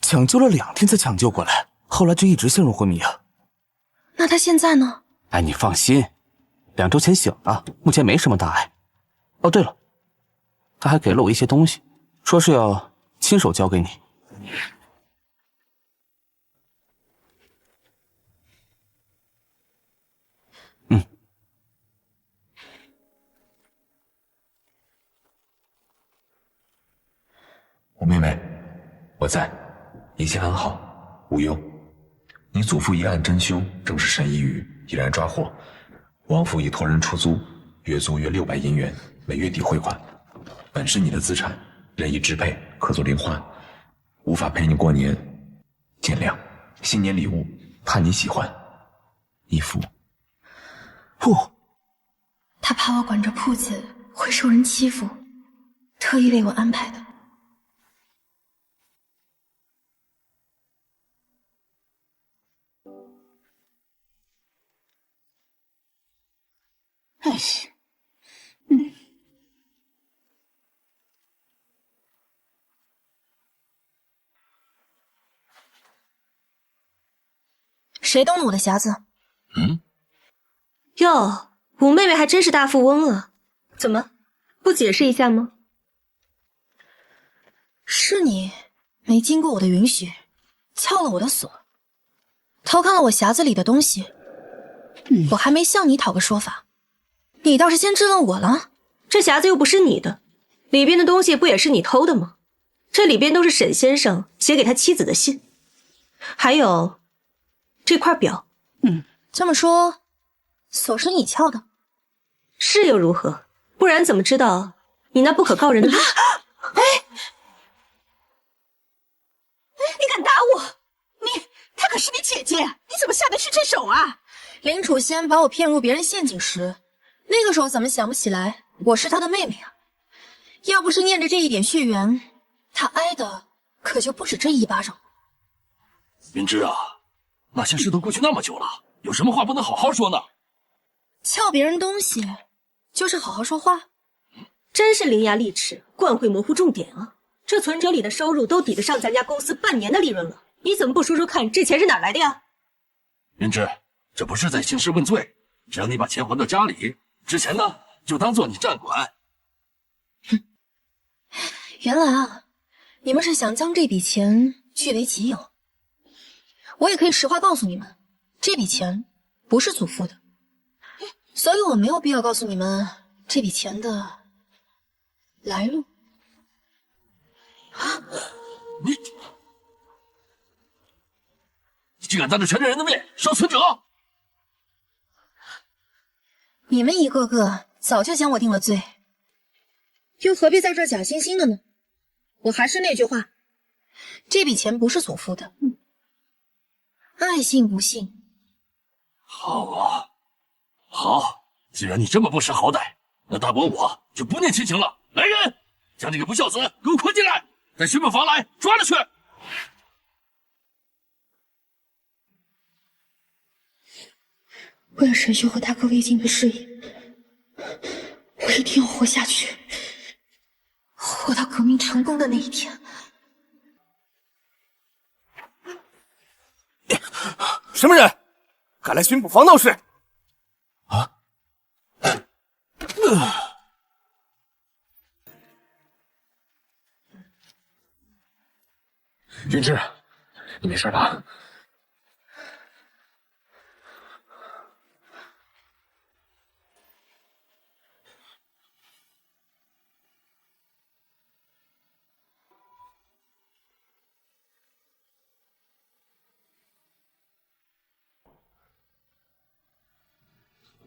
抢救了2天才抢救过来，后来就一直陷入昏迷啊。那他现在呢？哎，你放心，2周前醒了，目前没什么大碍。哦，对了，他还给了我一些东西，说是要亲手交给你。吴妹妹，我在，一切安好，无忧。你祖父一案真凶正是沈一宇，已然抓获。王府已托人出租，月租约600银元，每月底汇款。本是你的资产，任意支配，可做零花，无法陪你过年，见谅。新年礼物，怕你喜欢，一副。不，他怕我管着铺子会受人欺负，特意为我安排的。真是，谁动了我的匣子？嗯，哟，五妹妹还真是大富翁啊！怎么不解释一下吗？是你没经过我的允许，撬了我的锁，偷看了我匣子里的东西。我还没向你讨个说法，你倒是先质问我了。这匣子又不是你的，里边的东西不也是你偷的吗？这里边都是沈先生写给他妻子的信，还有这块表。这么说，锁是你撬的？是又如何？不然怎么知道你那不可告人的秘密？你敢打我？她可是你姐姐，你怎么下得去这手啊？林楚仙把我骗入别人陷阱时，那个时候怎么想不起来我是他的妹妹啊？要不是念着这一点血缘，他挨的可就不止这一巴掌。云芝啊，那些事都过去那么久了，有什么话不能好好说呢？撬别人东西，就是好好说话。真是伶牙俐齿，惯会模糊重点啊！这存折里的收入都抵得上咱家公司半年的利润了，你怎么不说说看，这钱是哪来的呀？云芝，这不是在兴师问罪，只要你把钱还到家里，之前呢就当做你暂管。原来啊，你们是想将这笔钱据为己有。我也可以实话告诉你们，这笔钱不是祖父的，所以我没有必要告诉你们这笔钱的来路。你竟敢当着全镇人的面收存折！你们一个个早就将我定了罪，又何必在这儿假惺惺的呢？我还是那句话，这笔钱不是祖父的，爱信不信。好啊，好，既然你这么不识好歹，那大伯我就不念亲情了。来人，将这个不孝子给我捆进来，带巡捕房来抓了去。为了沈修和大哥魏晋的事业，我一定要活下去，活到革命成功的那一天。什么人敢来巡捕房闹事？云芝，你没事吧？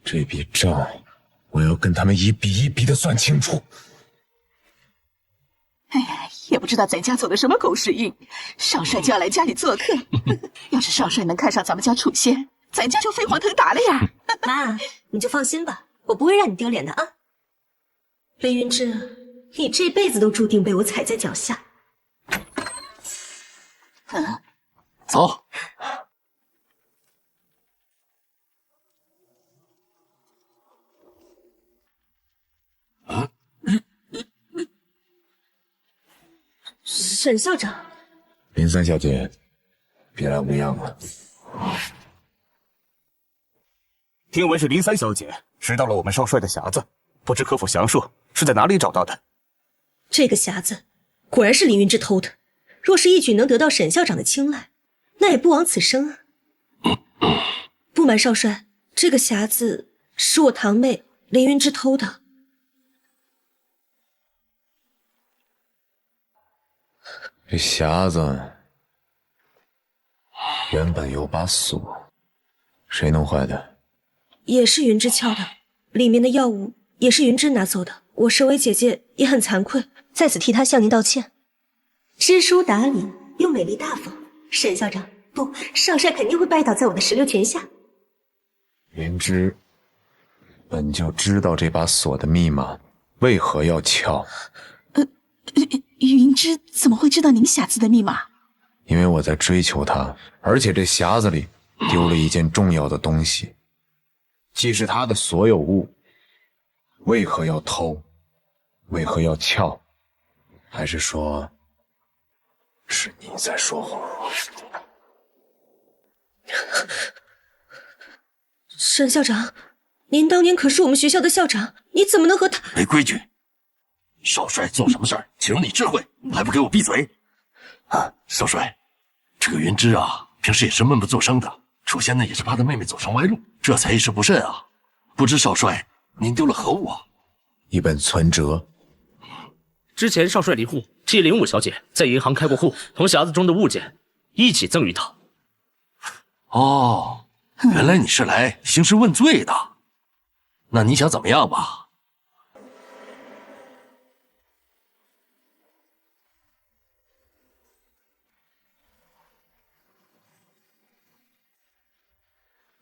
这笔账，我要跟他们一笔一笔的算清楚。哎，也不知道咱家走的什么狗屎运，少帅就要来家里做客。要是少帅能看上咱们家楚仙，咱家就飞黄腾达了呀。妈，你就放心吧，我不会让你丢脸的啊。林云芝，你这辈子都注定被我踩在脚下。走。沈校长，林三小姐，别来无恙了。听闻是林三小姐拾到了我们少帅的匣子，不知可否详述是在哪里找到的？这个匣子果然是林云芝偷的。若是一举能得到沈校长的青睐，那也不枉此生啊。不瞒少帅，这个匣子是我堂妹林云芝偷的。这匣子原本有把锁，谁弄坏的？也是云芝撬的，里面的药物也是云芝拿走的。我身为姐姐也很惭愧，在此替她向您道歉。知书达理又美丽大方，沈校长不，少帅肯定会拜倒在我的石榴裙下。云芝本就知道这把锁的密码，为何要撬？云芝怎么会知道您匣子的密码？因为我在追求他，而且这匣子里丢了一件重要的东西，既是他的所有物，为何要偷？为何要撬？还是说，是你在说谎？沈校长，您当年可是我们学校的校长，你怎么能和他？没规矩！少帅做什么事儿，请用你智慧，还不给我闭嘴！啊，少帅，这个云芝啊，平时也是闷不作声的，首先呢也是怕他妹妹走上歪路，这才一时不慎啊。不知少帅您丢了何物啊？一本存折。之前少帅离沪，G05小姐在银行开过户，同匣子中的物件一起赠与他。哦，原来你是来兴师问罪的，那你想怎么样吧？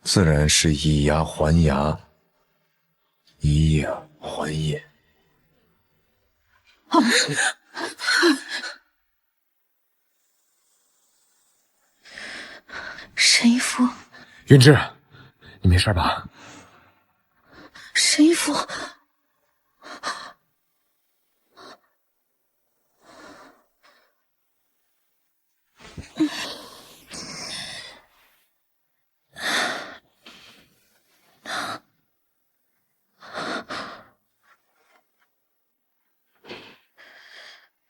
自然是以牙还牙，以眼还眼。沈一夫，云芝，你没事吧？沈一夫，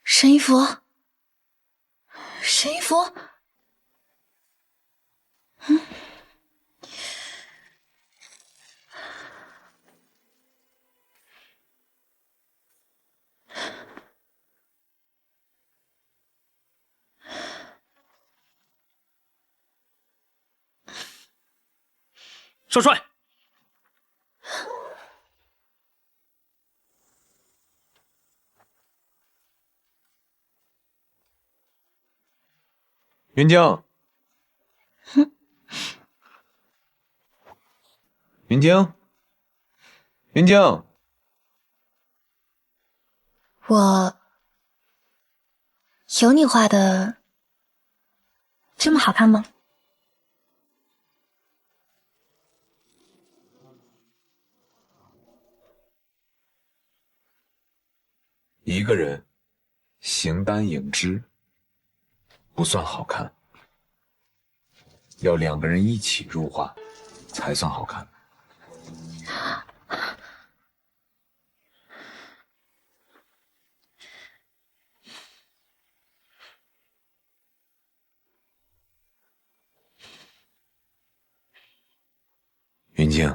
沈一夫，沈一夫，少帅，云晶，云晶，云晶，我有你画的这么好看吗？一个人形单影只不算好看，要两个人一起入画才算好看。云静，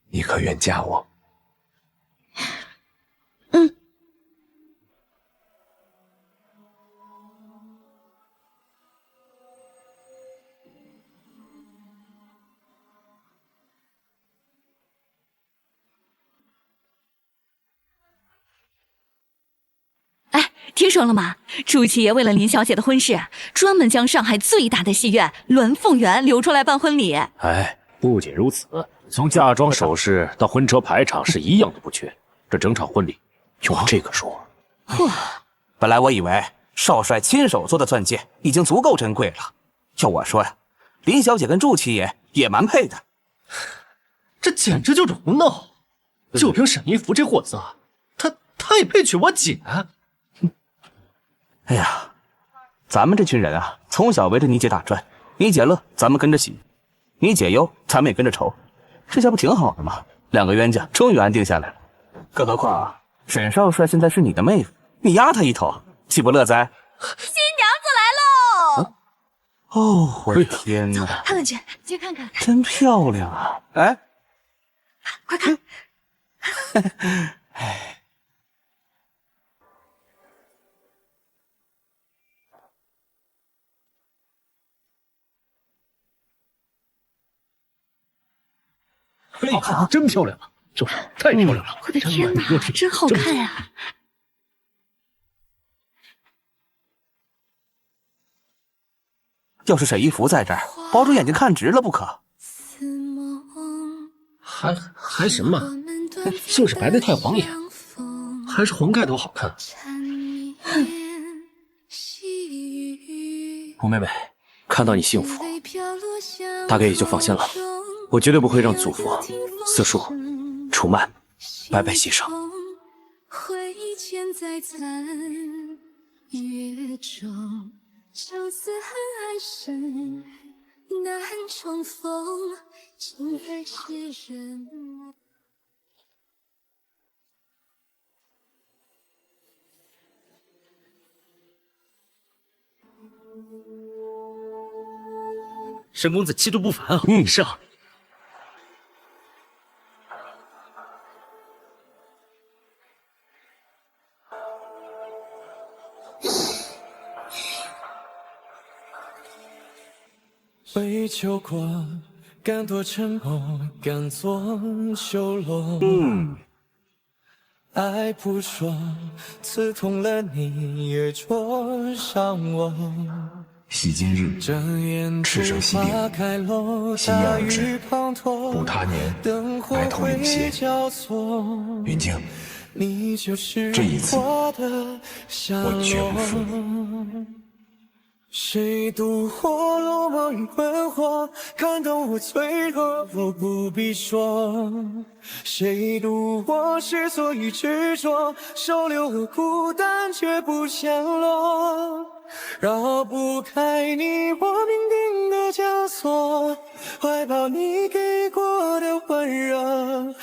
你可愿嫁我？听说了吗？朱七爷为了林小姐的婚事，专门将上海最大的戏院鸾凤园留出来办婚礼。哎，不仅如此，从嫁妆、首饰到婚车排场是一样都不缺。这整场婚礼用这个数。本来我以为少帅亲手做的钻戒已经足够珍贵了，要我说呀，林小姐跟祝七爷也蛮配的。这简直就是胡闹！就凭沈一福这货色，他也配娶我姐？哎呀，咱们这群人啊，从小围着你姐打转，你姐乐，咱们跟着喜；你姐忧，咱们也跟着愁，这下不挺好的吗？两个冤家终于安定下来了。更何况沈少帅现在是你的妹夫，你压他一头，岂不乐哉？新娘子来喽！哦，我的天哪！看看去看看，真漂亮啊！哎，快看！哎。哎，真漂亮啊！就是太漂亮了！我的天哪，真好看呀！要是沈一福在这儿，包住眼睛看直了不可。还什么？就是白的太晃眼，还是红盖头好看。吴妹妹，看到你幸福，大哥也就放心了。我绝对不会让祖父四叔楚曼白白牺牲。回忆千载残月中，相思恨暗生，难重逢，情非是人。沈公子气度不凡啊！是啊。为求过，敢多沉默，敢作修罗。爱扑朔，刺痛了你，也灼伤我。喜今日，赤蛇西边，西燕而至，补他年，白头有谢。云静，这一次我绝不负。谁独活落寞与困惑，看懂我脆弱，我不必说。谁渡我失所与执着，收留我孤单却不降落。绕不开你我命定的枷锁，怀抱你给过的温热，